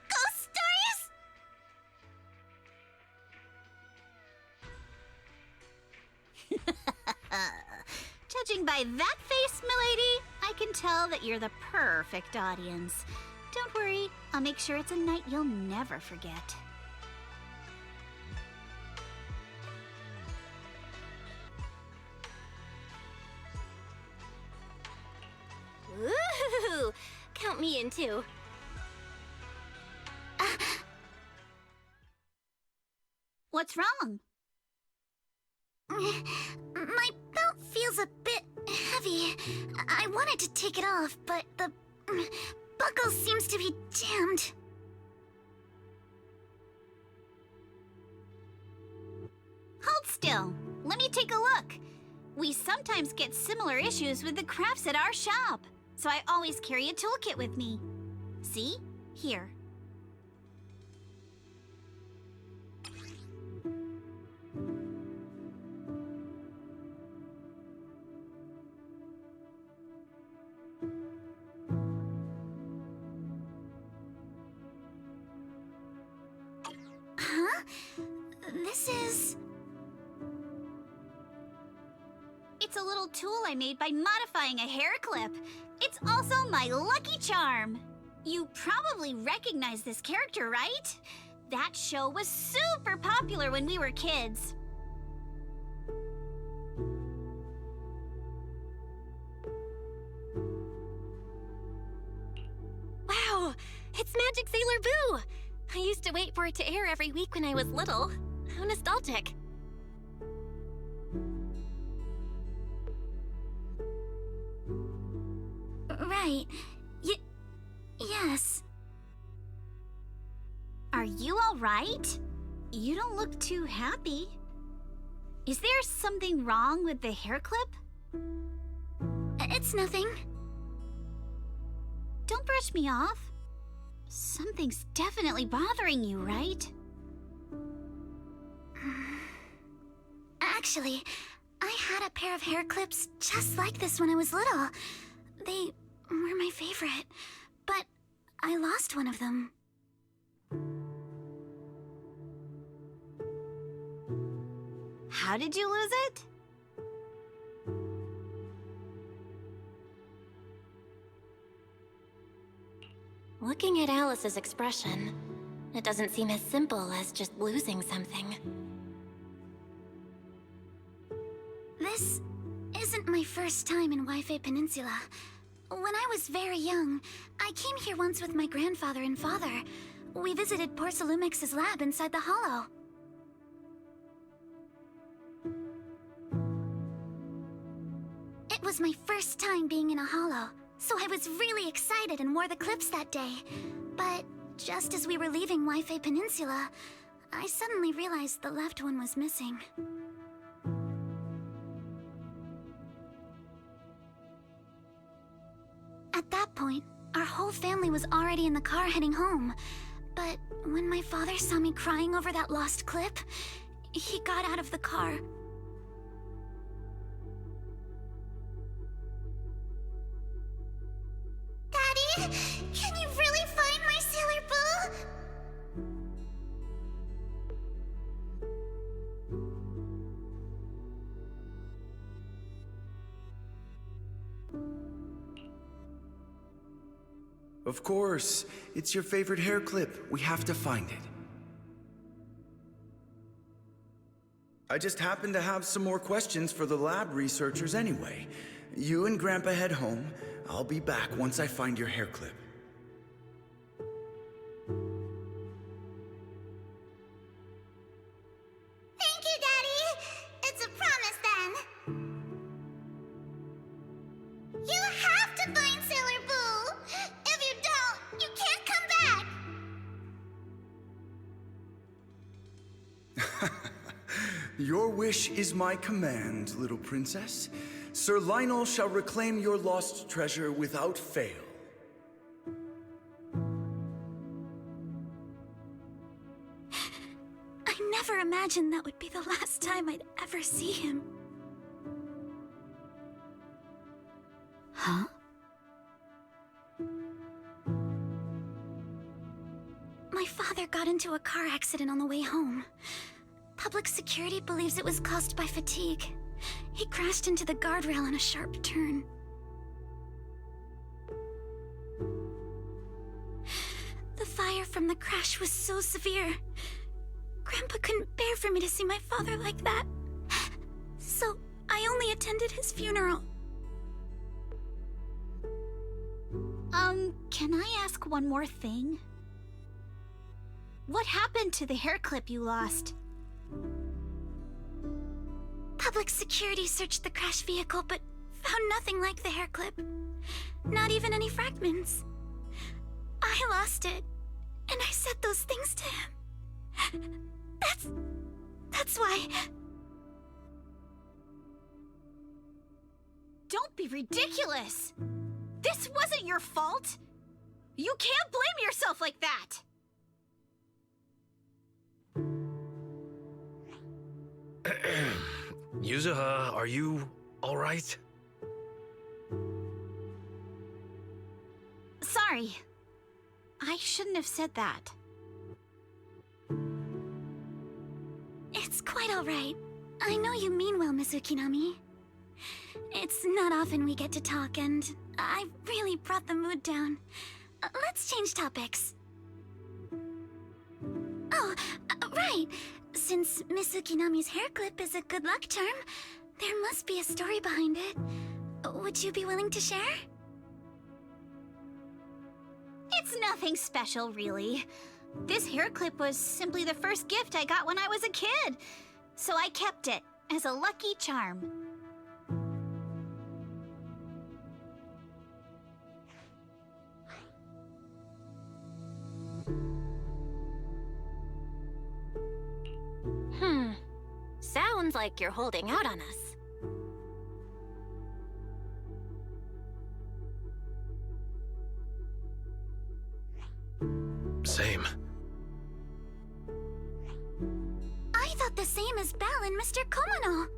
Ghost stories? Judging by that face, milady, I can tell that you're the perfect audience. Don't worry, I'll make sure it's a night you'll never forget. Ooh, count me in too. What's wrong? My belt feels a bit heavy. I wanted to take it off, but the buckle seems to be jammed. still. Let me take a look. We sometimes get similar issues with the crafts at our shop, so I always carry a toolkit with me. See? Here. Huh? This is... It's a little tool I made by modifying a hair clip. It's also my lucky charm. You probably recognize this character, right? That show was super popular when we were kids. Wow, it's Magic Sailor Boo! I used to wait for it to air every week when I was little. How nostalgic. Right. Yes. Are you all right? You don't look too happy. Is there something wrong with the hair clip? It's nothing. Don't brush me off. Something's definitely bothering you, right? Actually, I had a pair of hair clips just like this when I was little. They were my favorite, but I lost one of them. How did you lose it? Looking at Alice's expression, it doesn't seem as simple as just losing something. This isn't my first time in Wi-Fi Peninsula. When I was very young, I came here once with my grandfather and father. We visited Porcelumix's lab inside the hollow. It was my first time being in a hollow, so I was really excited and wore the clips that day. But just as we were leaving Wi-Fi Peninsula, I suddenly realized the left one was missing. At that point, our whole family was already in the car heading home. But when my father saw me crying over that lost clip, he got out of the car. Daddy, can you really find my Sailor Boo? Of course. It's your favorite hair clip. We have to find it. I just happen to have some more questions for the lab researchers anyway. You and Grandpa head home. I'll be back once I find your hair clip. Thank you, Daddy. It's a promise then. You have to find Sailor Boo. If you don't, you can't come back. Your wish is my command, little princess. Sir Lionel shall reclaim your lost treasure without fail. I never imagined that would be the last time I'd ever see him. Huh? My father got into a car accident on the way home. Public security believes it was caused by fatigue. He crashed into the guardrail on a sharp turn. The fire from the crash was so severe. Grandpa couldn't bear for me to see my father like that. So I only attended his funeral. Can I ask one more thing? What happened to the hair clip you lost? Public security searched the crashed vehicle, but found nothing like the hair clip. Not even any fragments. I lost it, and I said those things to him. That's why... Don't be ridiculous! This wasn't your fault! You can't blame yourself like that! Yuzuha, are you alright? Sorry. I shouldn't have said that. It's quite all right. I know you mean well, Miss Ukinami. It's not often we get to talk, and I really brought the mood down. Let's change topics. Oh, right. Since Miss Ukinami's hair clip is a good luck charm, there must be a story behind it. Would you be willing to share? It's nothing special, really. This hair clip was simply the first gift I got when I was a kid, so I kept it as a lucky charm. Sounds like you're holding out on us. Same. I thought the same as Belle and Mr. Komono.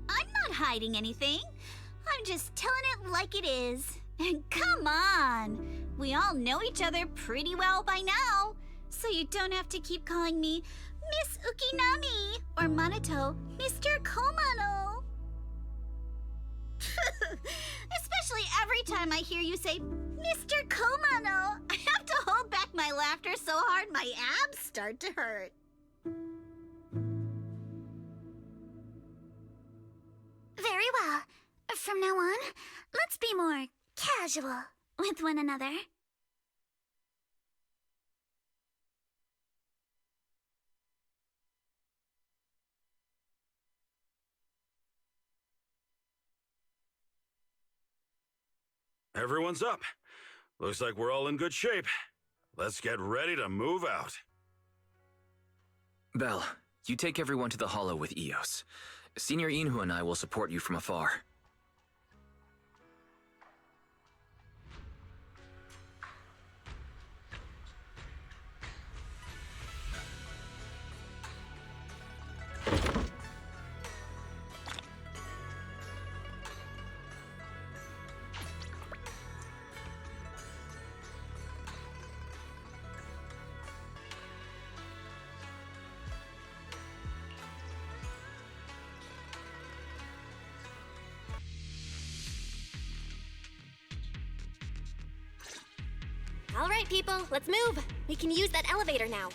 I'm not hiding anything. I'm just telling it like it is. And come on! We all know each other pretty well by now, so you don't have to keep calling me Miss Ukinami or Minato Mr. Komono. Especially every time I hear you say Mr. Komono, I have to hold back my laughter so hard my abs start to hurt. Very well. From now on, let's be more casual with one another. Everyone's up. Looks like we're all in good shape. Let's get ready to move out. Belle, you take everyone to the Hollow with Eos. Senior Inhu and I will support you from afar. All right, people, let's move. We can use that elevator now.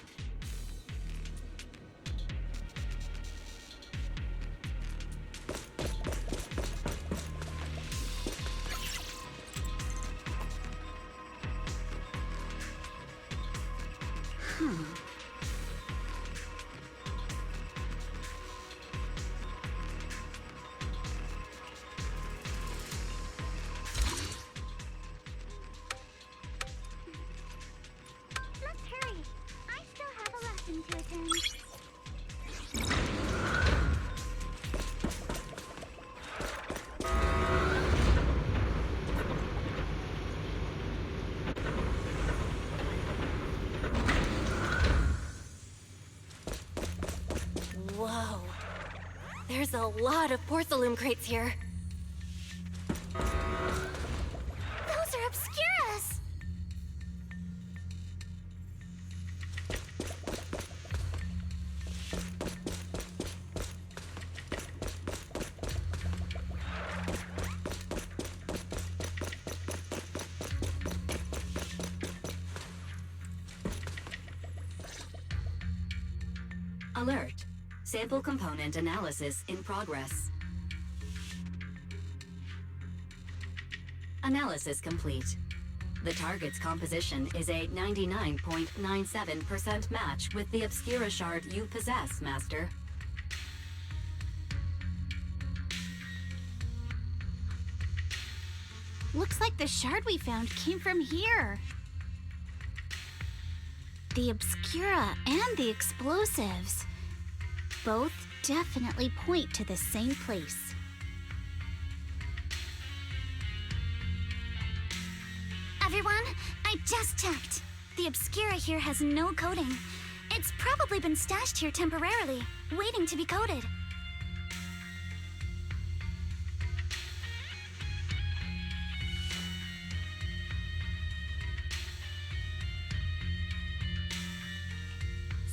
Let's hurry. I still have a lesson to attend. Whoa. There's a lot of porcelain crates here. Those are Obscuras! Alert. Sample component analysis in progress. Analysis complete. The target's composition is a 99.97% match with the Obscura shard you possess, Master. Looks like the shard we found came from here. The Obscura and the explosives both definitely point to the same place. Just checked. The Obscura here has no coating. It's probably been stashed here temporarily, waiting to be coated.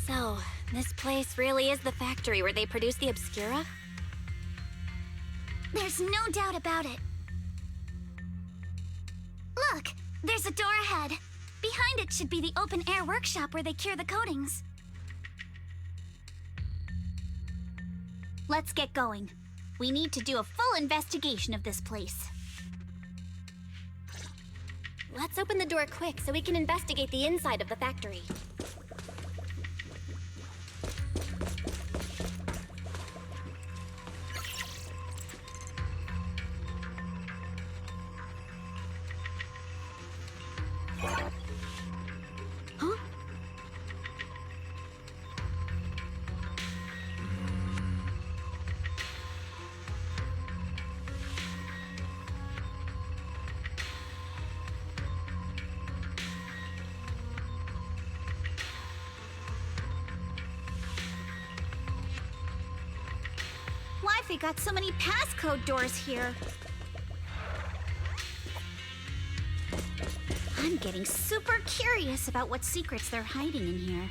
So, this place really is the factory where they produce the Obscura? There's no doubt about it. Look, there's a door ahead. Behind it should be the open-air workshop where they cure the coatings. Let's get going. We need to do a full investigation of this place. Let's open the door quick so we can investigate the inside of the factory. Why've they got so many passcode doors here? I'm getting super curious about what secrets they're hiding in here.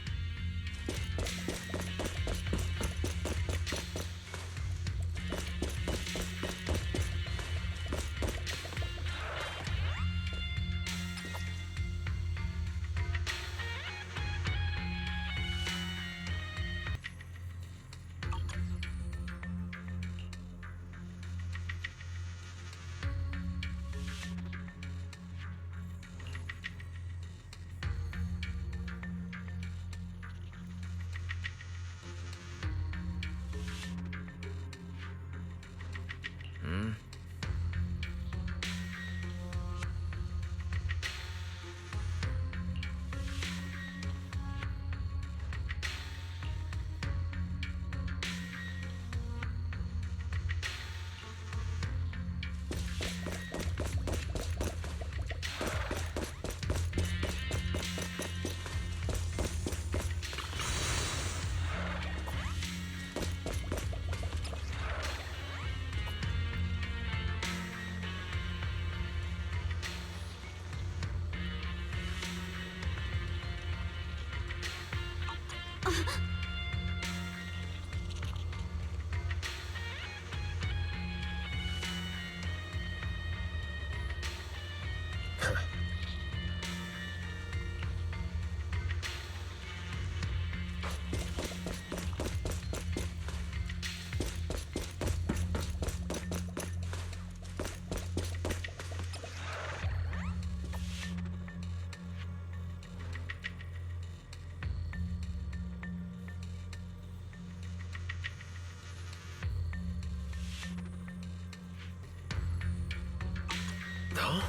Huh?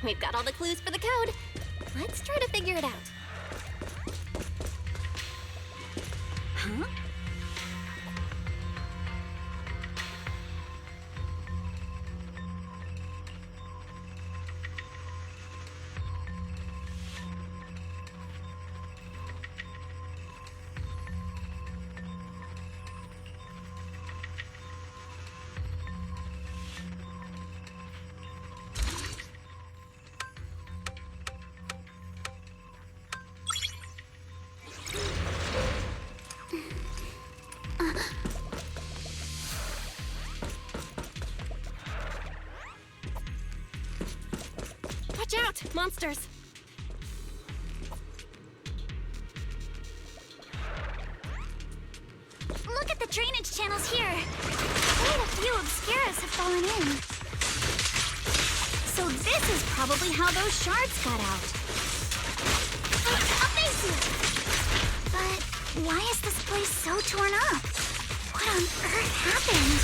We've got all the clues for the code. Let's try to figure it out. Huh? Watch out! Monsters! drainage channels here. Quite a few obscuras have fallen in. So this is probably how those shards got out. Amazing! But why is this place so torn up? What on earth happened?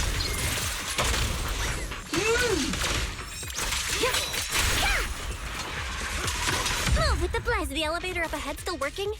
Move with the blaze. Is the elevator up ahead still working?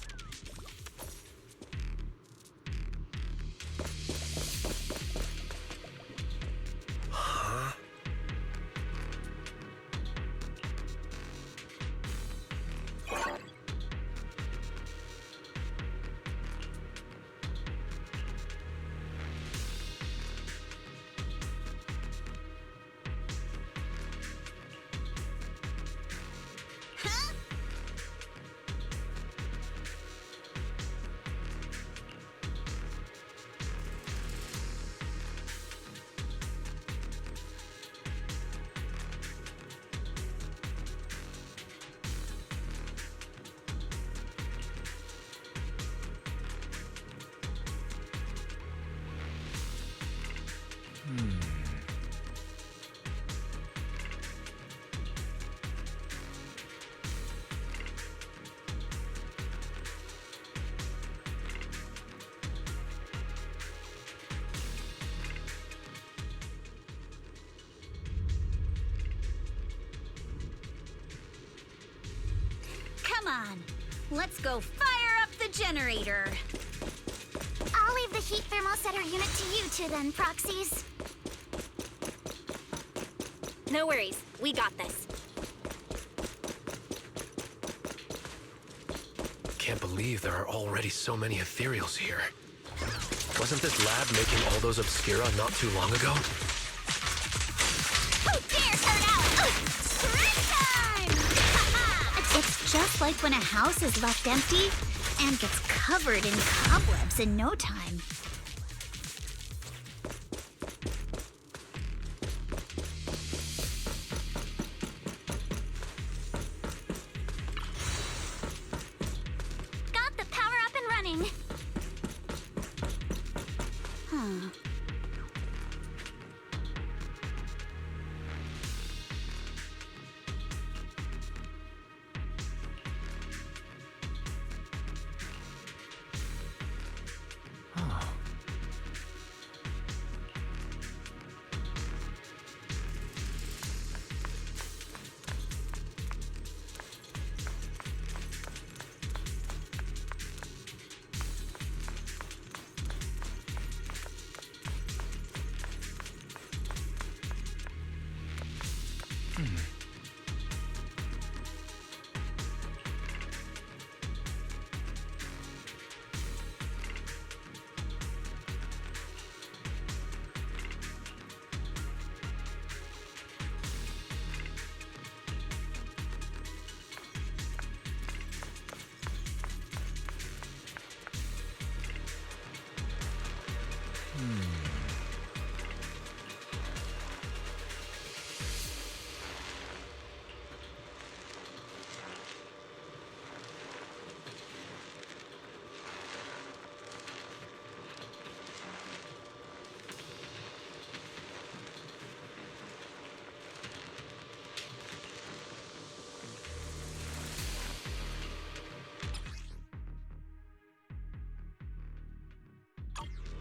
Come on, let's go fire up the generator. I'll leave the heat thermosetter unit to you two then, proxies. No worries. We got this. Can't believe there are already so many ethereals here. Wasn't this lab making all those obscura not too long ago? Who dares hurt out? Sprint time! It's just like when a house is left empty and gets covered in cobwebs in no time. Got the power up and running. Huh.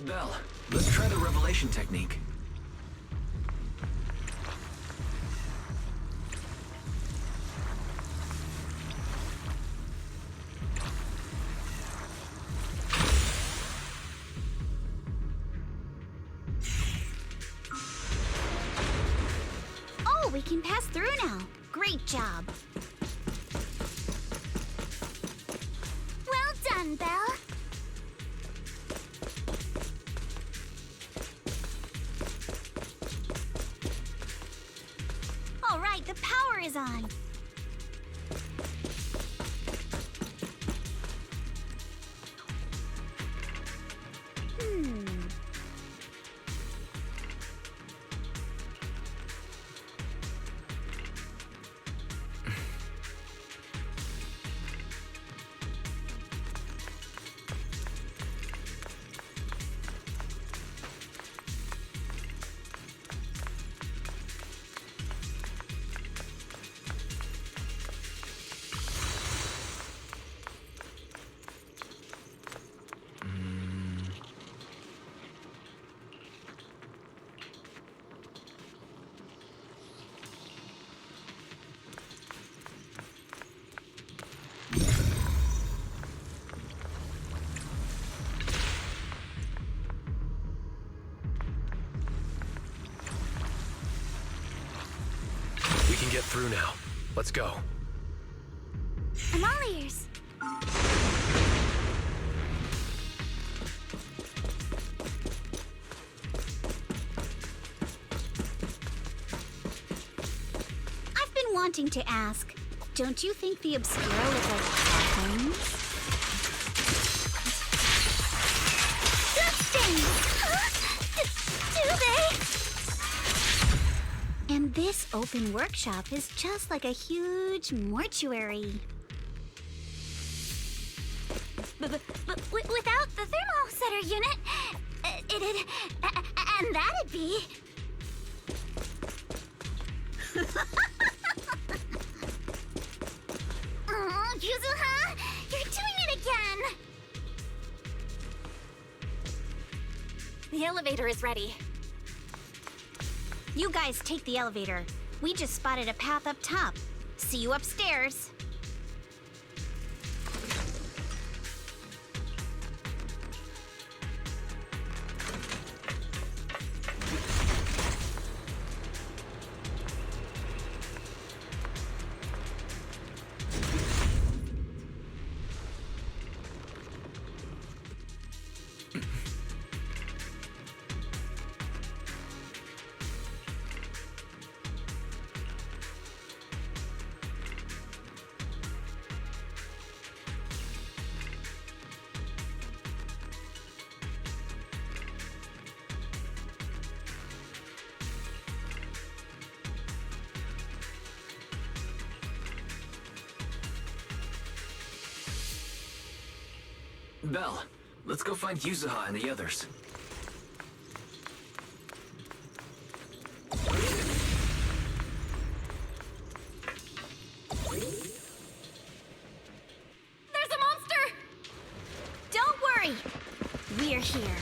Belle, let's try the revelation technique. Oh, we can pass through now. Great job. Well done, Belle. All right, the power is on. get through now. Let's go. I'm all ears. I've been wanting to ask, don't you think the Obscura look like homes? Do they? And this open workshop is just like a huge mortuary. Without the thermosetter unit, it'd... and that'd be... Oh, Yuzuha! You're doing it again! The elevator is ready. You guys take the elevator. We just spotted a path up top. See you upstairs. Belle, let's go find Yuzuha and the others. There's a monster! Don't worry. We're here.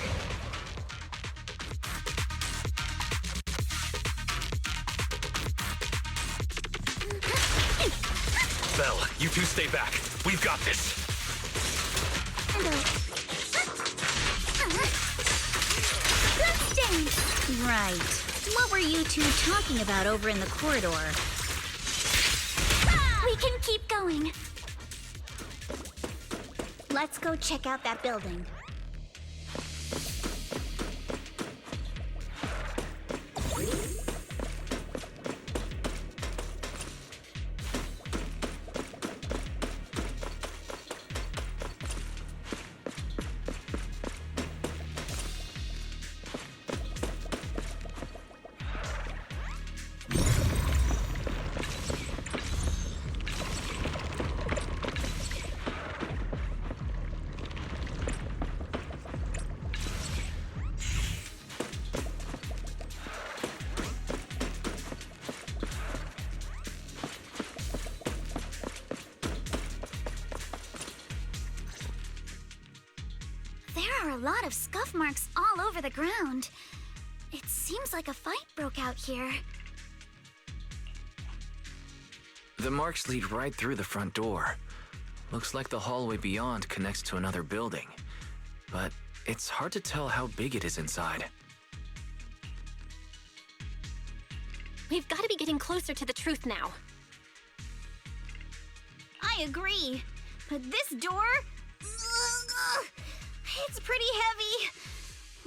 Belle, you two stay back. We've got this. Right. What were you two talking about over in the corridor? We can keep going. Let's go check out that building. There are a lot of scuff marks all over the ground. It seems like a fight broke out here. The marks lead right through the front door. Looks like the hallway beyond connects to another building. But it's hard to tell how big it is inside. We've got to be getting closer to the truth now. I agree. But this door... it's pretty heavy.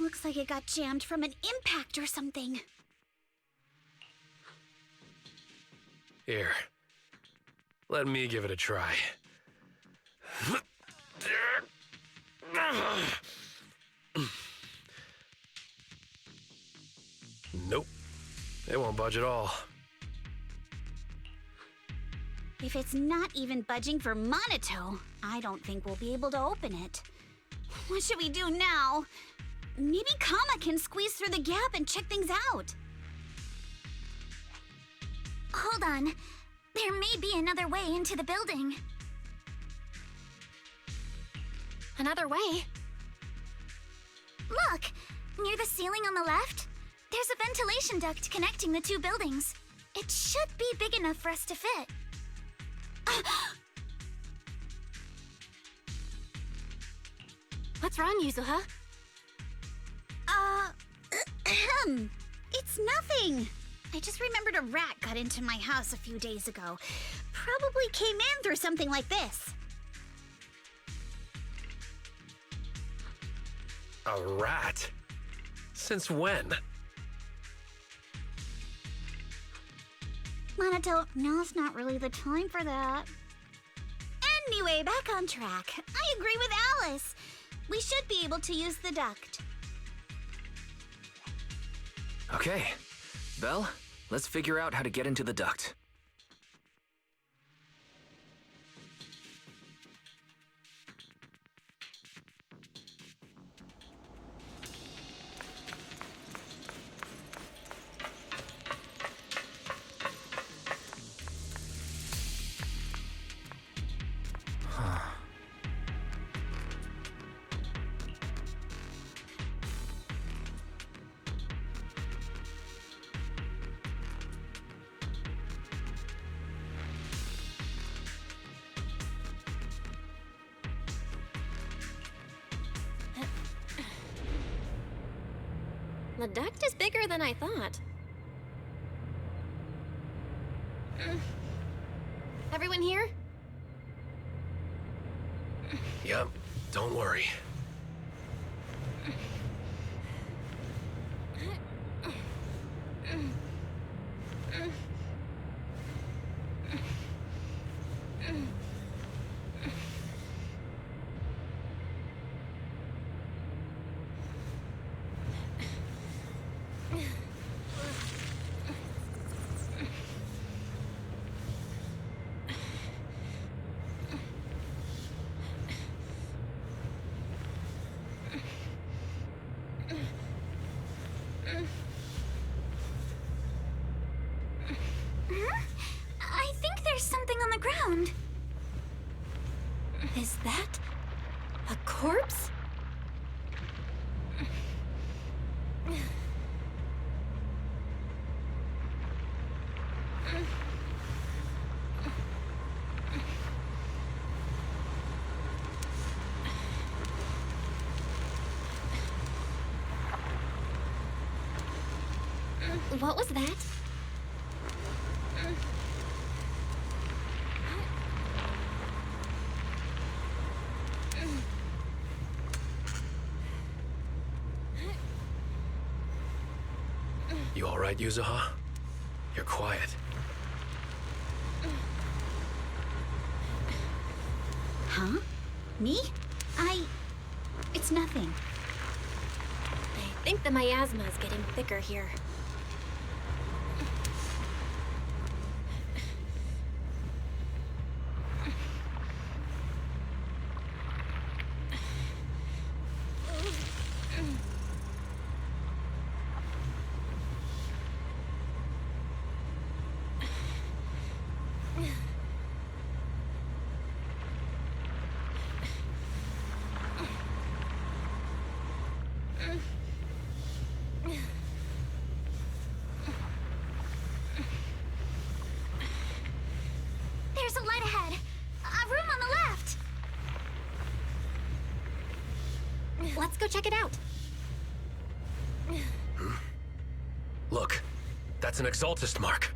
Looks like it got jammed from an impact or something. Here. Let me give it a try. Nope. It won't budge at all. If it's not even budging for Monito, I don't think we'll be able to open it. What should we do now? Maybe Kama can squeeze through the gap and check things out. Hold on. There may be another way into the building. Another way? Look! Near the ceiling on the left, there's a ventilation duct connecting the two buildings. It should be big enough for us to fit. What's wrong, Yuzuha? It's nothing. I just remembered a rat got into my house a few days ago. Probably came in through something like this. A rat? Since when? Monato, now's not really the time for that. Anyway, back on track. I agree with Alice. We should be able to use the duct. Okay. Belle, let's figure out how to get into the duct. The duct is bigger than I thought. Everyone here? Yep, don't worry. I think there's something on the ground. Is that a corpse? What was that? You all right, Yuzuha? You're quiet. Huh? Me? It's nothing. I think the miasma is getting thicker here. There's a light ahead. A room on the left. Let's go check it out. Look, that's an Exaltist mark.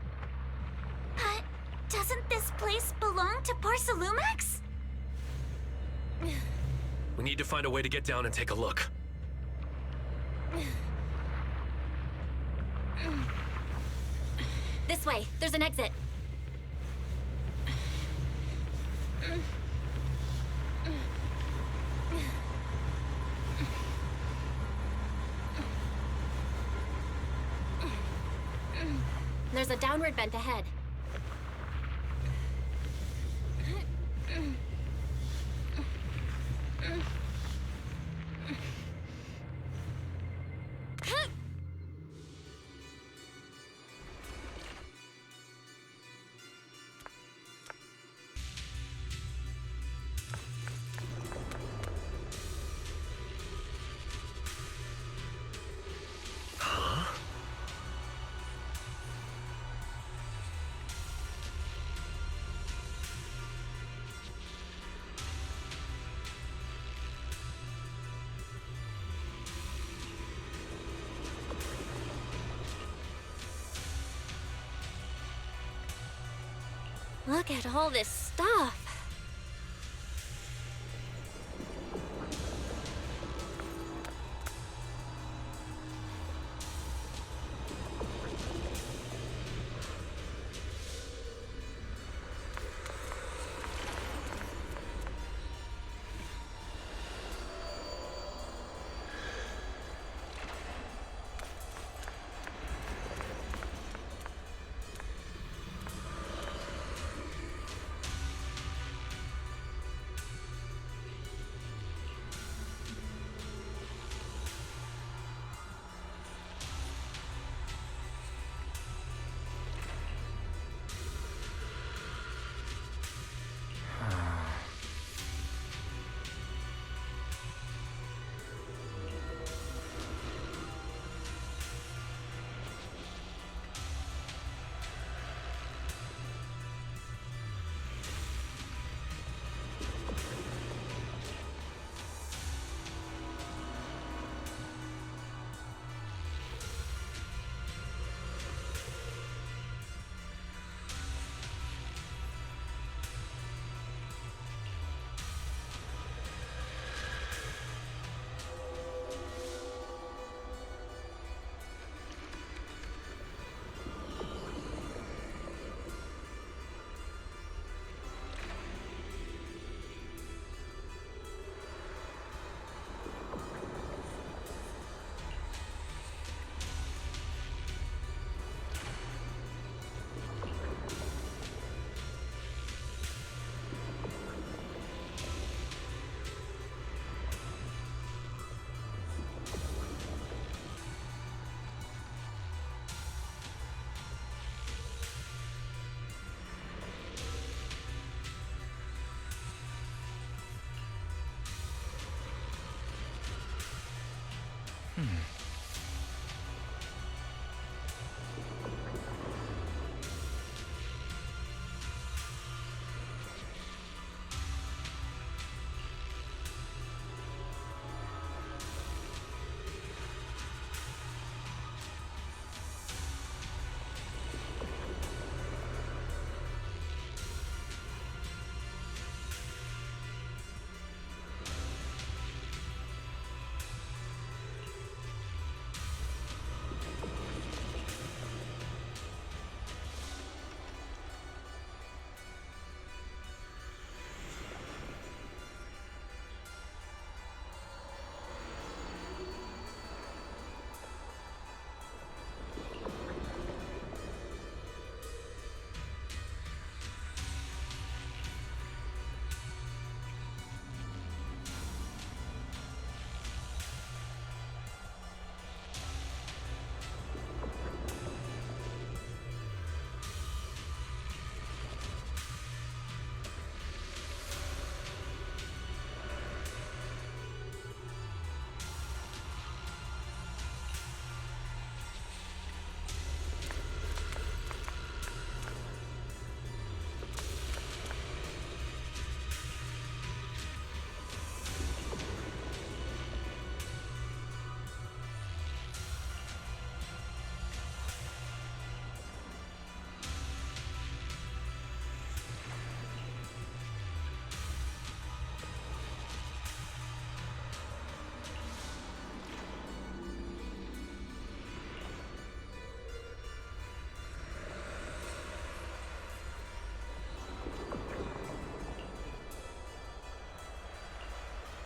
Doesn't this place belong to Porcelumex? We need to find a way to get down and take a look. This way. There's an exit. There's a downward vent ahead. Look at all this stuff.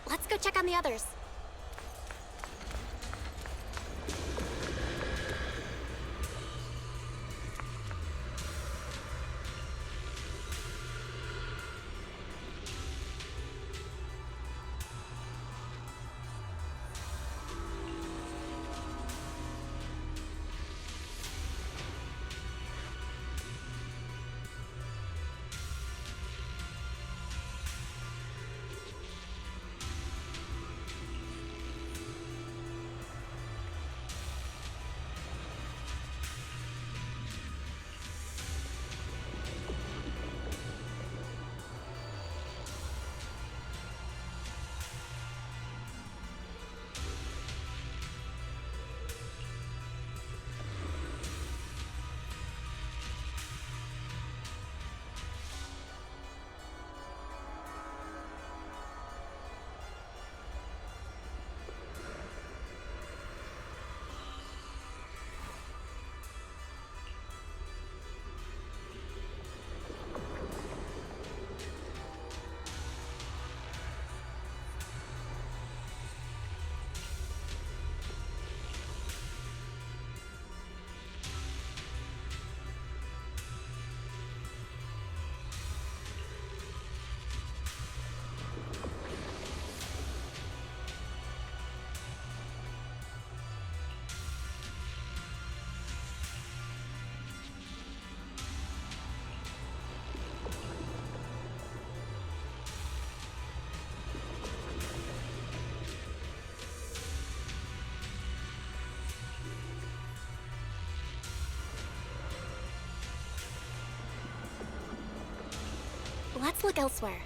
Let's go check on the others. let's look elsewhere.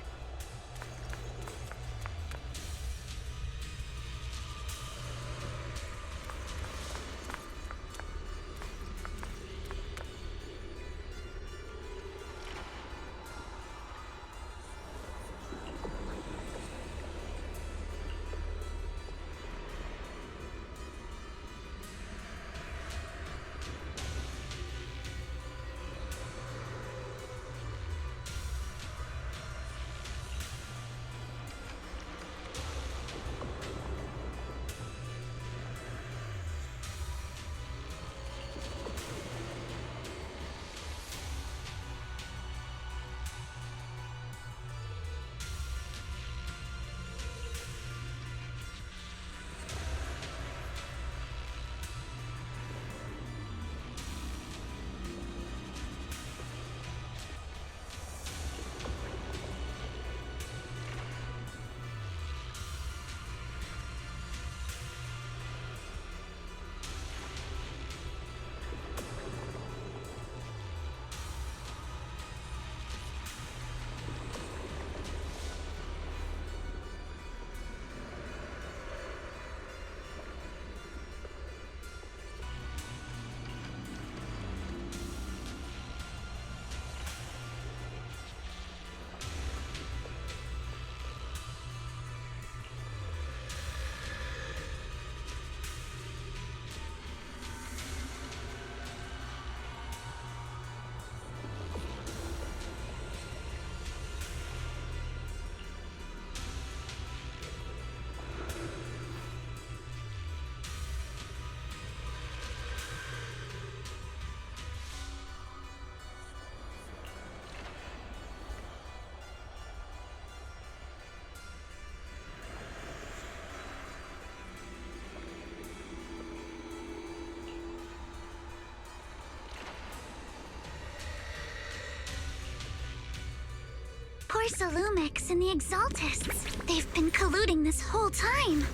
Porcelumix and the Exaltists. They've been colluding this whole time.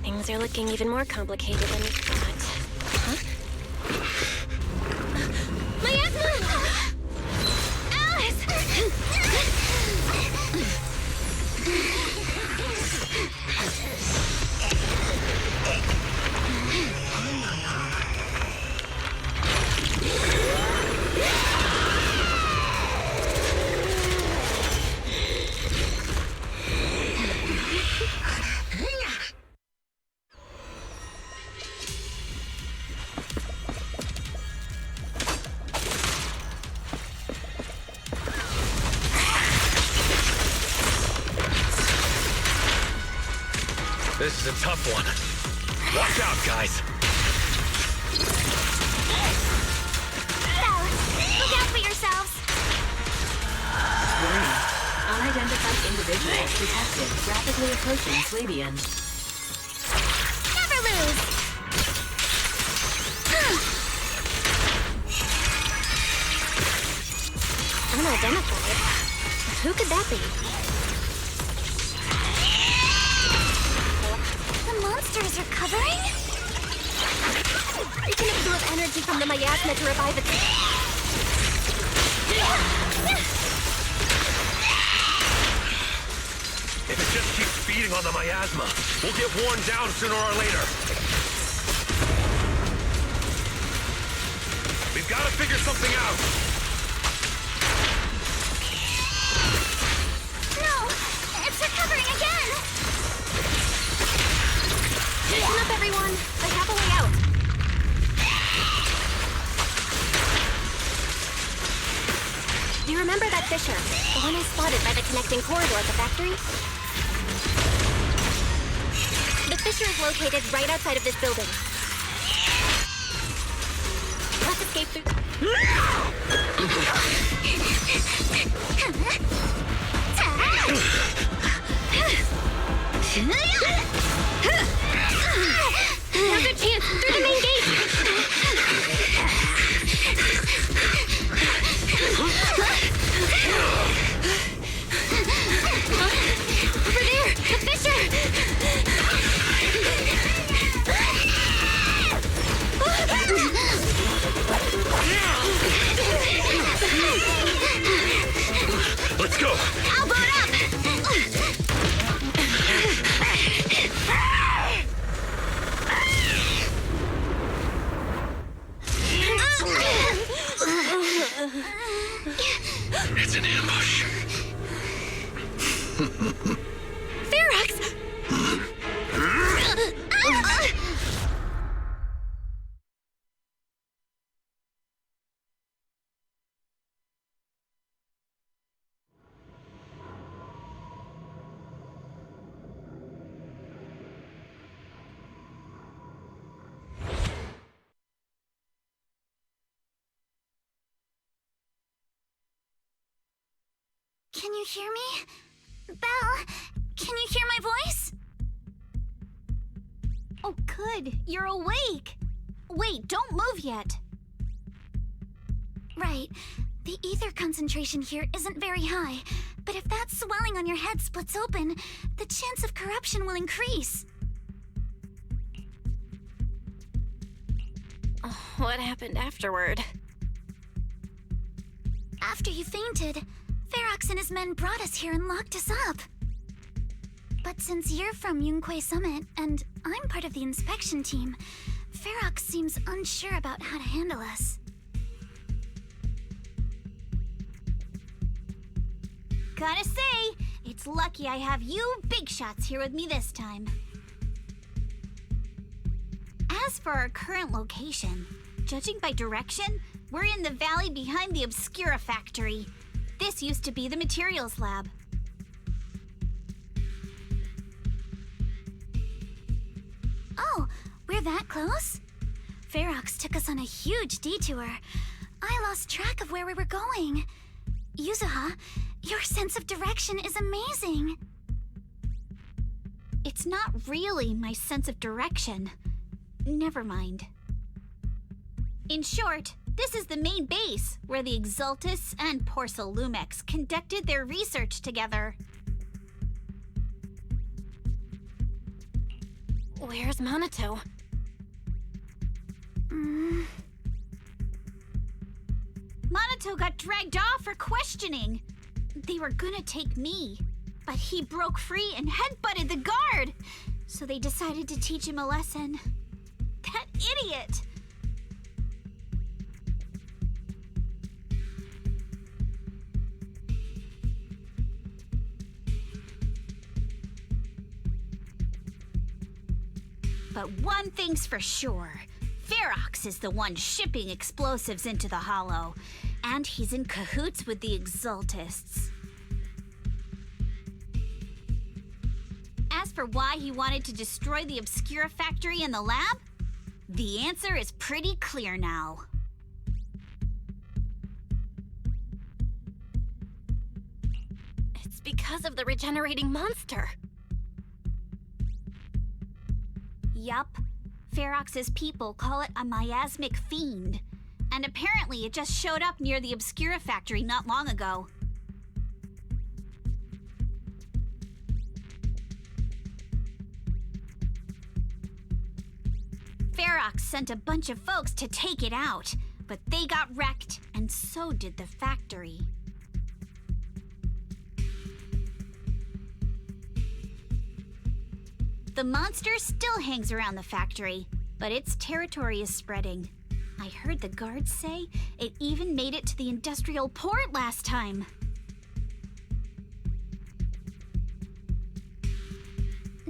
Things are looking even more complicated than we thought. Huh? This is a tough one. Watch out, guys. Look out for yourselves. Warning. Unidentified individuals detected rapidly approaching Swabian. Never lose. Unidentified? Who could that be? Monsters are covering? We can absorb energy from the miasma to revive its... If it just keeps feeding on the miasma, we'll get worn down sooner or later. We've got to figure something out. No! It's recovering again! Listen up, everyone. I have a way out. Do you remember that fissure? The one I spotted by the connecting corridor at the factory? The fissure is located right outside of this building. Let's escape through... Now's our chance! Through the main gate! Over there! The fissure! Let's go! Can you hear me? Belle, can you hear my voice? Oh, good. You're awake. Wait, don't move yet. Right. The ether concentration here isn't very high, but if that swelling on your head splits open, the chance of corruption will increase. What happened afterward? After you fainted, Ferox and his men brought us here and locked us up. But since you're from Yunquay Summit, and I'm part of the inspection team, Ferox seems unsure about how to handle us. Gotta say, it's lucky I have you big shots here with me this time. As for our current location, judging by direction, we're in the valley behind the Obscura factory. This used to be the materials lab. Oh, we're that close? Ferox took us on a huge detour. I lost track of where we were going. Yuzuha, your sense of direction is amazing. It's not really my sense of direction. Never mind. In short, this is the main base where the Exultus and Porcelumex conducted their research together. Where's Minato? Minato got dragged off for questioning. They were gonna take me, but he broke free and headbutted the guard. So they decided to teach him a lesson. That idiot! But one thing's for sure. Ferox is the one shipping explosives into the Hollow, and he's in cahoots with the Exultists. As for why he wanted to destroy the Obscura factory and the lab, the answer is pretty clear now. It's because of the regenerating monster. Yup. Ferox's people call it a miasmic fiend, and apparently it just showed up near the Obscura factory not long ago. Ferox sent a bunch of folks to take it out, but they got wrecked, and so did the factory. The monster still hangs around the factory, but its territory is spreading. I heard the guards say it even made it to the industrial port last time.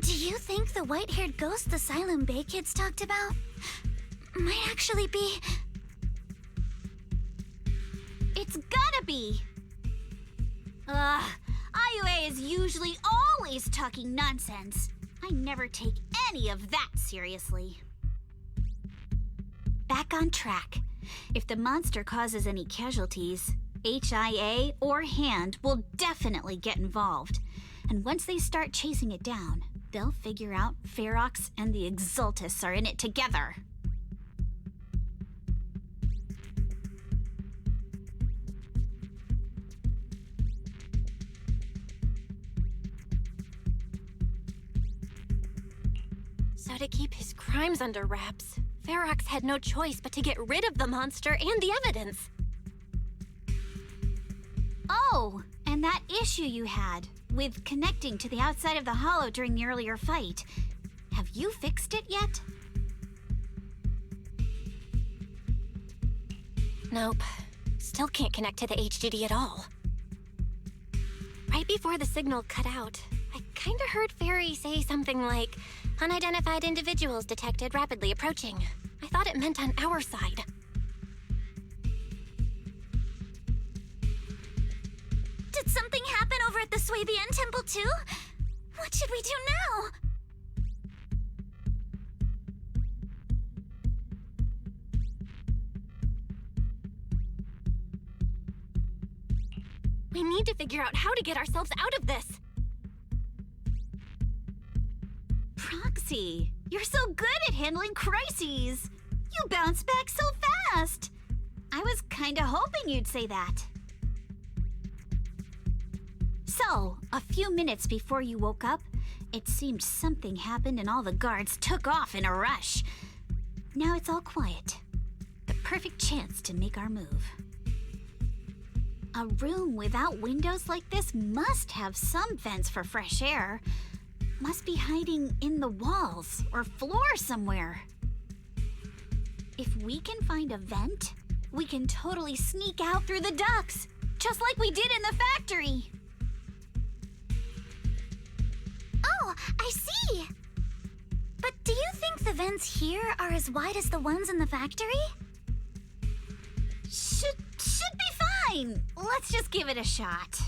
Do you think the white-haired ghost the Asylum Bay kids talked about might actually be... It's gotta be! IUA is usually always talking nonsense. I never take any of that seriously. Back on track. If the monster causes any casualties, HIA or Hand will definitely get involved. And once they start chasing it down, they'll figure out Ferox and the Exultus are in it together. So to keep his crimes under wraps, Ferox had no choice but to get rid of the monster and the evidence. Oh, and that issue you had with connecting to the outside of the Hollow during the earlier fight. Have you fixed it yet? Nope. Still can't connect to the HDD at all. Right before the signal cut out, I kinda heard Fairy say something like, "Unidentified individuals detected rapidly approaching." I thought it meant on our side. Did something happen over at the Swabian Temple too? What should we do now? We need to figure out how to get ourselves out of this. Proxy, you're so good at handling crises. You bounce back so fast. I was kinda hoping you'd say that. So, a few minutes before you woke up, it seemed something happened and all the guards took off in a rush. Now it's all quiet. The perfect chance to make our move. A room without windows like this must have some vents for fresh air. Must be hiding in the walls or floor somewhere. If we can find a vent, we can totally sneak out through the ducts, just like we did in the factory. Oh, I see! But do you think the vents here are as wide as the ones in the factory? Should be fine. Let's just give it a shot.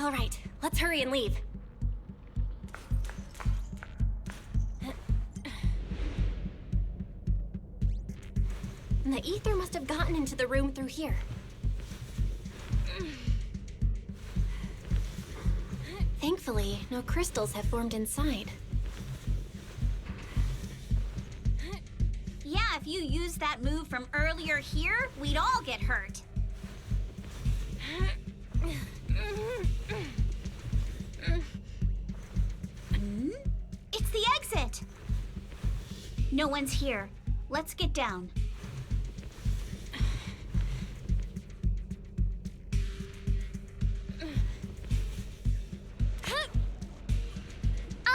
All right, let's hurry and leave. The ether must have gotten into the room through here. Thankfully, no crystals have formed inside. Yeah, if you used that move from earlier here, we'd all get hurt. It's the exit! No one's here. Let's get down.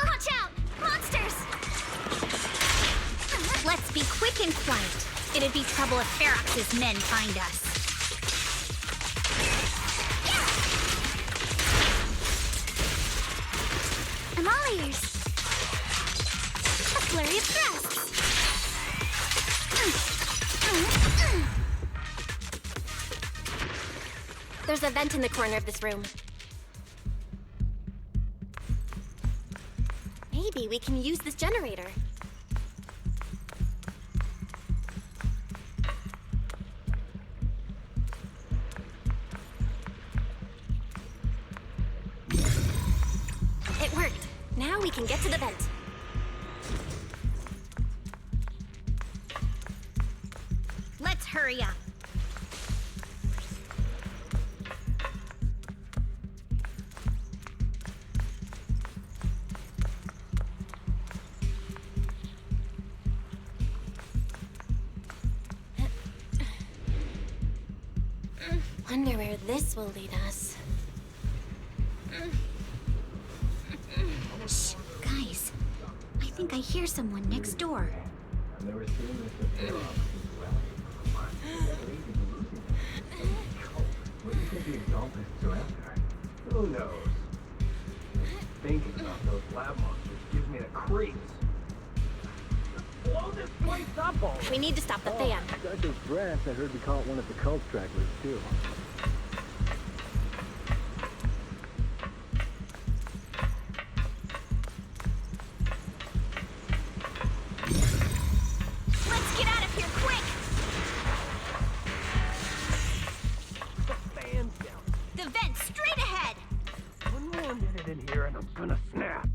Watch out! Monsters! Let's be quick and quiet. It'd be trouble if Ferox's men find us. I'm all ears. A flurry of thrusts. There's a vent in the corner of this room. Maybe we can use this generator. It worked. Now we can get to the vent. Let's hurry up. Wonder where this will lead us. Shh, guys. I think I hear someone next door. Who knows? Thinking about those lab monsters gives me the creeps. Blow this place up already. We need to stop the fan. Got this brass I heard we caught one of the cult stragglers, too. Let's get out of here quick! The fan's down. The vent straight ahead! One more minute in here and I'm gonna snap.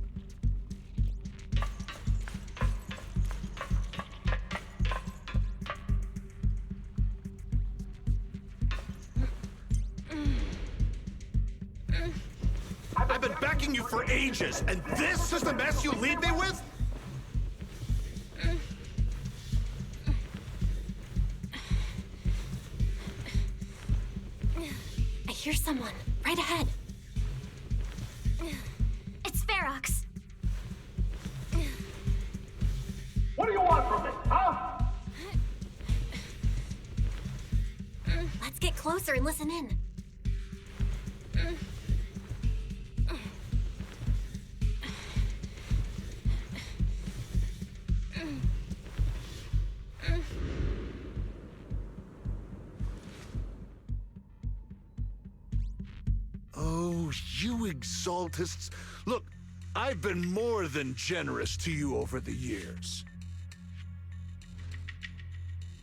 I've been backing you for ages, and this is the mess you leave me with? I hear someone right ahead. It's Ferox. What do you want from me, huh? Let's get closer and listen in. Oh, you exaltists. Look, I've been more than generous to you over the years.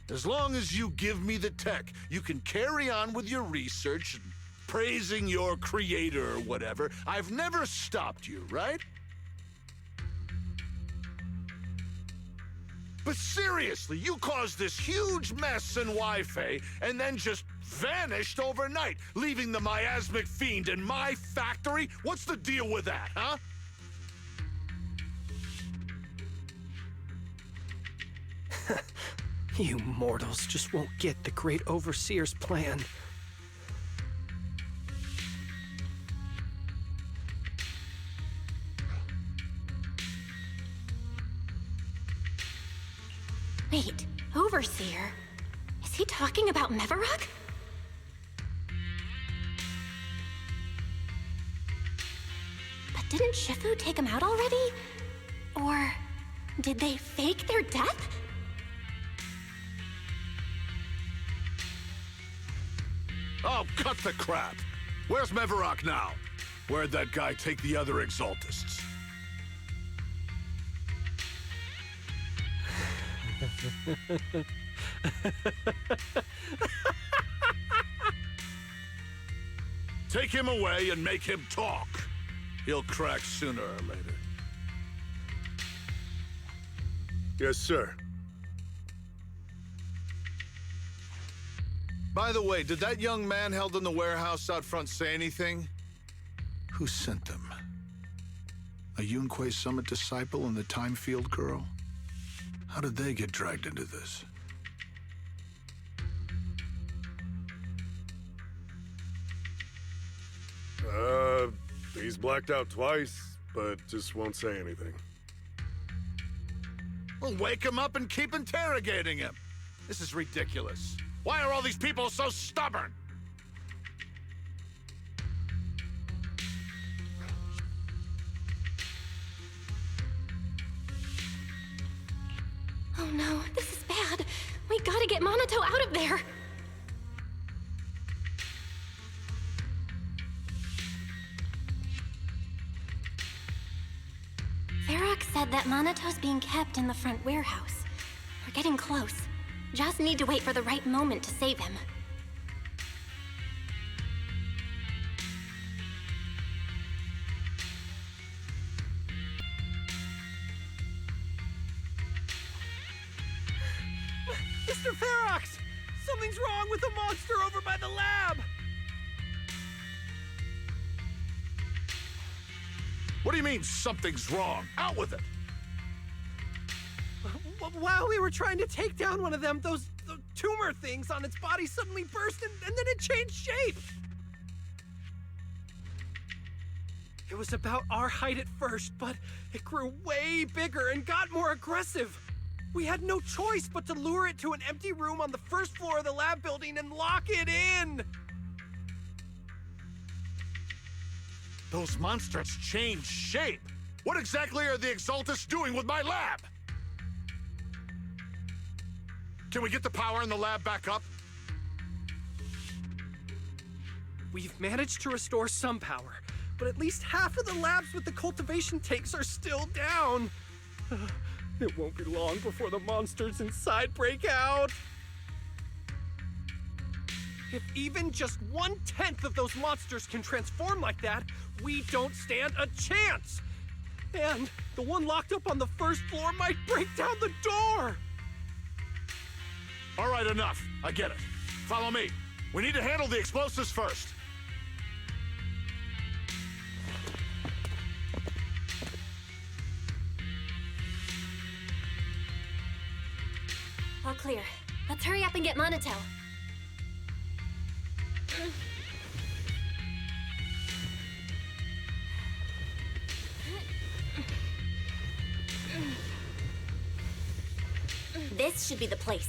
As long as you give me the tech, you can carry on with your research and praising your creator or whatever. I've never stopped you, right? But seriously, you caused this huge mess in Wi-Fi and then just vanished overnight, leaving the miasmic fiend in my factory? What's the deal with that, huh? You mortals just won't get the Great Overseer's plan. Wait, Overseer? Is he talking about Mevarok? But didn't Shifu take him out already? Or did they fake their death? Oh, cut the crap. Where's Mevarok now? Where'd that guy take the other exaltists? Take him away and make him talk. He'll crack sooner or later. Yes, sir. By the way, did that young man held in the warehouse out front say anything? Who sent them? A Yunquei Summit disciple and the Time Field girl? How did they get dragged into this? He's blacked out twice, but just won't say anything. Well, wake him up and keep interrogating him. This is ridiculous. Why are all these people so stubborn? Oh no, this is bad. We gotta get Monato out of there. Varrock said that Monato's being kept in the front warehouse. We're getting close. Just need to wait for the right moment to save him. Mr. Ferox! Something's wrong with the monster over by the lab! What do you mean, something's wrong? Out with it! While we were trying to take down one of them, those tumor things on its body suddenly burst and then it changed shape! It was about our height at first, but it grew way bigger and got more aggressive. We had no choice but to lure it to an empty room on the first floor of the lab building and lock it in! Those monsters changed shape! What exactly are the Exaltus doing with my lab? Can we get the power in the lab back up? We've managed to restore some power, but at least half of the labs with the cultivation tanks are still down. It won't be long before the monsters inside break out. If even just 1/10 of those monsters can transform like that, we don't stand a chance! And the one locked up on the first floor might break down the door! All right, enough. I get it. Follow me. We need to handle the explosives first. All clear. Let's hurry up and get Monato. This should be the place.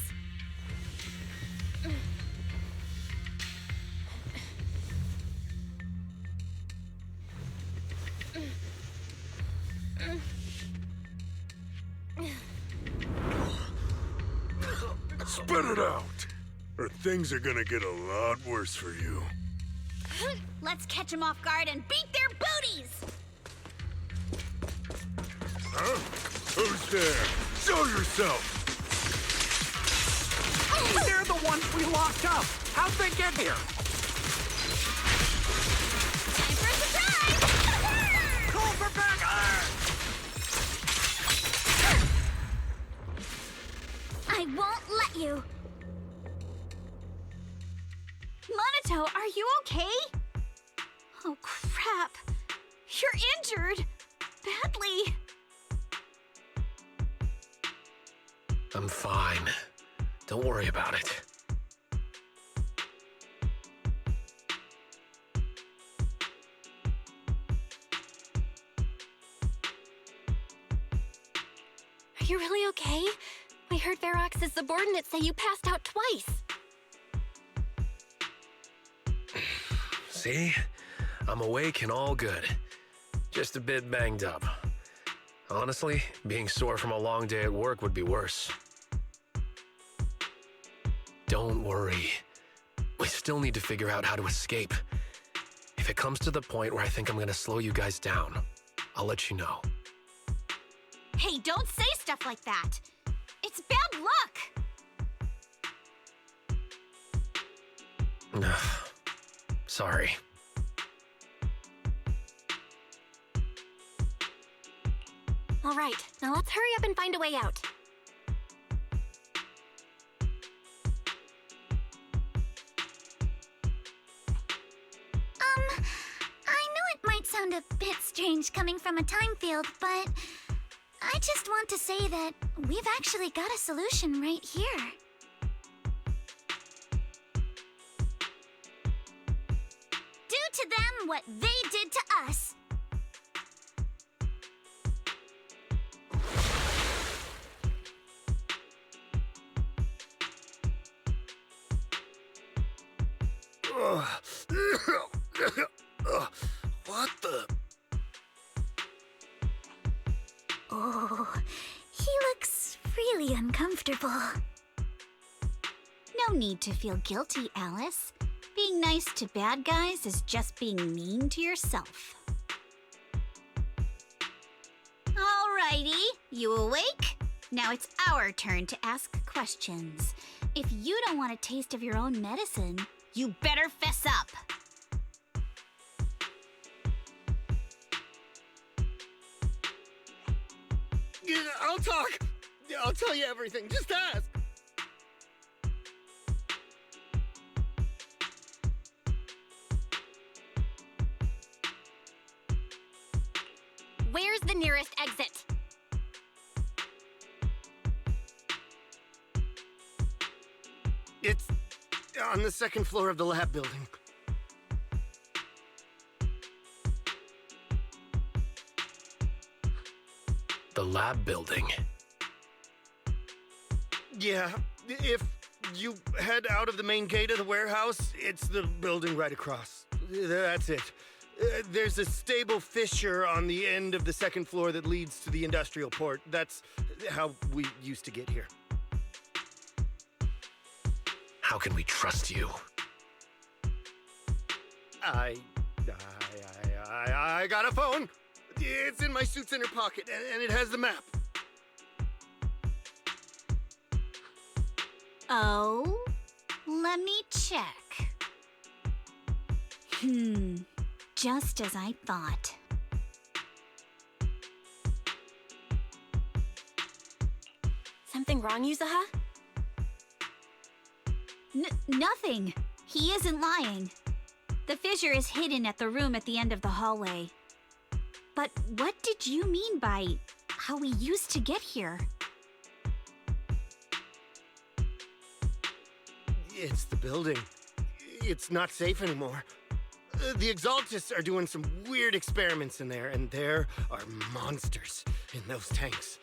Spit it out, or things are gonna get a lot worse for you. Let's catch them off guard and beat their booties! Huh? Who's there? Show yourself! They're the ones we locked up! How'd they get here? Time for a surprise! Call for backup! I won't let you! Monato, are you okay? Oh, crap. You're injured. Badly. I'm fine. Don't worry about it. Are you really okay? We heard Varrox's subordinates say you passed out twice. See? I'm awake and all good. Just a bit banged up. Honestly, being sore from a long day at work would be worse. Don't worry. We still need to figure out how to escape. If it comes to the point where I think I'm gonna slow you guys down, I'll let you know. Hey, don't say stuff like that. It's bad luck. Sorry. All right, now let's hurry up and find a way out. I know it might sound a bit strange coming from a time field, but I just want to say that we've actually got a solution right here. Do to them what they did to us. What the? Oh, he looks really uncomfortable. No need to feel guilty, Alice. Being nice to bad guys is just being mean to yourself. Alrighty, you awake? Now it's our turn to ask questions. If you don't want a taste of your own medicine, you better fess up. Yeah, I'll talk. I'll tell you everything. Just ask. Where's the nearest exit? It's on the second floor of the lab building. The lab building. Yeah, if you head out of the main gate of the warehouse, it's the building right across. That's it. There's a stable fissure on the end of the second floor that leads to the industrial port. That's how we used to get here. How can we trust you? I got a phone. It's in my suit's inner pocket, and it has the map. Oh, let me check. Just as I thought. Something wrong, Yuzuha? Nothing. He isn't lying. The fissure is hidden at the room at the end of the hallway. But what did you mean by how we used to get here? It's the building. It's not safe anymore. The Exaltists are doing some weird experiments in there, and there are monsters in those tanks.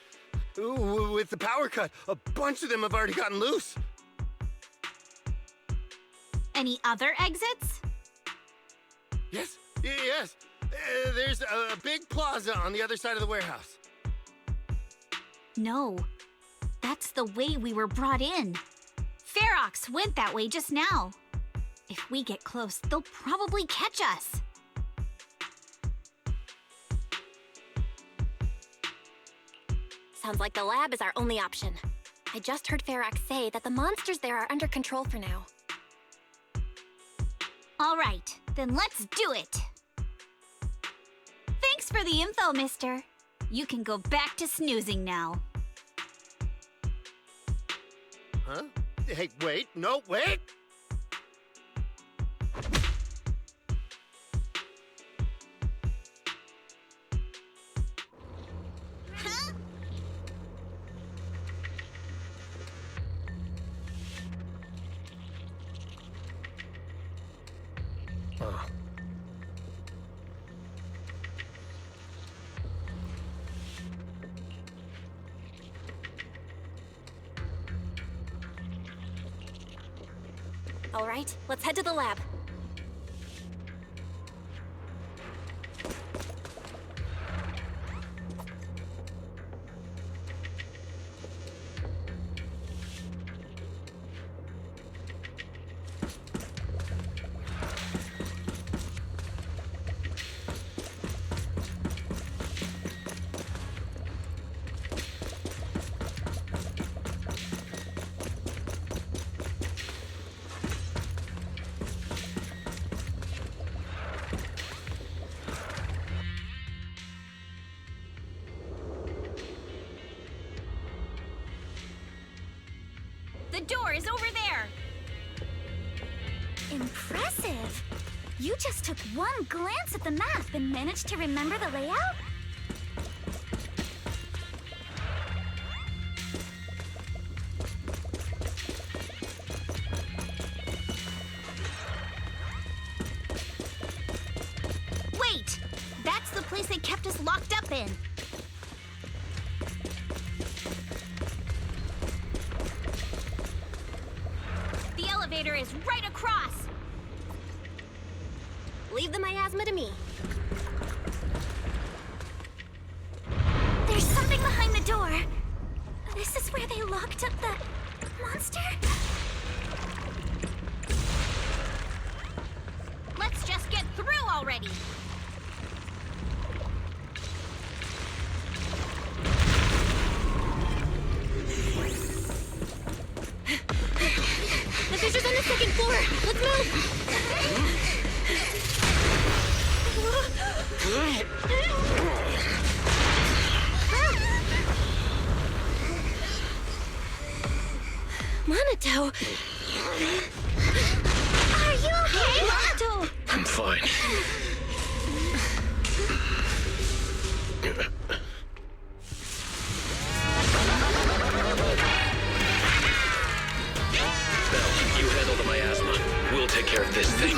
Ooh, with the power cut, a bunch of them have already gotten loose. Any other exits? Yes. There's a big plaza on the other side of the warehouse. No, that's the way we were brought in. Ferox went that way just now. If we get close, they'll probably catch us. Sounds like the lab is our only option. I just heard Ferox say that the monsters there are under control for now. All right, then let's do it. Thanks for the info, mister. You can go back to snoozing now. Huh? Hey, wait. No, wait! Huh? All right, let's head to the lab. The door is over there! Impressive! You just took one glance at the map and managed to remember the layout? Wait! That's the place they kept us locked up in. The elevator is right across! Leave the miasma to me. There's something behind the door. This is where they locked up the monster? Let's just get through already! The fisher's on the second floor. Let's move. Monato. Are you okay, Monato? I'm fine. Belle, you handle the miasma. We'll take care of this thing.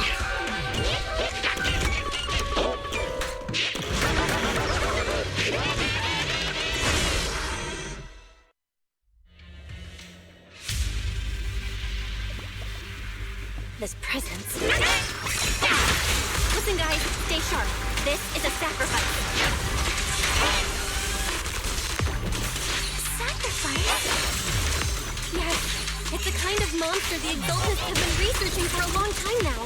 This presence. Listen, guys, stay sharp. This is a sacrifice. Sacrifice? Yes, it's a kind of monster the Exaltists have been researching for a long time now.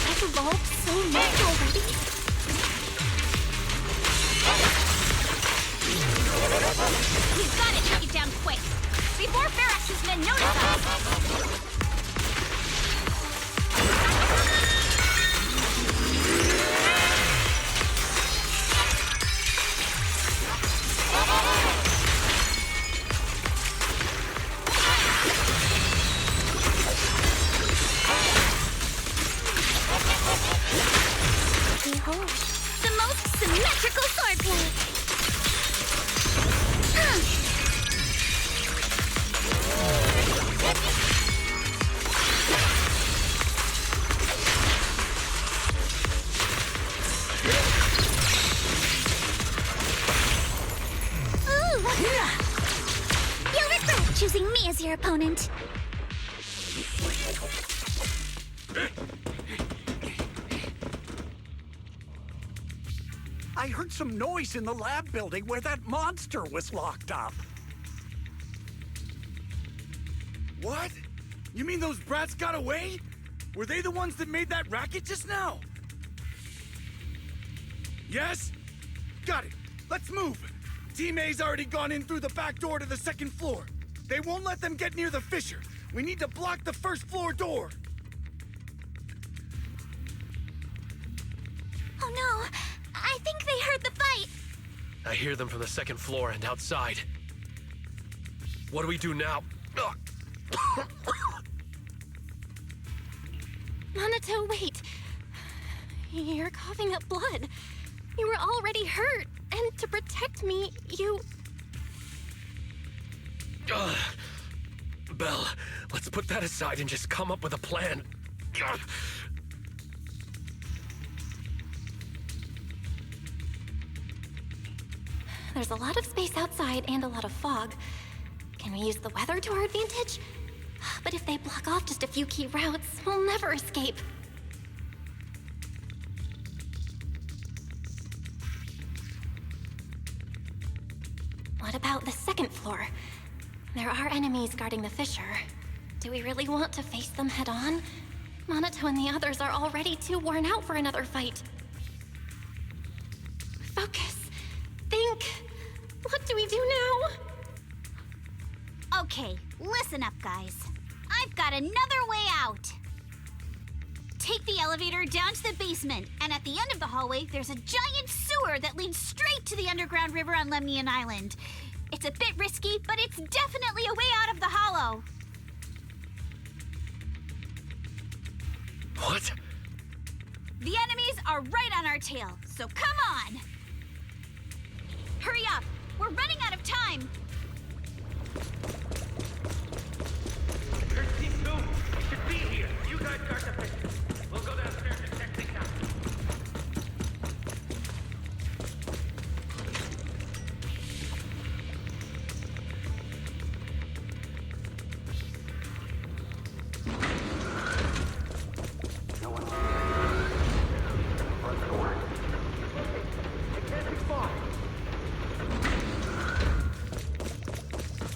I've evolved so much already. We've got to take it down quick, before Ferax's men notice us! Behold, the most symmetrical swordplay! You'll regret choosing me as your opponent. I heard some noise in the lab building where that monster was locked up. What? You mean those brats got away? Were they the ones that made that racket just now? Yes? Got it. Let's move. Team A's already gone in through the back door to the second floor. They won't let them get near the fissure. We need to block the first floor door. Oh no, I think they heard the fight. I hear them from the second floor and outside. What do we do now? Ugh. Monato, wait. You're coughing up blood. You were already hurt, and to protect me, you... Belle, let's put that aside and just come up with a plan. Ugh. There's a lot of space outside and a lot of fog. Can we use the weather to our advantage? But if they block off just a few key routes, we'll never escape. What about the second floor? There are enemies guarding the fissure. Do we really want to face them head on? Monato and the others are already too worn out for another fight. Focus. Think. What do we do now? Okay, listen up, guys. I've got another way out. Take the elevator down to the basement, and at the end of the hallway, there's a giant sewer that leads straight to the underground river on Lemnian Island. It's a bit risky, but it's definitely a way out of the hollow. What? The enemies are right on our tail, so come on! Hurry up! We're running out of time! Here's Team 2. We should be here. You guys guard the picture. We'll go downstairs and check things out.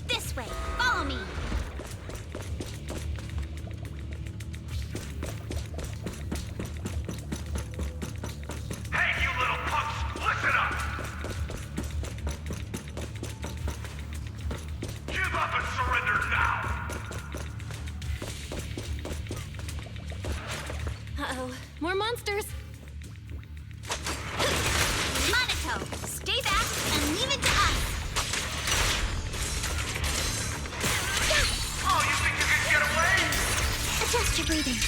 This way! Follow me! Hey, you little punks, listen up! Give up and surrender now! Uh-oh, more monsters. Monaco, stay back and leave it to us! Oh, you think you can get away? Adjust your breathing.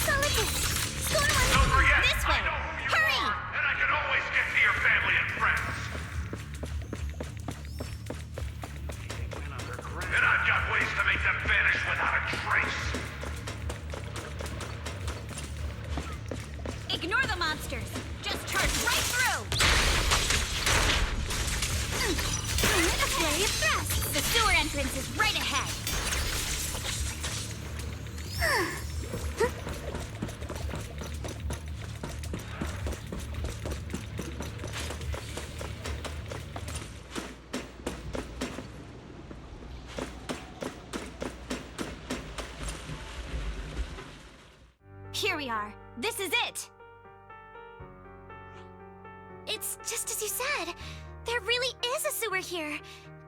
Solidus! Don't forget, This way! I know who you Hurry! are, and I can always get to your family and friends. And I've got ways to make them vanish without a trace. Ignore the monsters. Just charge right through. A flurry of thrust. The sewer entrance is right ahead. Here we are. This is it. It's just as you said. There really is a sewer here,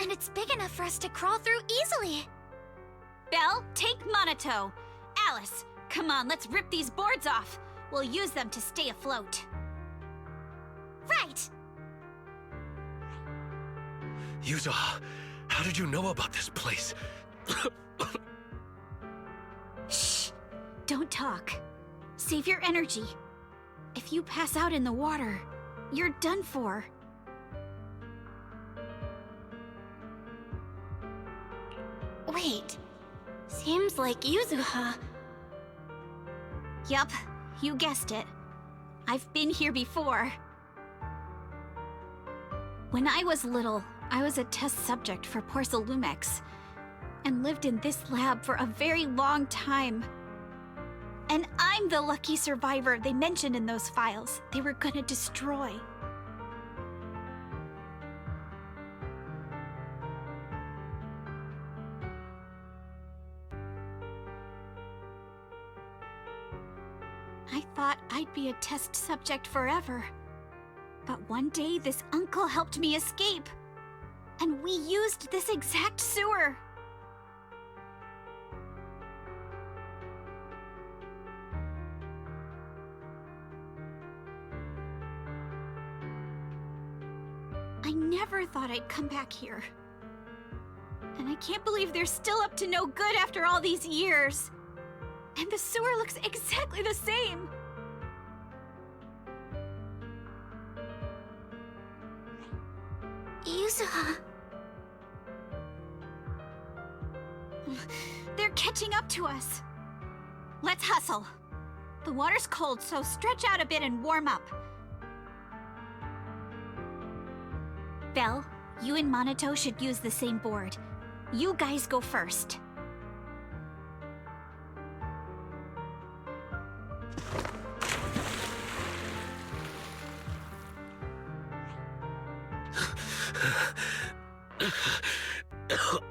and it's big enough for us to crawl through easily. Belle, take Monato. Alice, come on, let's rip these boards off. We'll use them to stay afloat. Right. Yuza, how did you know about this place? Shh! Don't talk. Save your energy. If you pass out in the water, you're done for. Wait. Seems like Yuzuha. Yup, you guessed it. I've been here before. When I was little, I was a test subject for Porcelumex, and lived in this lab for a very long time. And I'm the lucky survivor they mentioned in those files they were gonna destroy. I thought I'd be a test subject forever. But one day, this uncle helped me escape. And we used this exact sewer. I never thought I'd come back here. And I can't believe they're still up to no good after all these years. And the sewer looks exactly the same. Yuzuha. They're catching up to us. Let's hustle. The water's cold, so stretch out a bit and warm up. Belle, you and Monato should use the same board. You guys go first.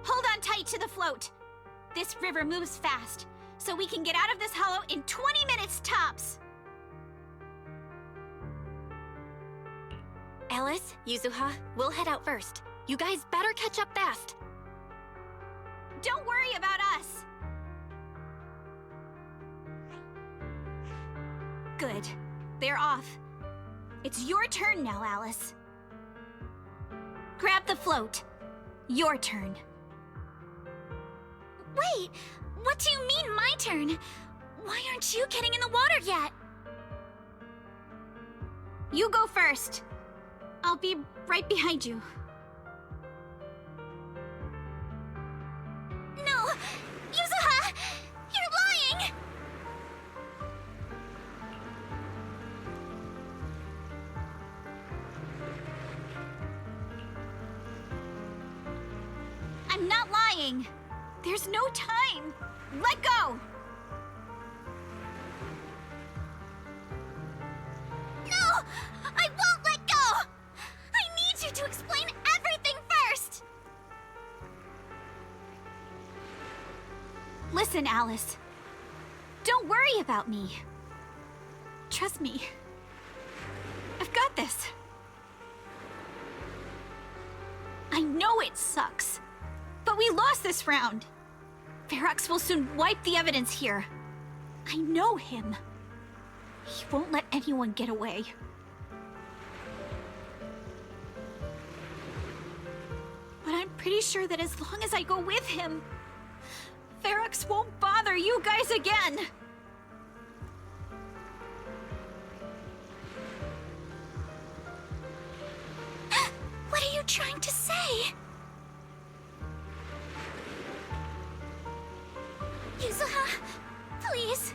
Hold on tight to the float. This river moves fast, so we can get out of this hollow in 20 minutes tops. Alice, Yuzuha, we'll head out first. You guys better catch up fast. Don't worry about us. Good. They're off. It's your turn now, Alice. grab the float. Your turn. Wait, what do you mean my turn? Why aren't you getting in the water yet? You go first. I'll be right behind you. No! Yuzuha! You're lying! I'm not lying. There's no time. Let go! No! I won't let go! I need you to explain everything first! Listen, Alice. Don't worry about me. Trust me. I've got this. I know it sucks, but we lost this round. Ferox will soon wipe the evidence here. I know him. He won't let anyone get away. But I'm pretty sure that as long as I go with him, Ferox won't bother you guys again. What are you trying to say? Yuzuha, please,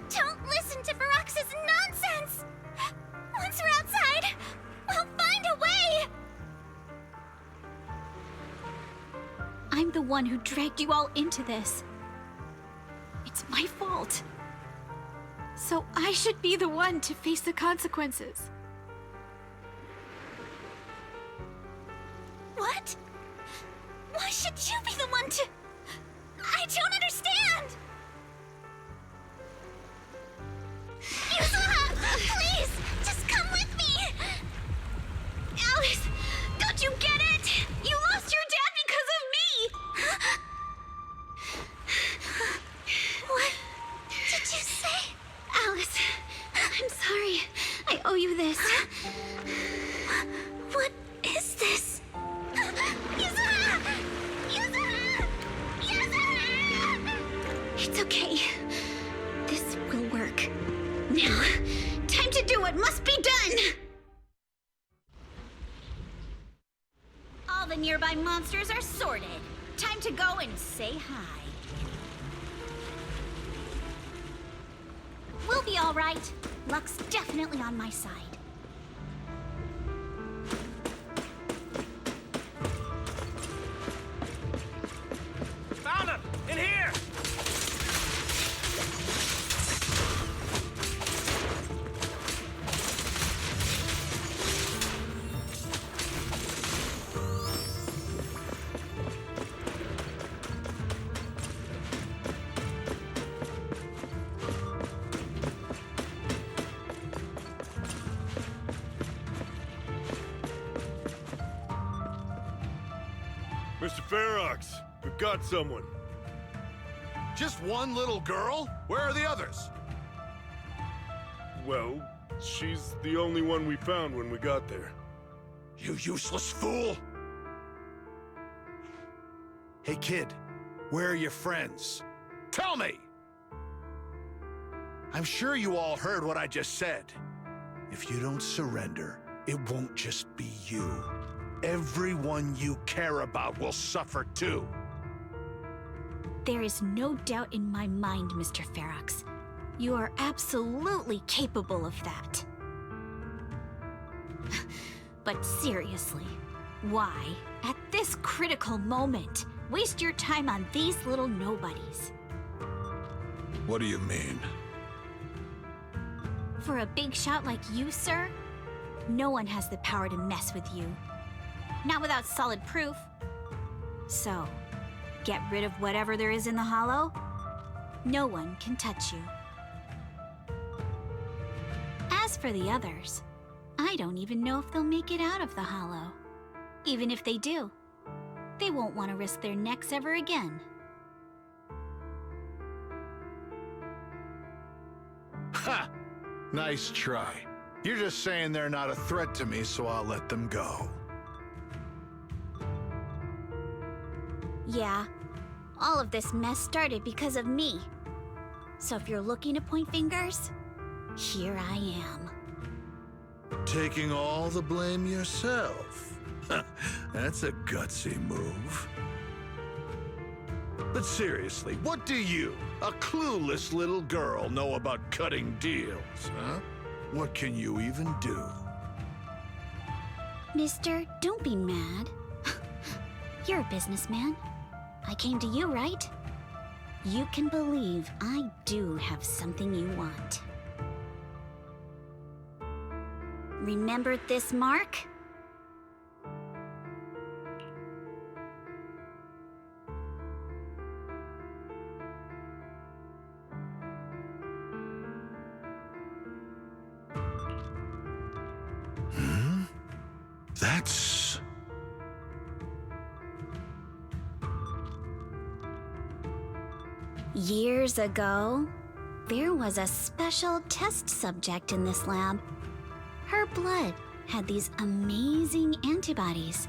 don't listen to Ferox's nonsense! Once we're outside, we'll find a way! I'm the one who dragged you all into this. It's my fault. So I should be the one to face the consequences. What? Why should you be the one to... I don't understand! Yuzuha, please, just come with me! Alice, don't you get it? You lost your dad because of me! What did you say? Alice, I'm sorry. I owe you this. What is this? Yuzuha! Yuzuha! Yuzuha! It's okay. This will work. Now, time to do what must be done! All the nearby monsters are sorted. Time to go and say hi. We'll be all right. Luck's definitely on my side. Found him! In here! Mr. Ferox, we've got someone. Just one little girl? Where are the others? Well, she's the only one we found when we got there. You useless fool! Hey, kid, where are your friends? Tell me! I'm sure you all heard what I just said. If you don't surrender, it won't just be you. Everyone you care about will suffer too. There is no doubt in my mind, Mr. Ferox. You are absolutely capable of that. But seriously, why, at this critical moment, waste your time on these little nobodies? What do you mean? For a big shot like you, sir, no one has the power to mess with you. Not without solid proof. So, get rid of whatever there is in the hollow. No one can touch you. As for the others, I don't even know if they'll make it out of the hollow. Even if they do, they won't want to risk their necks ever again. Ha! Nice try. You're just saying they're not a threat to me, so I'll let them go. Yeah, all of this mess started because of me. So if you're looking to point fingers, here I am. Taking all the blame yourself. That's a gutsy move. But seriously, what do you, a clueless little girl, know about cutting deals, huh? What can you even do? Mister, don't be mad. You're a businessman. I came to you, right? You can believe I do have something you want. Remember this mark? That's... Years ago, there was a special test subject in this lab. Her blood had these amazing antibodies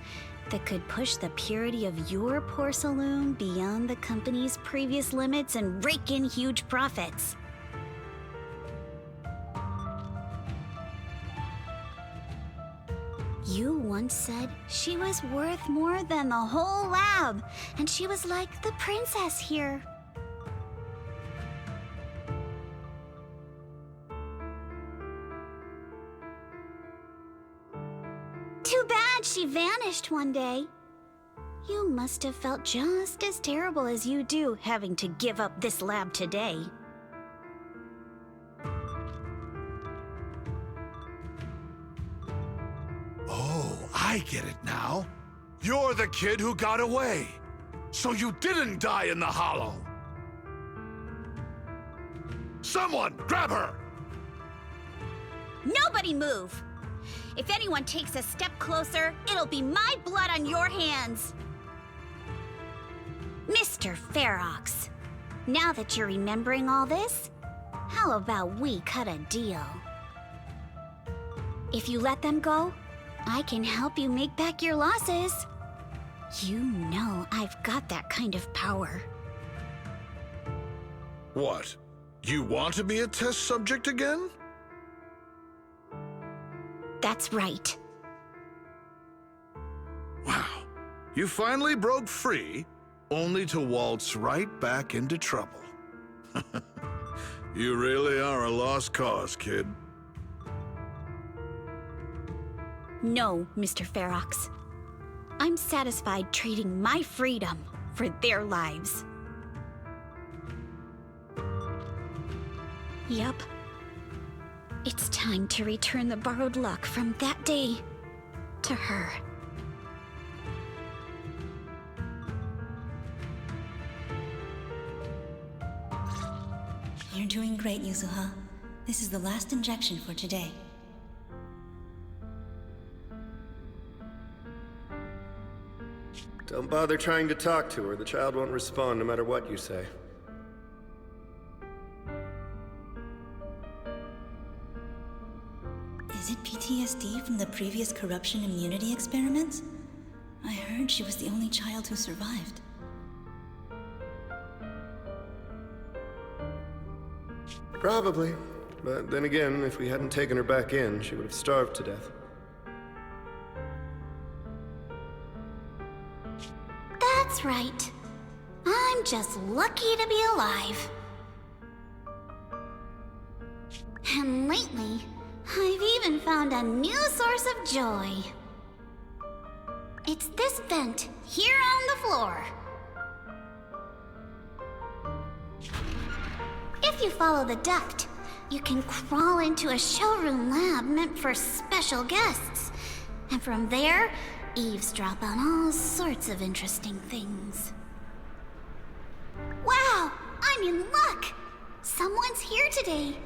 that could push the purity of your porcelain beyond the company's previous limits and rake in huge profits. You once said she was worth more than the whole lab, and she was like the princess here. Too bad she vanished one day. You must have felt just as terrible as you do having to give up this lab today. Oh, I get it now. You're the kid who got away. So you didn't die in the hollow. Someone, grab her! Nobody move! If anyone takes a step closer, it'll be my blood on your hands. Mr. Ferox, now that you're remembering all this, how about we cut a deal? If you let them go, I can help you make back your losses. You know I've got that kind of power. What? You want to be a test subject again? That's right. Wow. You finally broke free, only to waltz right back into trouble. You really are a lost cause, kid. No, Mr. Ferox. I'm satisfied trading my freedom for their lives. Yup. It's time to return the borrowed luck from that day to her. You're doing great, Yuzuha. This is the last injection for today. Don't bother trying to talk to her. The child won't respond no matter what you say. Is it PTSD from the previous corruption immunity experiments? I heard she was the only child who survived. Probably. But then again, if we hadn't taken her back in, she would have starved to death. That's right. I'm just lucky to be alive. And lately, I've even found a new source of joy. It's this vent here on the floor. If you follow the duct, you can crawl into a showroom lab meant for special guests. And from there, eavesdrop on all sorts of interesting things. Wow, I'm in luck! Someone's here today.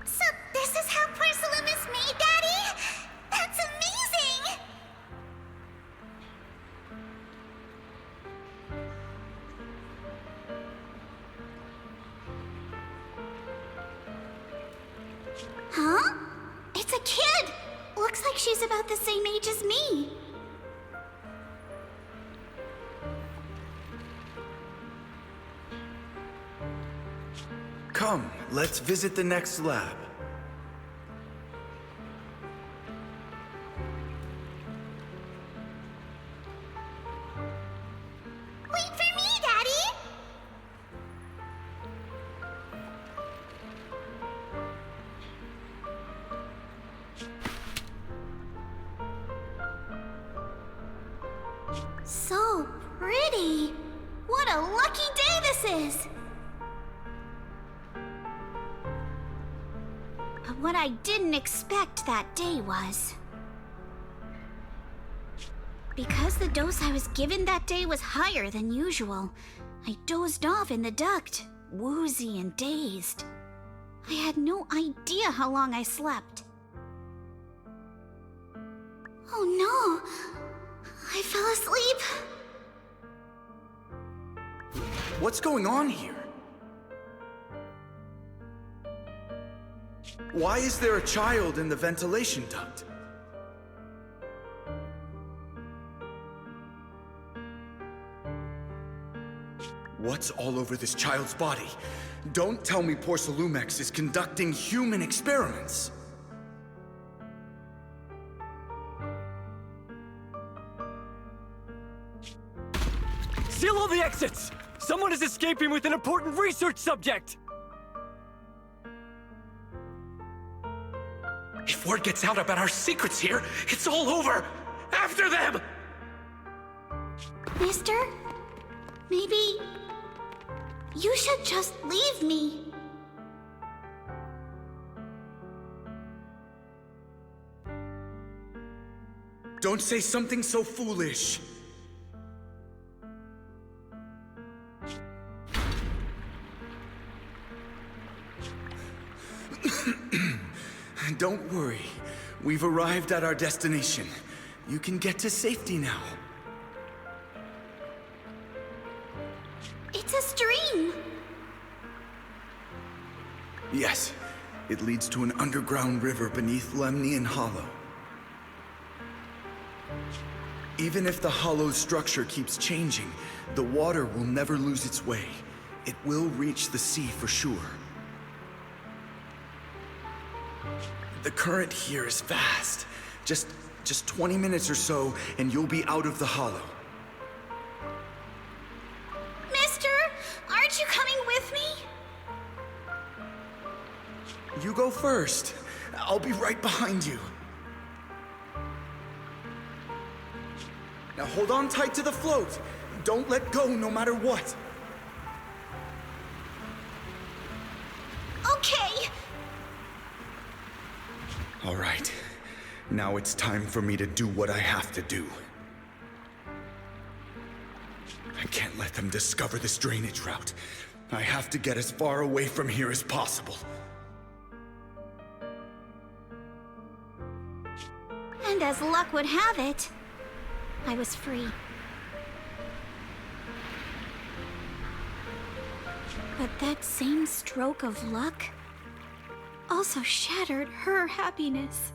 So this is how porcelain is made, Daddy? That's amazing! Huh? It's a kid! Looks like she's about the same age as me. Come, let's visit the next lab. Wait for me, Daddy! So pretty! What a lucky day this is! But what I didn't expect that day was... because the dose I was given that day was higher than usual, I dozed off in the duct, woozy and dazed. I had no idea how long I slept. Oh no! I fell asleep! What's going on here? Why is there a child in the ventilation duct? What's all over this child's body? Don't tell me Porcelumex is conducting human experiments. Seal all the exits! Someone is escaping with an important research subject! If word gets out about our secrets here, it's all over! After them! Mister? Maybe... you should just leave me. Don't say something so foolish. Don't worry. We've arrived at our destination. You can get to safety now. It's a stream. Yes, it leads to an underground river beneath Lemnian Hollow. Even if the hollow's structure keeps changing, the water will never lose its way. It will reach the sea for sure. The current here is fast. Just 20 minutes or so, and you'll be out of the hollow. Mister, aren't you coming with me? You go first. I'll be right behind you. Now hold on tight to the float. Don't let go no matter what. Okay. All right. Now it's time for me to do what I have to do. I can't let them discover this drainage route. I have to get as far away from here as possible. And as luck would have it, I was free. But that same stroke of luck also shattered her happiness.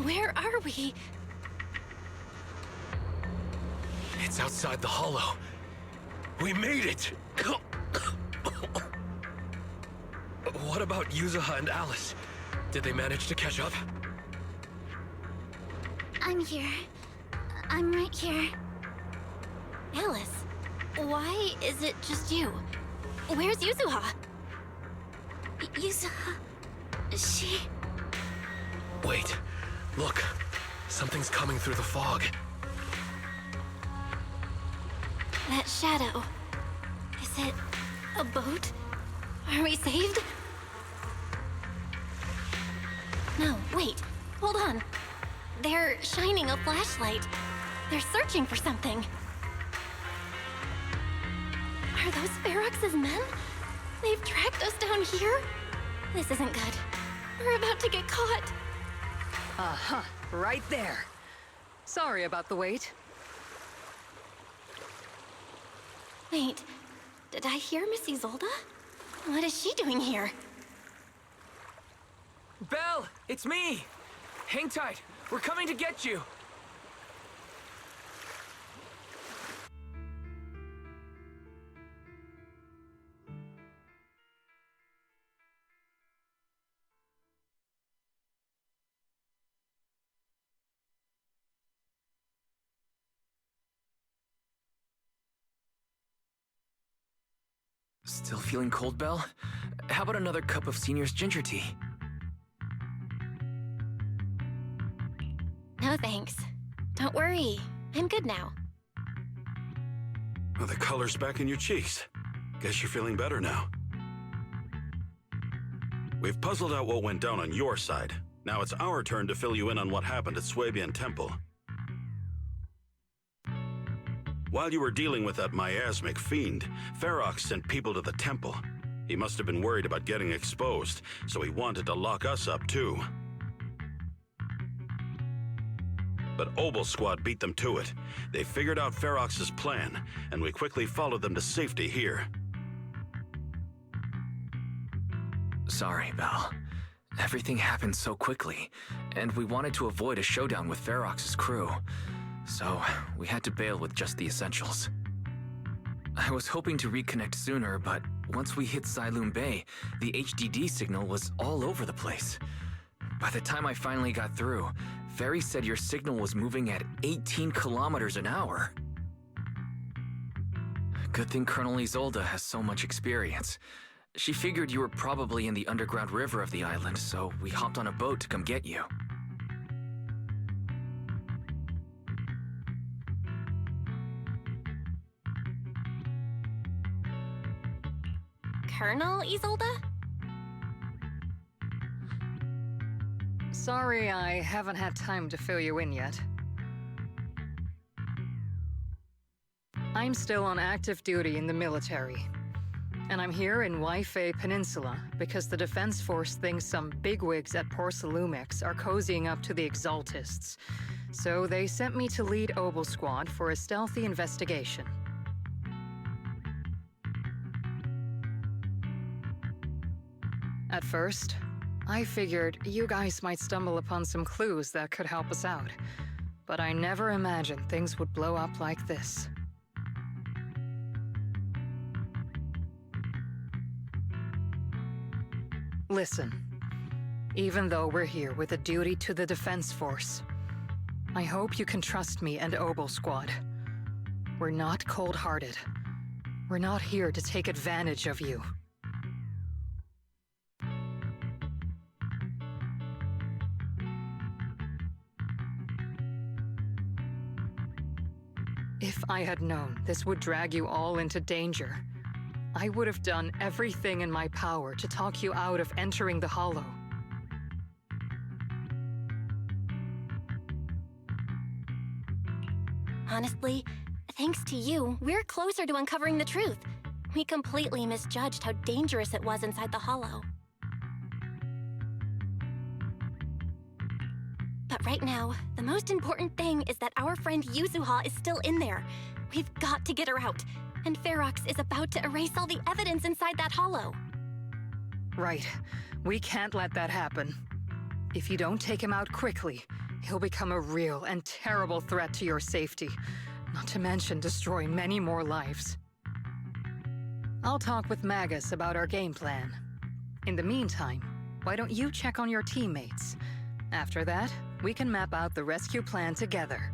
Where are we? It's outside the hollow. We made it! What about Yuzuha and Alice? Did they manage to catch up? I'm here. I'm right here. Alice, why is it just you? Where's Yuzuha? Yuzuha... she... Wait. Look. Something's coming through the fog. That shadow. Is it a boat? Are we saved? No, wait. Hold on. They're shining a flashlight. They're searching for something. Are those Ferox's men? They've tracked us down here? This isn't good. We're about to get caught. Uh-huh, right there. Sorry about the wait. Wait, did I hear Miss Isolde? What is she doing here? Belle, it's me! Hang tight, we're coming to get you! Still feeling cold, Belle? How about another cup of Senior's ginger tea? No thanks. Don't worry, I'm good now. Well, the color's back in your cheeks. Guess you're feeling better now. We've puzzled out what went down on your side. Now it's our turn to fill you in on what happened at Swabian Temple. While you were dealing with that miasmic fiend, Ferox sent people to the temple. He must have been worried about getting exposed, so he wanted to lock us up too. But Obel Squad beat them to it. They figured out Ferox's plan, and we quickly followed them to safety here. Sorry, Belle. Everything happened so quickly, and we wanted to avoid a showdown with Ferox's crew. So, we had to bail with just the essentials. I was hoping to reconnect sooner, but once we hit Siloom Bay, the HDD signal was all over the place. By the time I finally got through, Ferry said your signal was moving at 18 kilometers an hour. Good thing Colonel Isolde has so much experience. She figured you were probably in the underground river of the island, so we hopped on a boat to come get you. Colonel Isolde? Sorry, I haven't had time to fill you in yet. I'm still on active duty in the military. And I'm here in Waifei Peninsula because the Defense Force thinks some bigwigs at Porcelumex are cozying up to the Exaltists. So they sent me to lead Obel Squad for a stealthy investigation. At first, I figured you guys might stumble upon some clues that could help us out. But I never imagined things would blow up like this. Listen, even though we're here with a duty to the Defense Force, I hope you can trust me and Obel Squad. We're not cold-hearted. We're not here to take advantage of you. If I had known this would drag you all into danger, I would have done everything in my power to talk you out of entering the Hollow. Honestly, thanks to you, we're closer to uncovering the truth. We completely misjudged how dangerous it was inside the Hollow. But right now, the most important thing is that our friend Yuzuha is still in there. We've got to get her out. And Ferox is about to erase all the evidence inside that hollow. Right. We can't let that happen. If you don't take him out quickly, he'll become a real and terrible threat to your safety, not to mention destroy many more lives. I'll talk with Magus about our game plan. In the meantime, why don't you check on your teammates? After that, we can map out the rescue plan together.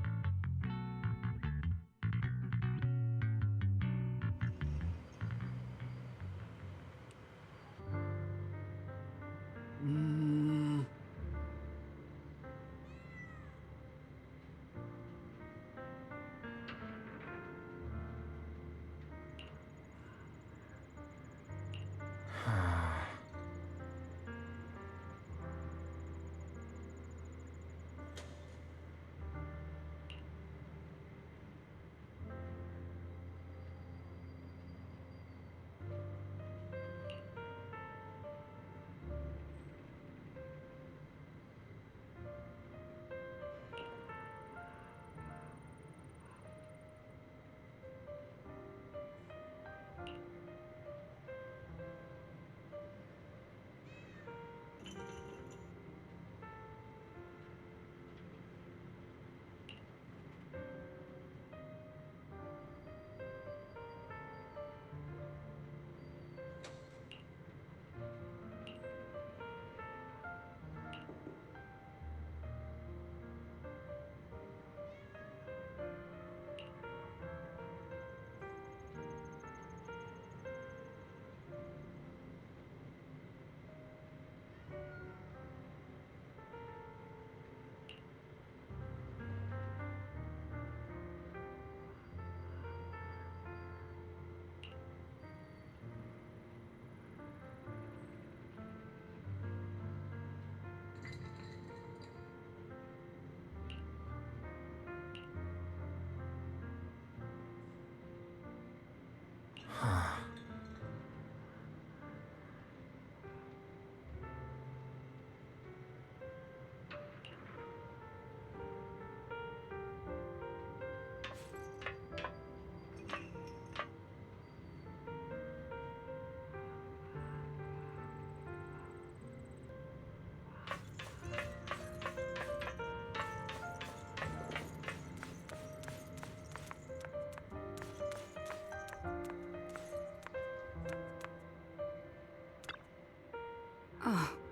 Oh.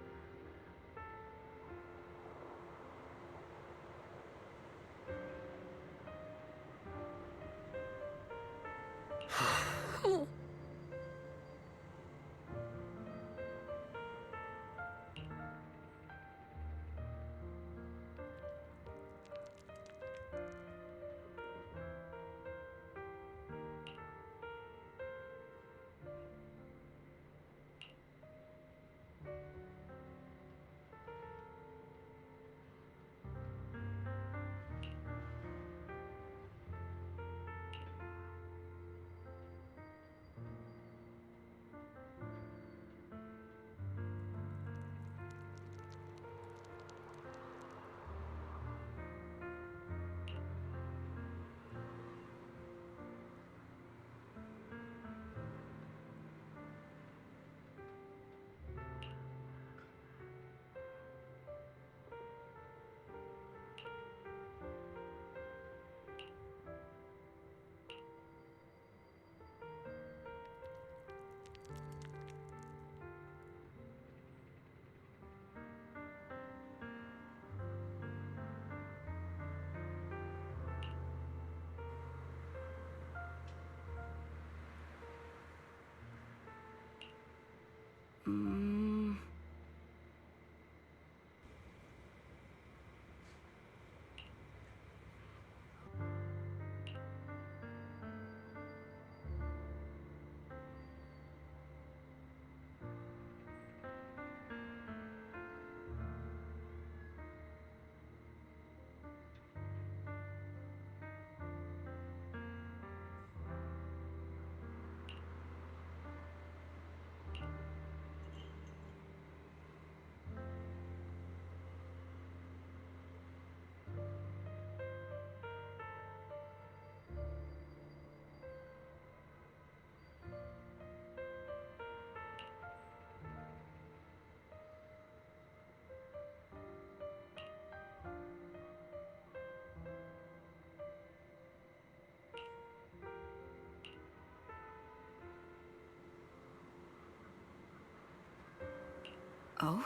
Oh?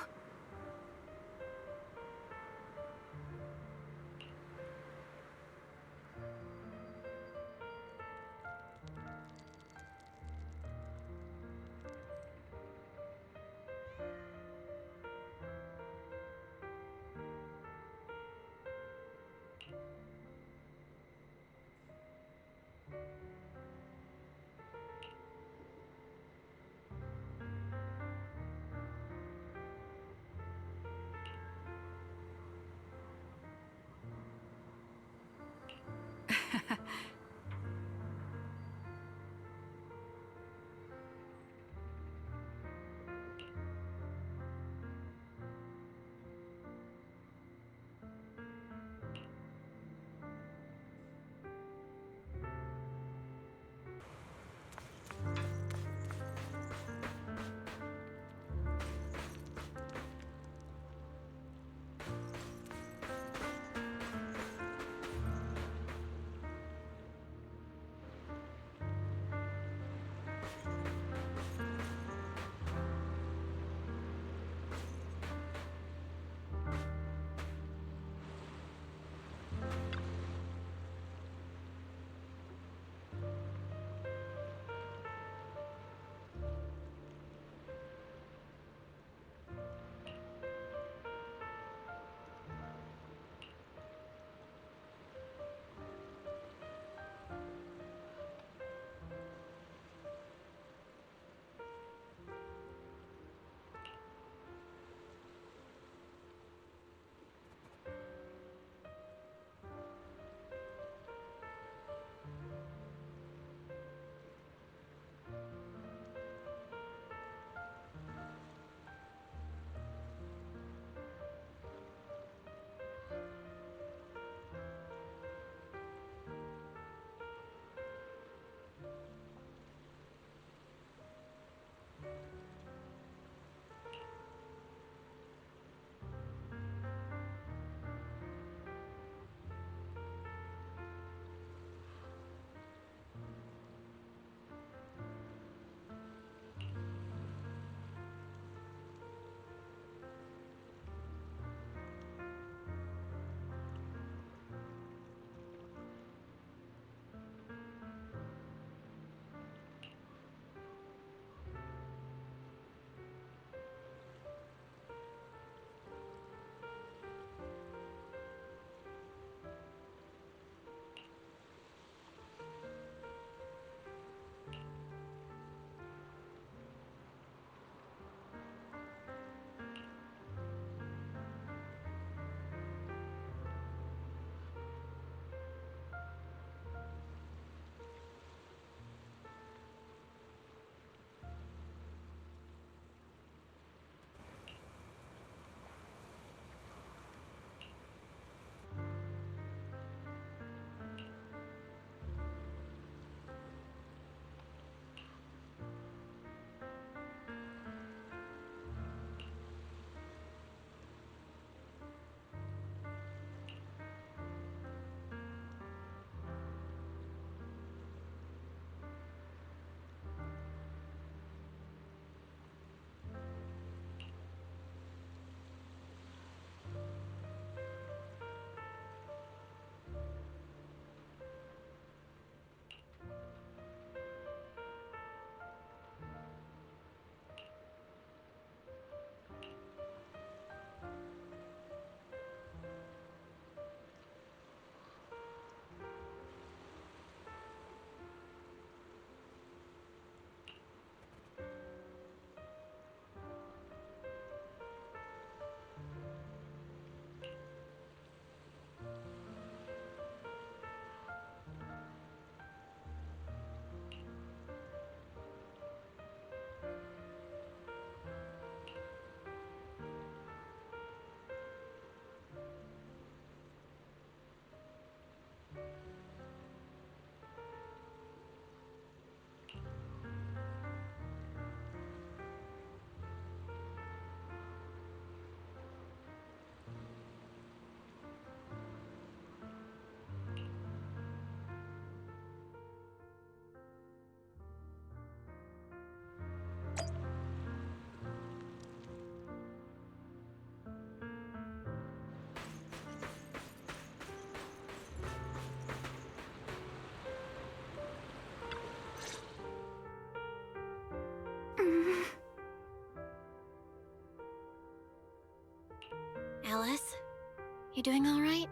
You doing all right?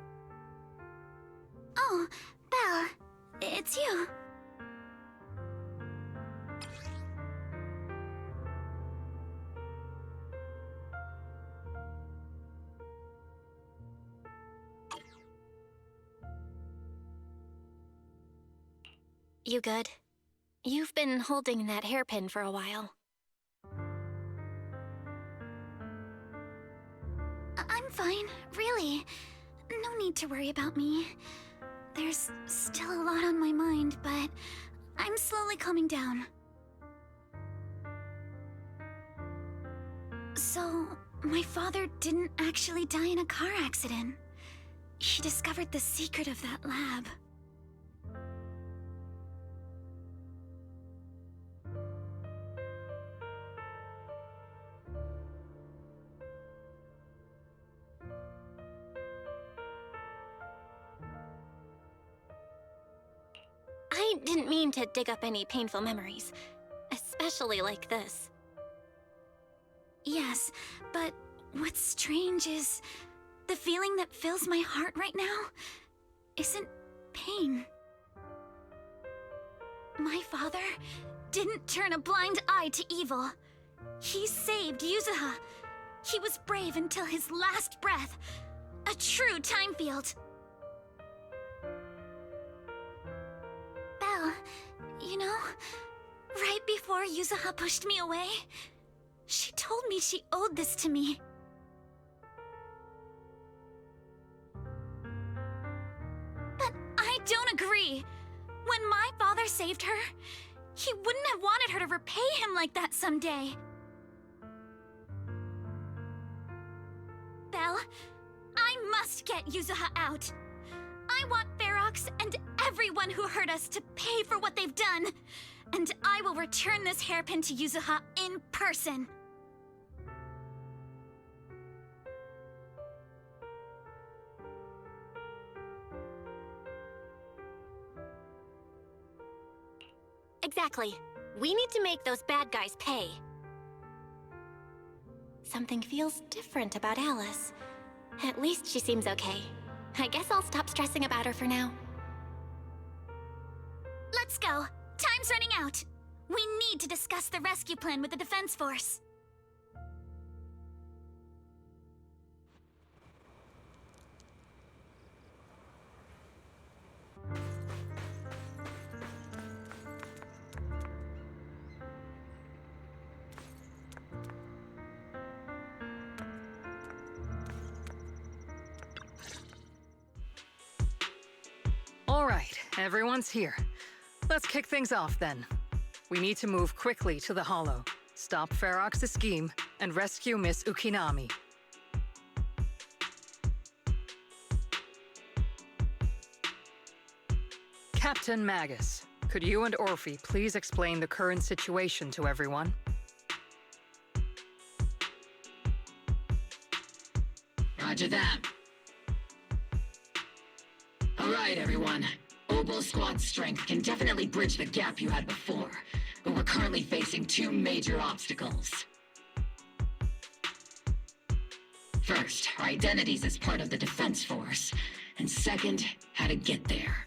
Oh, Belle, it's you. You good? You've been holding that hairpin for a while. I'm fine, really. No need to worry about me. There's still a lot on my mind, but I'm slowly calming down. So, my father didn't actually die in a car accident. He discovered the secret of that lab. I didn't mean to dig up any painful memories, especially like this. Yes, but what's strange is the feeling that fills my heart right now isn't pain. My father didn't turn a blind eye to evil. He saved Yuzuha. He was brave until his last breath. A true time field. Belle, you know, right before Yuzuha pushed me away, she told me she owed this to me. But I don't agree. When my father saved her, he wouldn't have wanted her to repay him like that someday. Belle, I must get Yuzuha out. I want Ferox and everyone who hurt us to pay for what they've done. And I will return this hairpin to Yuzuha in person. Exactly. We need to make those bad guys pay. Something feels different about Alice. At least she seems okay. I guess I'll stop stressing about her for now. Let's go. Time's running out. We need to discuss the rescue plan with the Defense Force. All right, everyone's here. Let's kick things off then. We need to move quickly to the Hollow, stop Ferox's scheme, and rescue Miss Ukinami. Captain Magus, could you and Orphe please explain the current situation to everyone? Roger that. Alright, everyone. Oboe Squad's strength can definitely bridge the gap you had before, but we're currently facing two major obstacles. First, our identities as part of the Defense Force, and second, how to get there.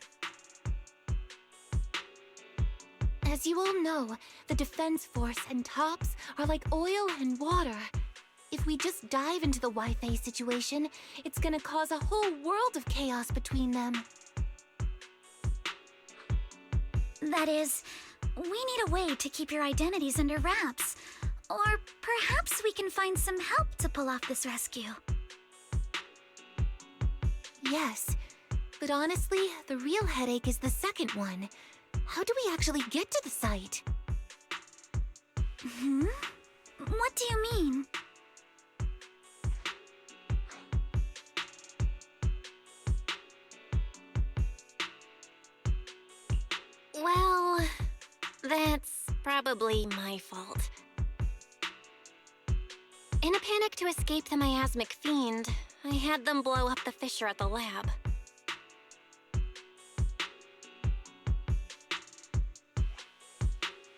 As you all know, the Defense Force and Tops are like oil and water. If we just dive into the Wi-Fi situation, it's gonna cause a whole world of chaos between them. That is, we need a way to keep your identities under wraps. Or perhaps we can find some help to pull off this rescue. Yes, but honestly, the real headache is the second one. How do we actually get to the site? What do you mean? Well, that's probably my fault. In a panic to escape the miasmic fiend, I had them blow up the fissure at the lab.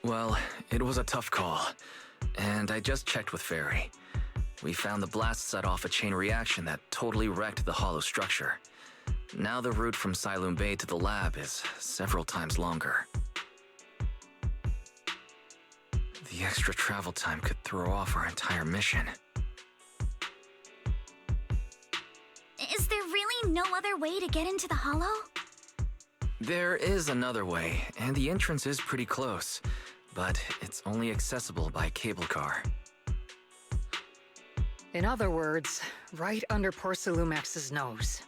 Well, it was a tough call, and I just checked with Fairy. We found the blast set off a chain reaction that totally wrecked the hollow structure. Now the route from Siloam Bay to the lab is several times longer. The extra travel time could throw off our entire mission. Is there really no other way to get into the hollow? There is another way, and the entrance is pretty close, but it's only accessible by cable car. In other words, right under Porcelumex's nose.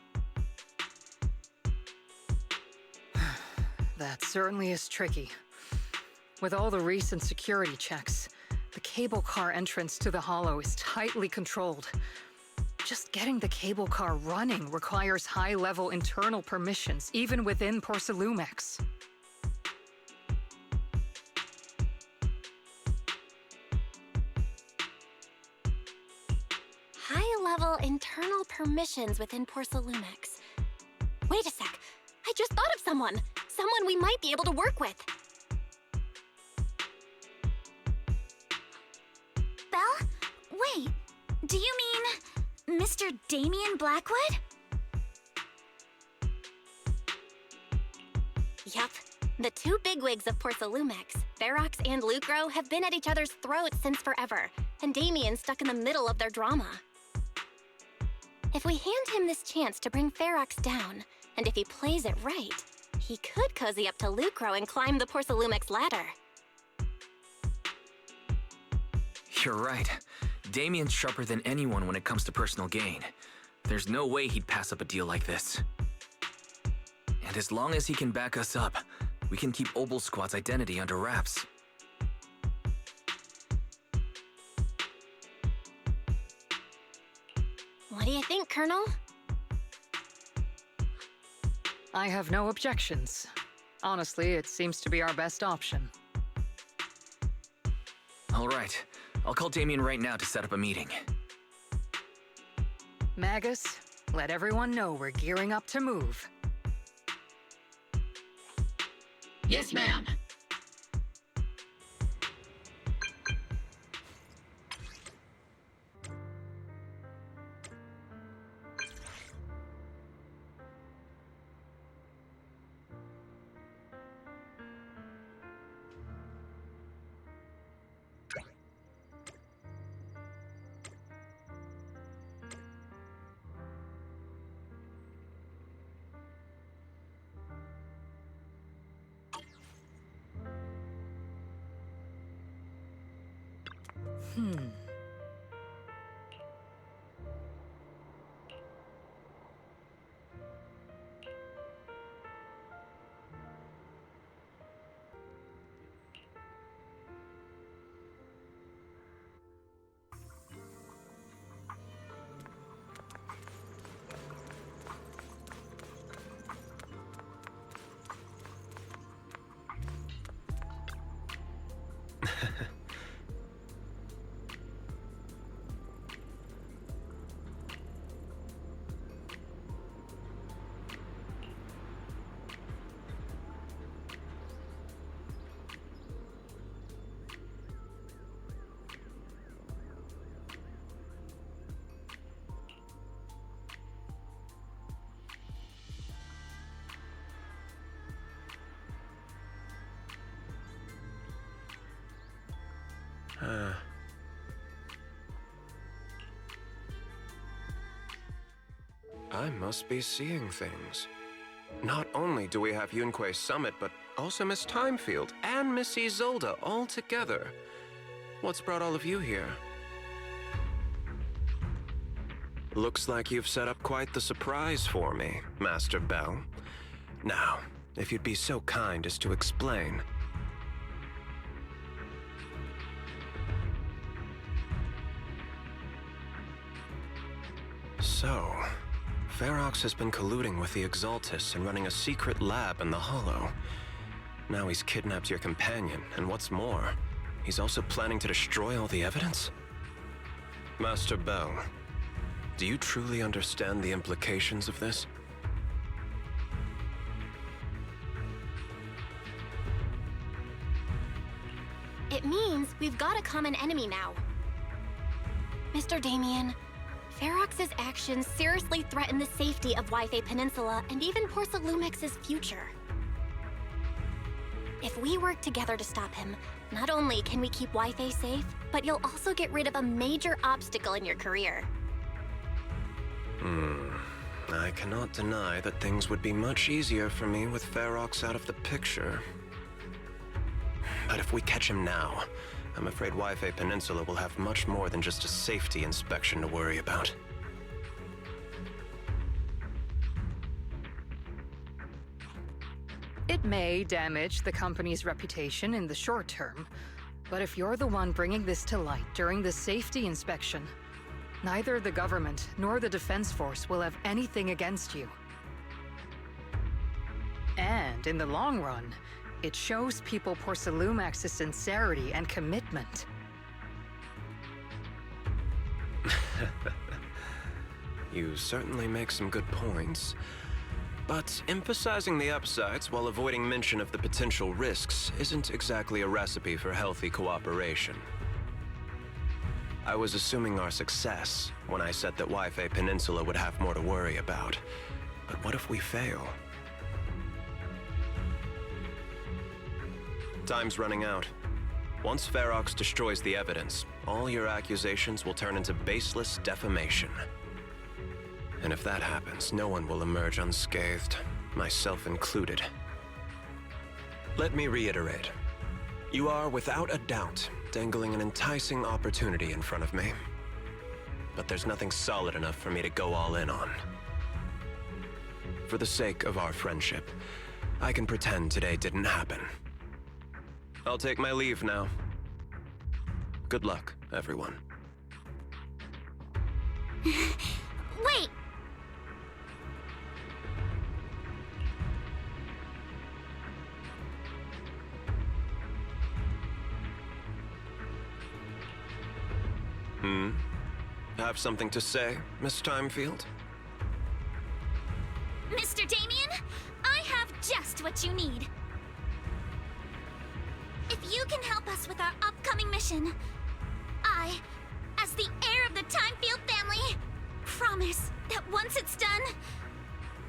That certainly is tricky. With all the recent security checks, the cable car entrance to the hollow is tightly controlled. Just getting the cable car running requires high-level internal permissions, even within Porcelumex. High-level internal permissions within Porcelumex. Wait a sec. I just thought of someone. Someone we might be able to work with. Belle? Wait, do you mean Mr. Damien Blackwood? Yup. The two bigwigs of Porcelumex, Ferox and Lucro, have been at each other's throats since forever, and Damien's stuck in the middle of their drama. If we hand him this chance to bring Ferox down, and if he plays it right, he could cozy up to Lucro and climb the Porcelumex ladder. You're right. Damien's sharper than anyone when it comes to personal gain. There's no way he'd pass up a deal like this. And as long as he can back us up, we can keep Obel Squad's identity under wraps. What do you think, Colonel? I have no objections. Honestly, it seems to be our best option. All right. I'll call Damien right now to set up a meeting. Magus, let everyone know we're gearing up to move. Yes, ma'am. I must be seeing things. Not only do we have Yunquei Summit, but also Miss Timefield and Miss Isolde all together. What's brought all of you here? Looks like you've set up quite the surprise for me, Master Bell. Now, if you'd be so kind as to explain. So, Ferox has been colluding with the Exaltus and running a secret lab in the Hollow. Now he's kidnapped your companion, and what's more, he's also planning to destroy all the evidence? Master Bell, do you truly understand the implications of this? It means we've got a common enemy now. Mr. Damien, Ferox's actions seriously threaten the safety of Wi-Fi Peninsula and even Porcelumex's future. If we work together to stop him, not only can we keep Wi-Fi safe, but you'll also get rid of a major obstacle in your career. I cannot deny that things would be much easier for me with Ferox out of the picture. But if we catch him now, I'm afraid Wi-Fi Peninsula will have much more than just a safety inspection to worry about. It may damage the company's reputation in the short term, but if you're the one bringing this to light during the safety inspection, neither the government nor the Defense Force will have anything against you. And in the long run, it shows people Porcelumex's sincerity and commitment. You certainly make some good points. But emphasizing the upsides while avoiding mention of the potential risks isn't exactly a recipe for healthy cooperation. I was assuming our success when I said that Wi-Fi Peninsula would have more to worry about. But what if we fail? Time's running out. Once Ferox destroys the evidence, all your accusations will turn into baseless defamation. And if that happens, no one will emerge unscathed, myself included. Let me reiterate. You are, without a doubt, dangling an enticing opportunity in front of me. But there's nothing solid enough for me to go all in on. For the sake of our friendship, I can pretend today didn't happen. I'll take my leave now. Good luck, everyone. Wait! Have something to say, Miss Timefield? Mr. Damien, I have just what you need. If you can help us with our upcoming mission, I, as the heir of the Timefield family, promise that once it's done,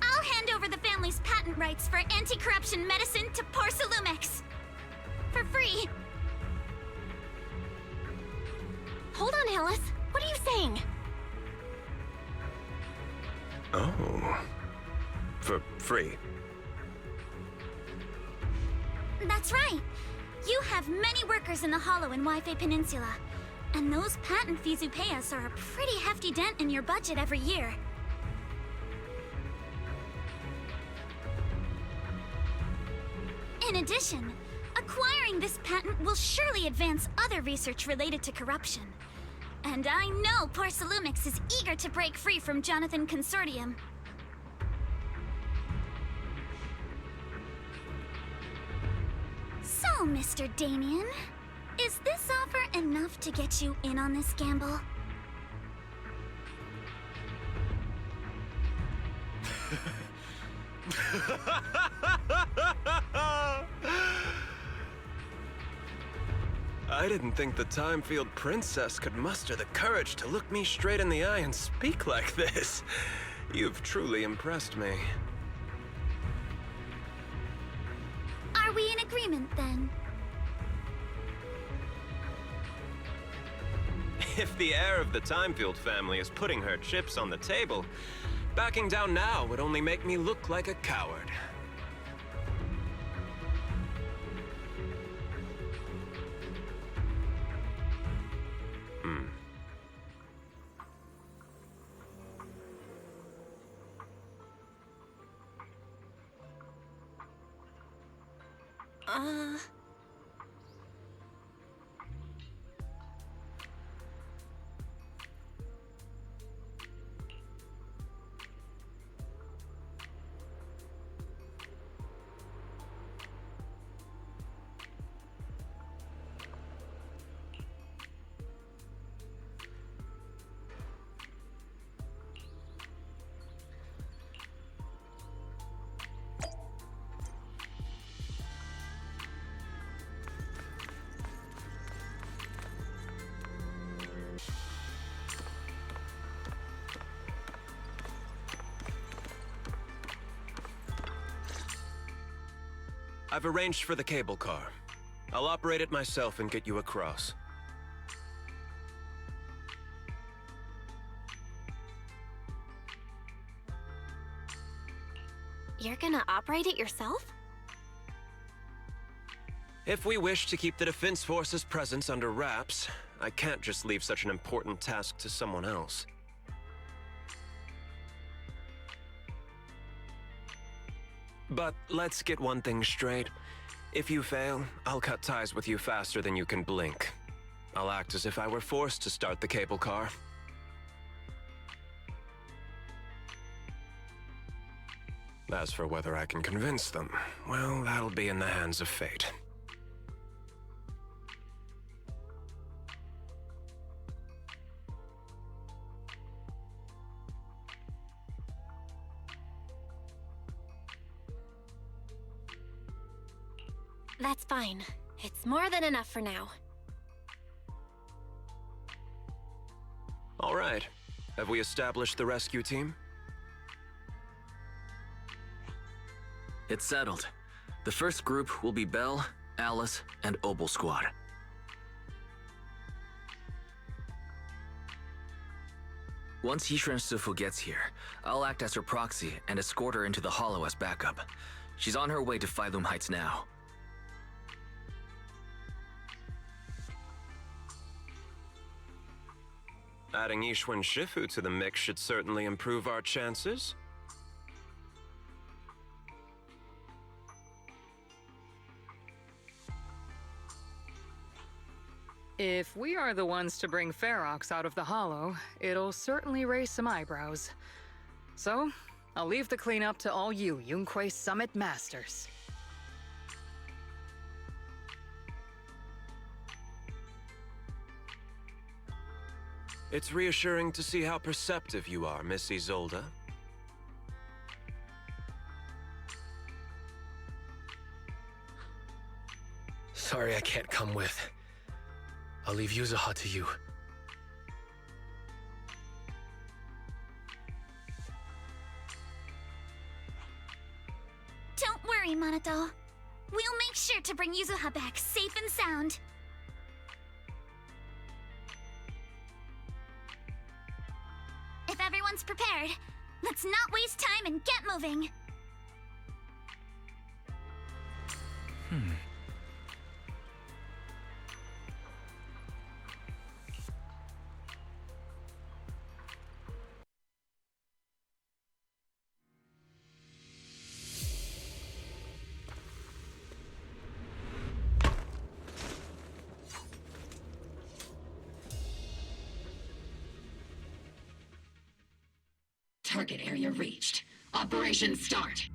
I'll hand over the family's patent rights for anti-corruption medicine to Porcelumex. For free. Hold on, Alice. What are you saying? Oh. For free. That's right. You have many workers in the Hollow and Wi-Fi Peninsula. And those patent fees you pay us are a pretty hefty dent in your budget every year. In addition, acquiring this patent will surely advance other research related to corruption. And I know Porcelumix is eager to break free from Jonathan Consortium. So, Mr. Damien, is this offer enough to get you in on this gamble? I didn't think the Timefield princess could muster the courage to look me straight in the eye and speak like this. You've truly impressed me. Are we in agreement, then? If the heir of the Timefield family is putting her chips on the table, backing down now would only make me look like a coward. I've arranged for the cable car. I'll operate it myself and get you across. You're gonna operate it yourself? If we wish to keep the Defense Force's presence under wraps, I can't just leave such an important task to someone else. But let's get one thing straight. If you fail, I'll cut ties with you faster than you can blink. I'll act as if I were forced to start the cable car. As for whether I can convince them, well, that'll be in the hands of fate. That's fine. It's more than enough for now. All right. Have we established the rescue team? It's settled. The first group will be Belle, Alice, and Obel Squad. Once Yishun Sufu gets here, I'll act as her proxy and escort her into the Hollow as backup. She's on her way to Phylum Heights now. Adding Yishun Shifu to the mix should certainly improve our chances. If we are the ones to bring Ferox out of the Hollow, it'll certainly raise some eyebrows. So, I'll leave the cleanup to all you Yunquei Summit Masters. It's reassuring to see how perceptive you are, Miss Isolde. Sorry I can't come with. I'll leave Yuzuha to you. Don't worry, Minato. We'll make sure to bring Yuzuha back safe and sound. If everyone's prepared, let's not waste time and get moving. Target area reached. Operation start.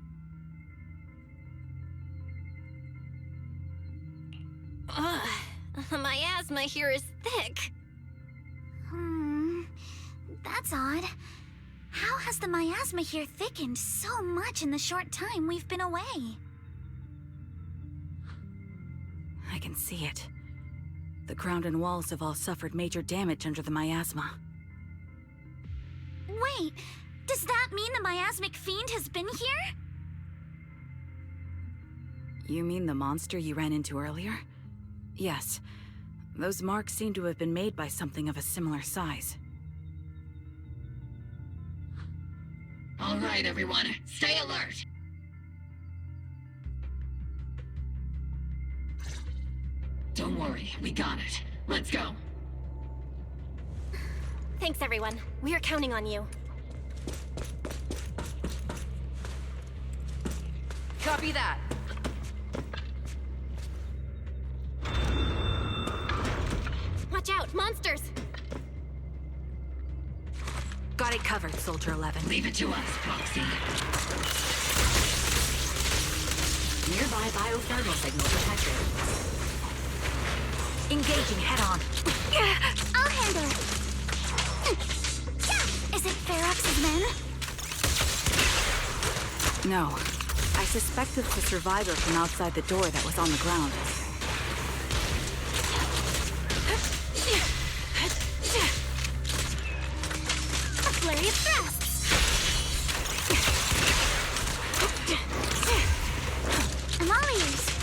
Ugh, my asthma here is thick. That's odd. How has the miasma here thickened so much in the short time we've been away? I can see it. The ground and walls have all suffered major damage under the miasma. Wait, does that mean the miasmic fiend has been here? You mean the monster you ran into earlier? Yes. Those marks seem to have been made by something of a similar size. All right, everyone, stay alert. Don't worry, we got it. Let's go. Thanks, everyone. We are counting on you. Copy that. Watch out, monsters! Got it covered, Soldier 11. Leave it to us, Proxy. Nearby biothermal signal detected. Engaging head-on. I'll handle it. Is it Ferox's men? No. I suspect it's the survivor from outside the door that was on the ground. A flurry of thrusts. I'm all ears.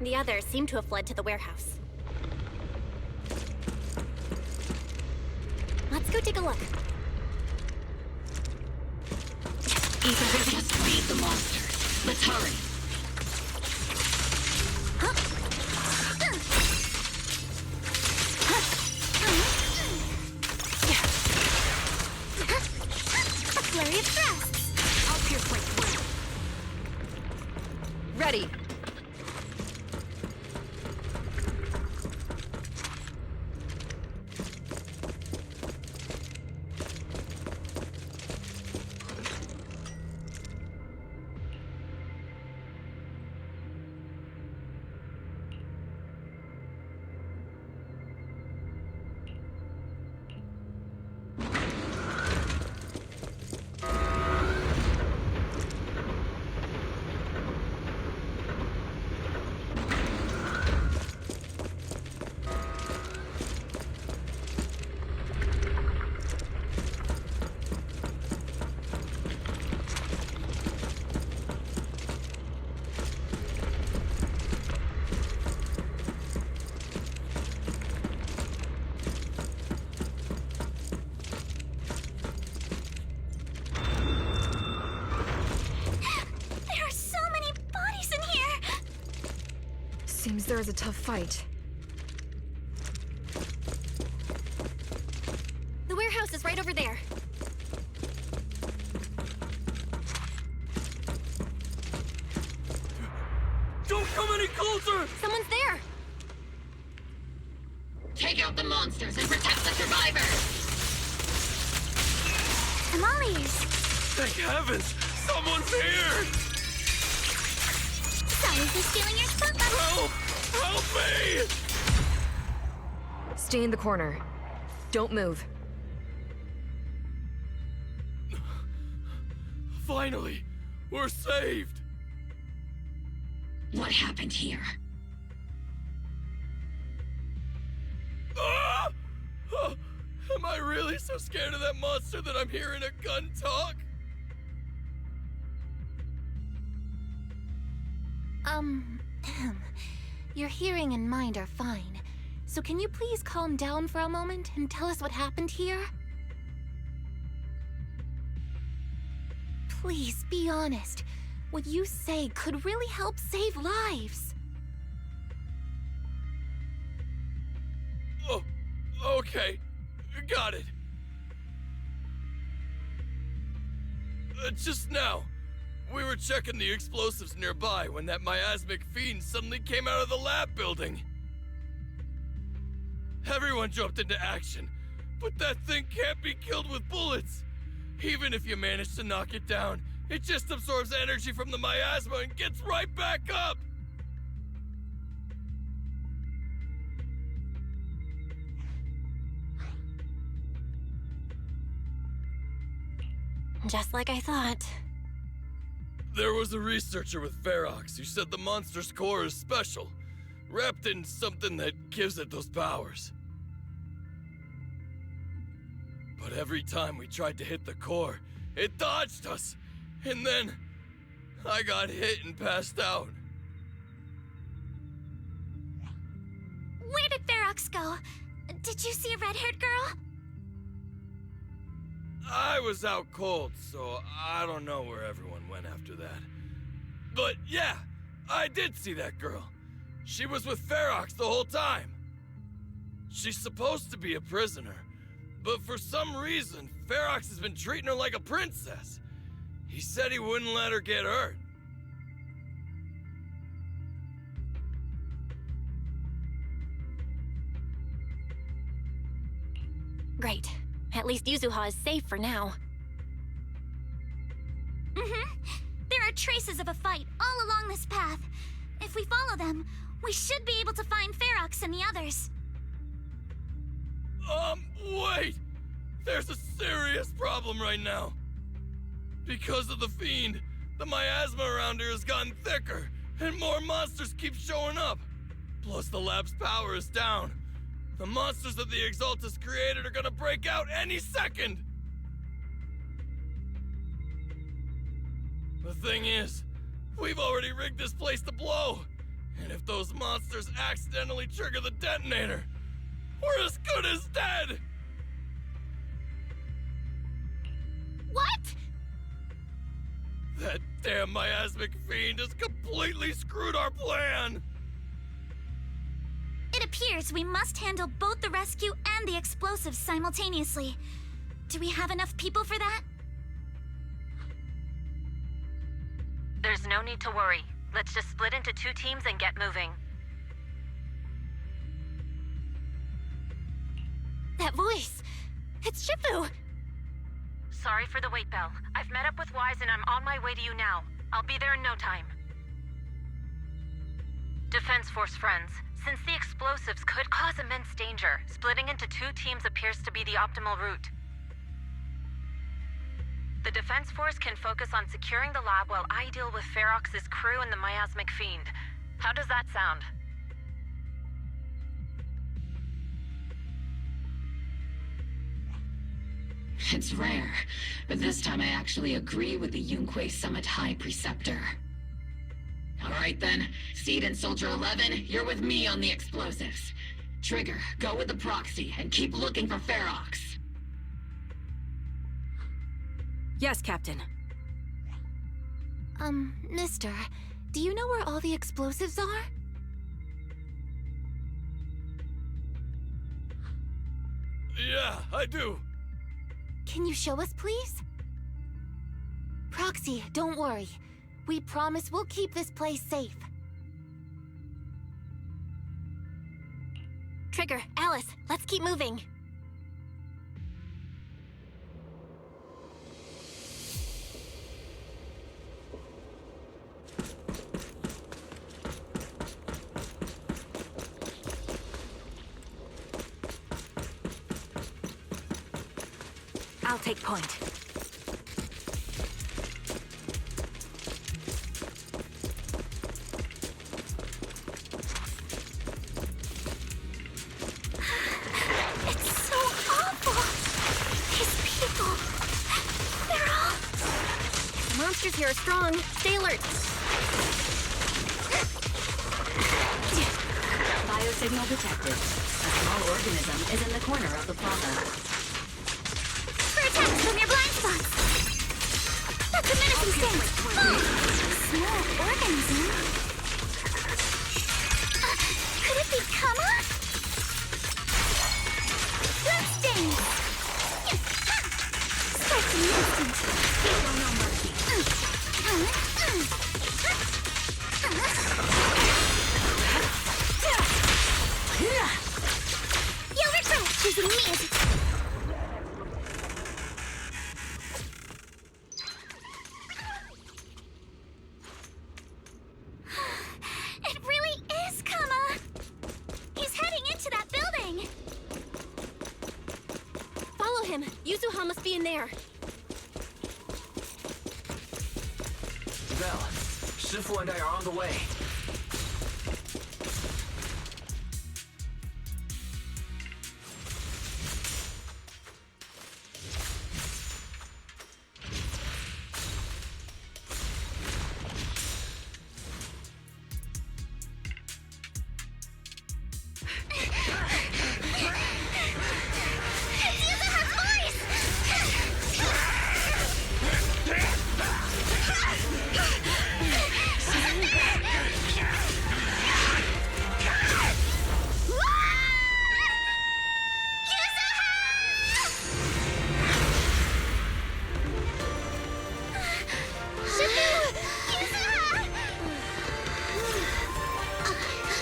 The others seem to have fled to the warehouse. Let's go take a look. Ethan just beat the monsters. Let's hurry. A flurry of thrusts. I'll pierce right through. Ready. Seems there is a tough fight. The warehouse is right over there. Don't come any closer! Someone's there! Take out the monsters and protect the survivors! I'm all ears. Thank heavens! Someone's here! Sorry for stealing your spotlight. Help! Help me! Stay in the corner. Don't move. Finally! We're saved! What happened here? Ah! Oh, am I really so scared of that monster that I'm hearing a gun talk? Your hearing and mind are fine. So can you please calm down for a moment and tell us what happened here? Please, be honest. What you say could really help save lives. Oh, okay. Got it. Just now, we were checking the explosives nearby when that miasmic fiend suddenly came out of the lab building. Everyone jumped into action, but that thing can't be killed with bullets. Even if you manage to knock it down, it just absorbs energy from the miasma and gets right back up. Just like I thought. There was a researcher with Ferox who said the monster's core is special, wrapped in something that gives it those powers. But every time we tried to hit the core, it dodged us, and then I got hit and passed out. Where did Ferox go? Did you see a red-haired girl? I was out cold, so I don't know where everyone went after that. But yeah, I did see that girl. She was with Ferox the whole time. She's supposed to be a prisoner, but for some reason, Ferox has been treating her like a princess. He said he wouldn't let her get hurt. Great. At least Yuzuha is safe for now. There are traces of a fight all along this path. If we follow them, we should be able to find Ferox and the others. Wait! There's a serious problem right now. Because of the fiend, the miasma around here has gotten thicker, and more monsters keep showing up. Plus the lab's power is down. The monsters that the Exaltus created are gonna break out any second! The thing is, we've already rigged this place to blow, And if those monsters accidentally trigger the detonator, we're as good as dead! What? That damn miasmic fiend has completely screwed our plan! It appears we must handle both the rescue and the explosives simultaneously. Do we have enough people for that? There's no need to worry. Let's just split into 2 teams and get moving. That voice! It's Shifu! Sorry for the wait, Belle. I've met up with Wise and I'm on my way to you now. I'll be there in no time. Defense Force friends, since the explosives could cause immense danger, splitting into 2 teams appears to be the optimal route. The Defense Force can focus on securing the lab while I deal with Ferox's crew and the miasmic fiend. How does that sound? It's rare, but this time I actually agree with the Yunque Summit High Preceptor. Alright then, Seed and Soldier 11, you're with me on the explosives. Trigger, go with the proxy and keep looking for Ferox. Yes, Captain. Mister, do you know where all the explosives are? Yeah, I do. Can you show us, please? Proxy, don't worry. We promise we'll keep this place safe. Trigger, Alice, let's keep moving. I'll take point. It's so awful. These people. They're all... The monsters here are strong. Stay alert. Biosignal detected. A small organism is in the corner of the plaza. Attacks from your blind spots! That's a menacing stance! Oh, small organism? Could it be Kama? Bloodstains! Strikes in an instant! Feel no mercy. You'll regret choosing me as a... Yuzuha must be in there. Belle, Shifu and I are on the way.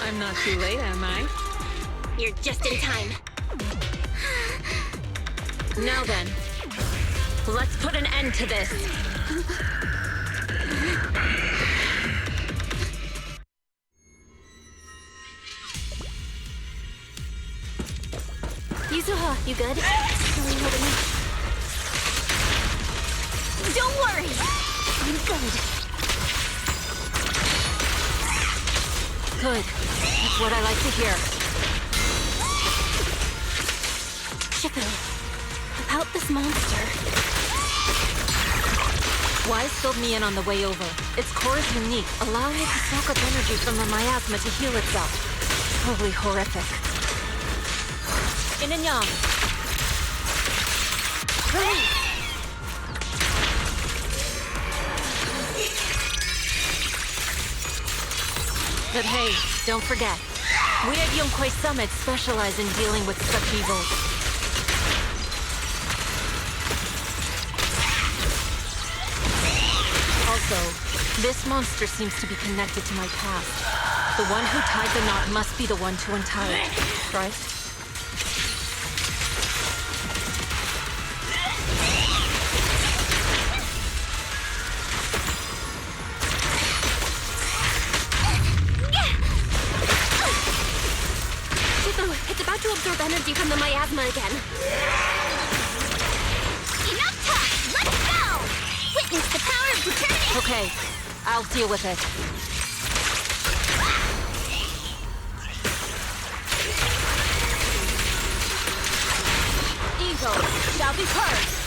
I'm not too late, am I? You're just in time. Now then, let's put an end to this. Yuzuha, you good? Don't worry! I'm good. Good. That's what I like to hear. Shifu, about this monster. Wise filled me in on the way over. Its core is unique, allowing it to soak up energy from the miasma to heal itself. Totally horrific. In and yang. Release! But hey, don't forget, we at Yunkwei Summit specialize in dealing with such evils. Also, this monster seems to be connected to my past. The one who tied the knot must be the one to untie it, right? It's about to absorb energy from the miasma again. Enough talk! Let's go! Witness the power of determination! Okay, I'll deal with it. Evil shall be purged.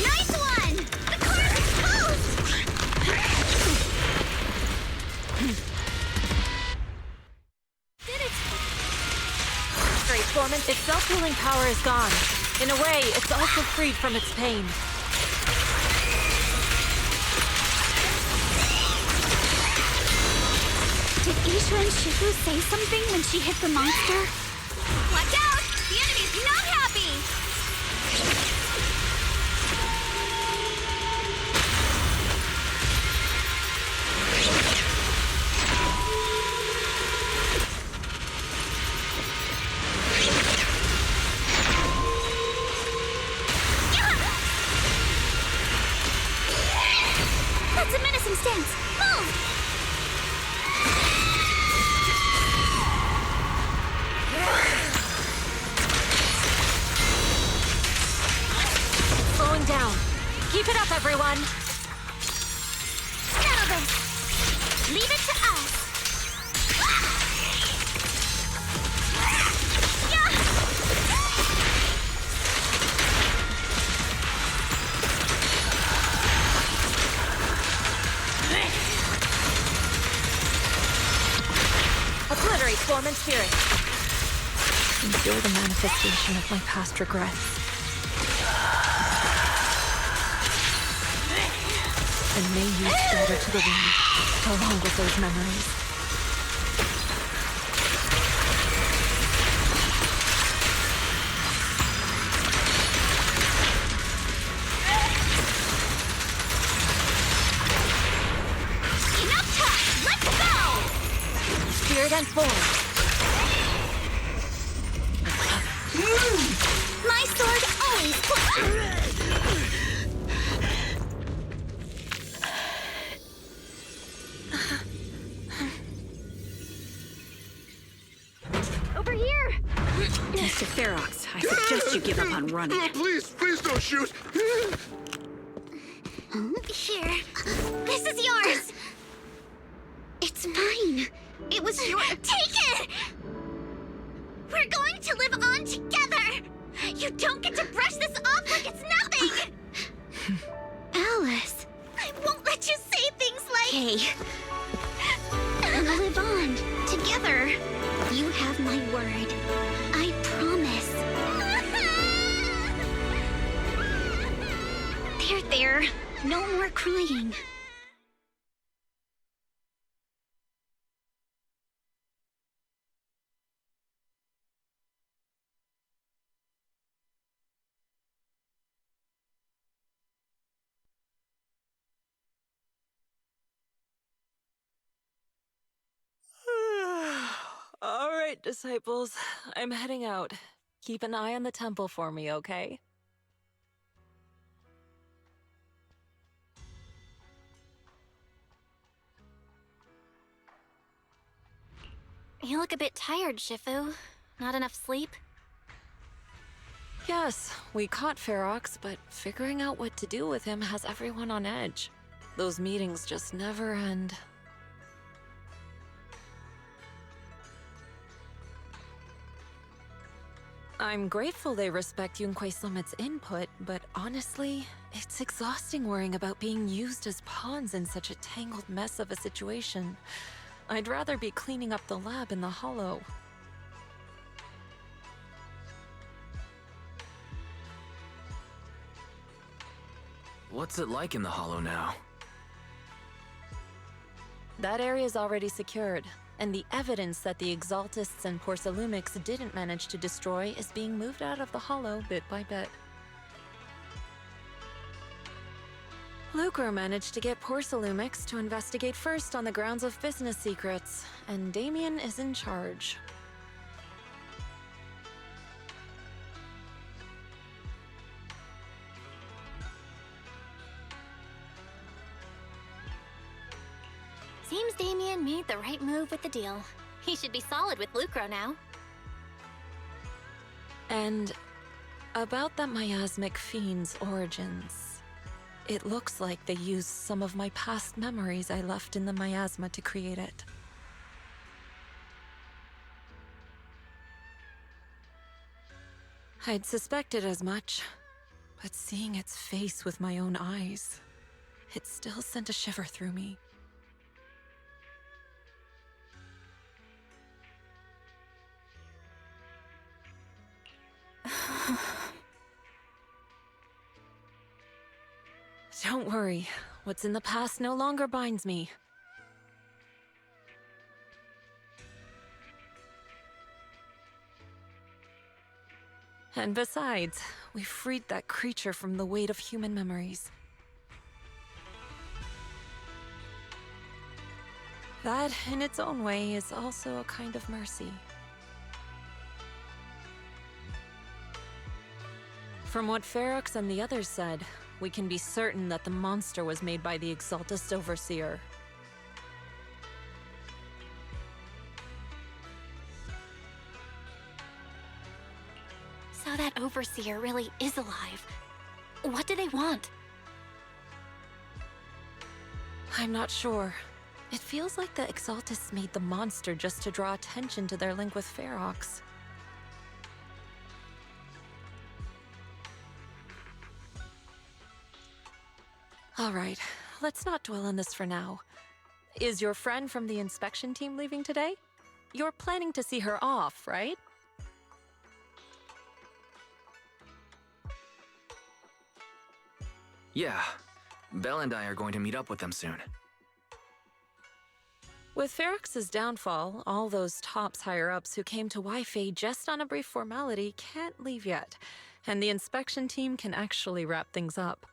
Nice one! The core is exposed! Did it? Its self-healing power is gone. In a way, it's also freed from its pain. Did Isha and Shifu say something when she hit the monster? Watch out! The enemy's not happy! That's a menacing stance! Move! Slowing down. Keep it up, everyone! Settle this! Leave it to us! Obliterate form and spirit. Endure the manifestation of my past regrets. And may you scatter to the wind, along with those memories. Enough talk! Let's go! Spirit and form. My sword always Over here! Mr. Ferox, I suggest you give up on running. Please don't shoot! Here. This is yours! It's mine. It was your— Take it! We're going to live on together! You don't get to brush this off like it's nothing! Alice. I won't let you say things like— Hey. And live on, together. You have my word. I promise. There. No more crying. All right, disciples. I'm heading out. Keep an eye on the temple for me, okay? You look a bit tired, Shifu. Not enough sleep? Yes, we caught Ferox, but figuring out what to do with him has everyone on edge. Those meetings just never end. I'm grateful they respect Yunquei Summit's input, but honestly, it's exhausting worrying about being used as pawns in such a tangled mess of a situation. I'd rather be cleaning up the lab in the Hollow. What's it like in the Hollow now? That area's already secured, and the evidence that the Exaltists and Porcelumics didn't manage to destroy is being moved out of the Hollow bit by bit. Lucro managed to get Porcelumics to investigate first on the grounds of business secrets, and Damien is in charge. Seems Damien made the right move with the deal. He should be solid with Lucro now. And about that miasmic fiend's origins. It looks like they used some of my past memories I left in the miasma to create it. I'd suspected as much, but seeing its face with my own eyes, it still sent a shiver through me. Don't worry. What's in the past no longer binds me. And besides, we freed that creature from the weight of human memories. That, in its own way, is also a kind of mercy. From what Ferox and the others said, we can be certain that the monster was made by the Exaltist Overseer. So that Overseer really is alive. What do they want? I'm not sure. It feels like the Exaltists made the monster just to draw attention to their link with Ferox. All right, let's not dwell on this for now. Is your friend from the inspection team leaving today? You're planning to see her off, right? Yeah. Belle and I are going to meet up with them soon. With Ferox's downfall, all those tops higher-ups who came to Wi-Fi just on a brief formality can't leave yet, and the inspection team can actually wrap things up.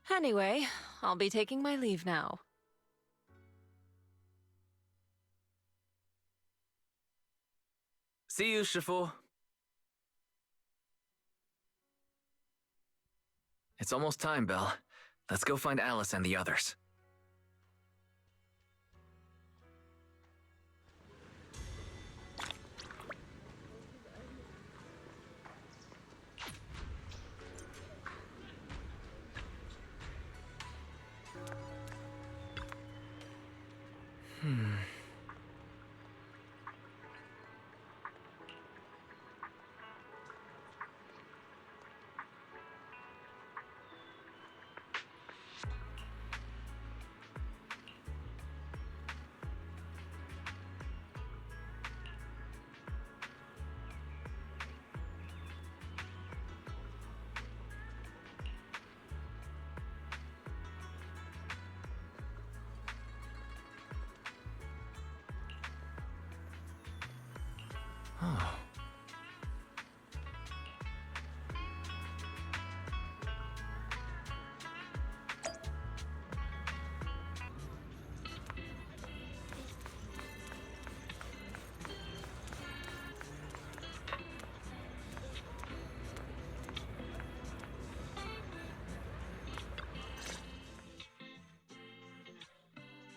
Anyway, I'll be taking my leave now. See you, Shifu. It's almost time, Belle. Let's go find Alice and the others. Oh.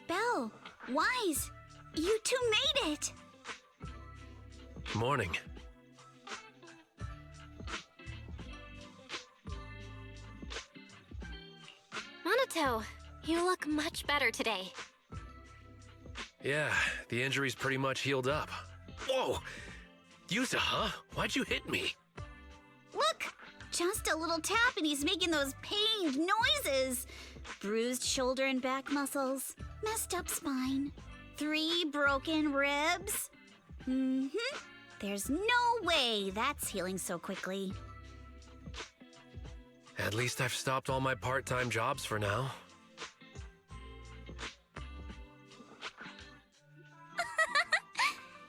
Belle, Wise, you two made it! Morning. Minato, you look much better today. Yeah, the injury's pretty much healed up. Whoa! Yuzuha, why'd you hit me? Look! Just a little tap and he's making those pained noises. Bruised shoulder and back muscles. Messed up spine. 3 broken ribs. There's no way that's healing so quickly. At least I've stopped all my part-time jobs for now.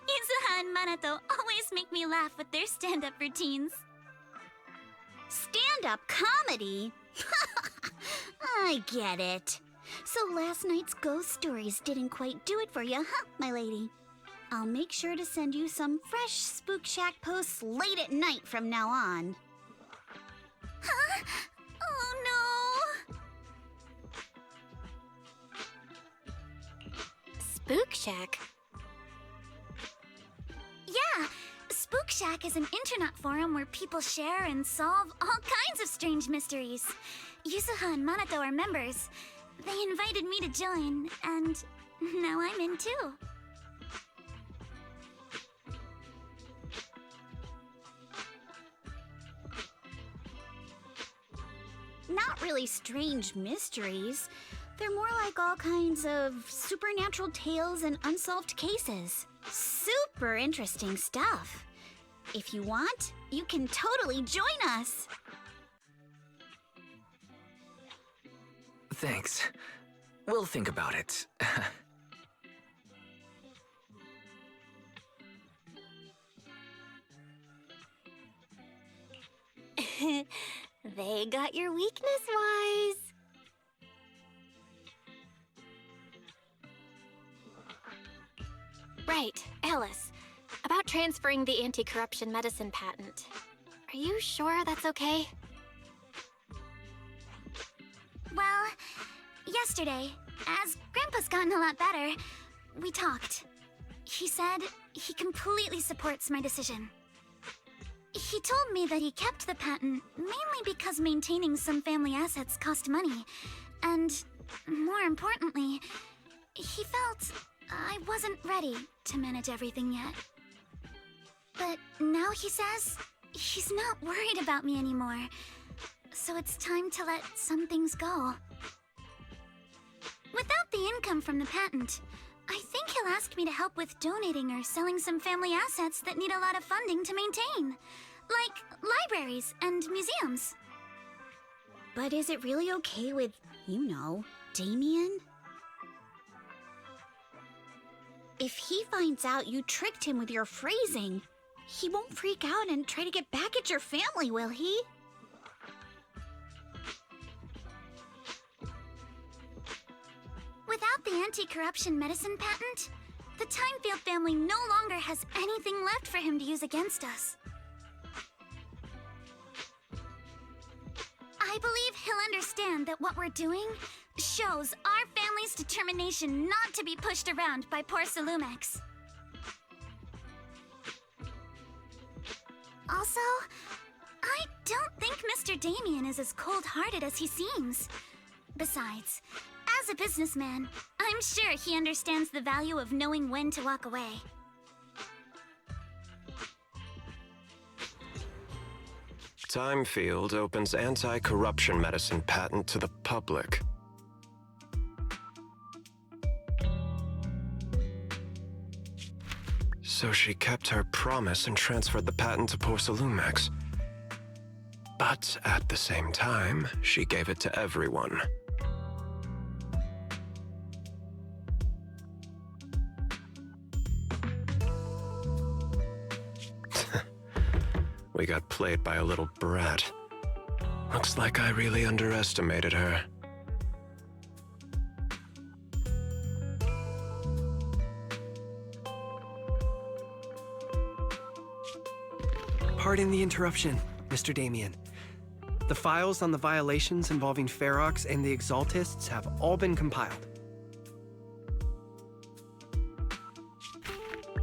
Yuzuha and Minato always make me laugh with their stand-up routines. Stand-up comedy? I get it. So last night's ghost stories didn't quite do it for you, huh, my lady? I'll make sure to send you some fresh Spook Shack posts late at night from now on. Huh? Oh no! Spook Shack? Yeah, Spook Shack is an internet forum where people share and solve all kinds of strange mysteries. Yuzuha and Minato are members. They invited me to join, and now I'm in too. Not really strange mysteries. They're more like all kinds of supernatural tales and unsolved cases. Super interesting stuff. If you want, you can totally join us. Thanks. We'll think about it. They got your weakness-wise. Right, Alice. About transferring the anti-corruption medicine patent. Are you sure that's okay? Well, yesterday, as Grandpa's gotten a lot better, we talked. He said he completely supports my decision. He told me that he kept the patent mainly because maintaining some family assets cost money. And, more importantly, he felt I wasn't ready to manage everything yet. But now he says he's not worried about me anymore. So it's time to let some things go. Without the income from the patent, I think he'll ask me to help with donating or selling some family assets that need a lot of funding to maintain. Like libraries and museums. But is it really okay with, you know, Damien? If he finds out you tricked him with your phrasing, he won't freak out and try to get back at your family, will he? Without the anti-corruption medicine patent, the Timefield family no longer has anything left for him to use against us. I believe he'll understand that what we're doing shows our family's determination not to be pushed around by poor Salumex. Also, I don't think Mr. Damien is as cold-hearted as he seems. Besides, as a businessman, I'm sure he understands the value of knowing when to walk away. Timefield opens anti-corruption medicine patent to the public. So she kept her promise and transferred the patent to poor Salumex. But at the same time, she gave it to everyone. We got played by a little brat. Looks like I really underestimated her. Pardon the interruption, Mr. Damien. The files on the violations involving Ferox and the Exaltists have all been compiled.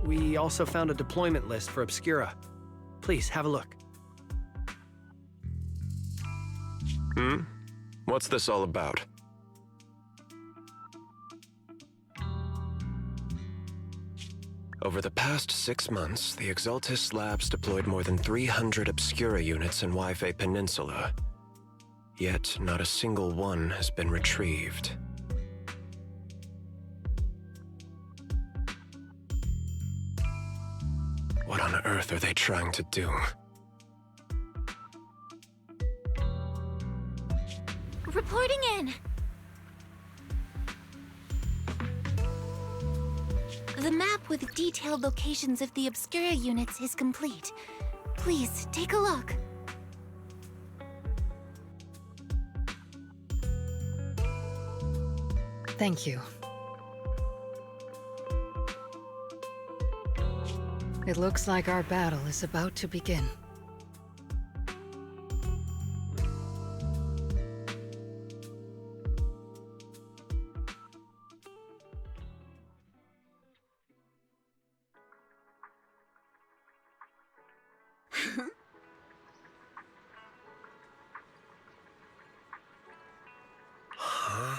We also found a deployment list for Obscura. Please, have a look. What's this all about? Over the past 6 months, the Exaltis Labs deployed more than 300 Obscura units in Wi-Fi Peninsula. Yet, not a single one has been retrieved. What on earth are they trying to do? Reporting in. The map with detailed locations of the Obscura units is complete. Please, take a look. Thank you. It looks like our battle is about to begin. Huh?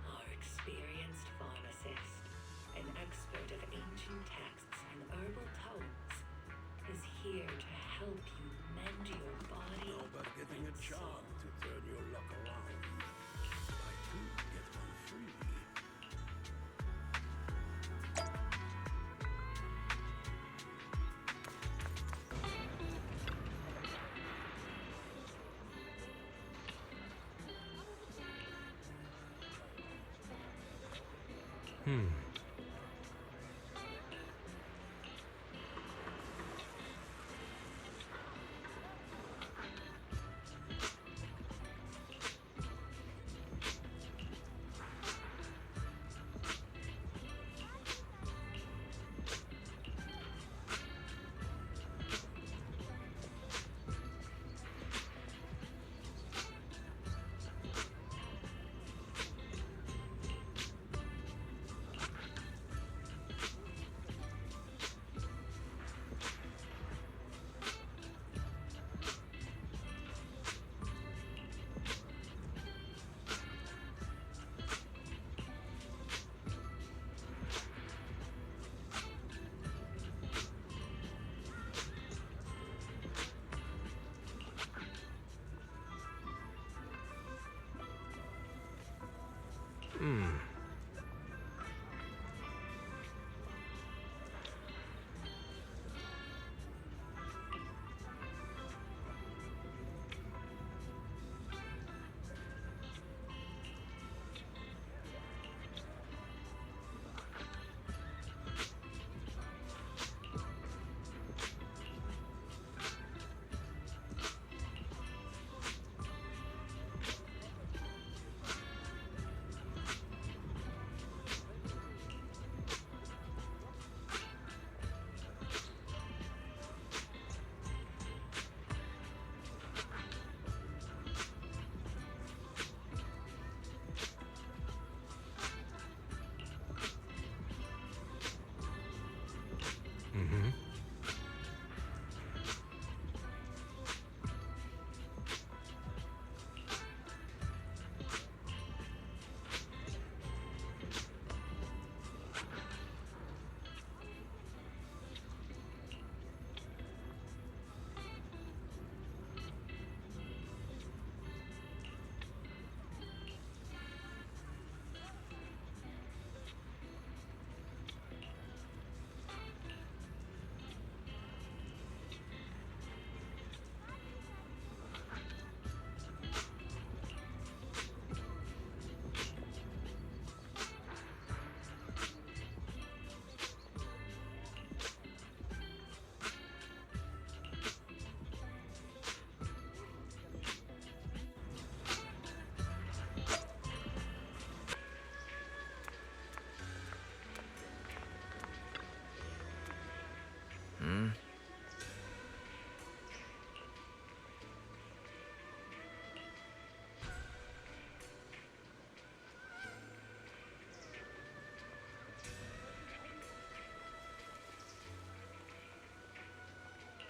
Our experienced pharmacist, an expert of ancient texts and herbal tones, is here to help you mend your body. How about getting a charm to turn your luck around? Buy two, get one free.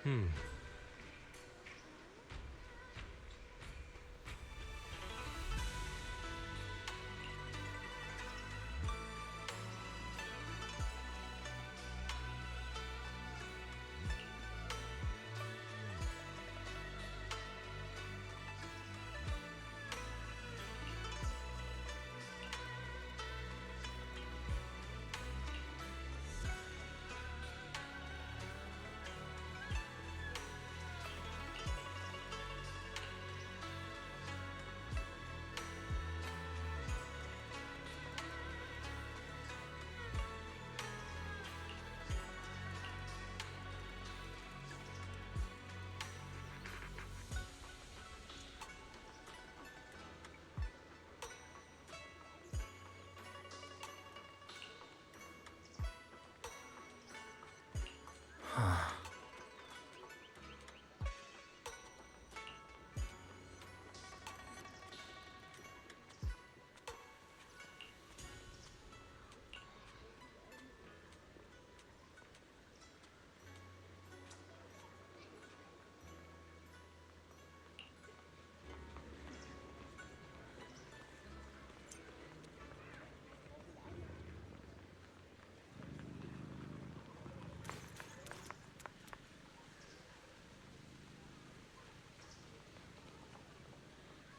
Hmm.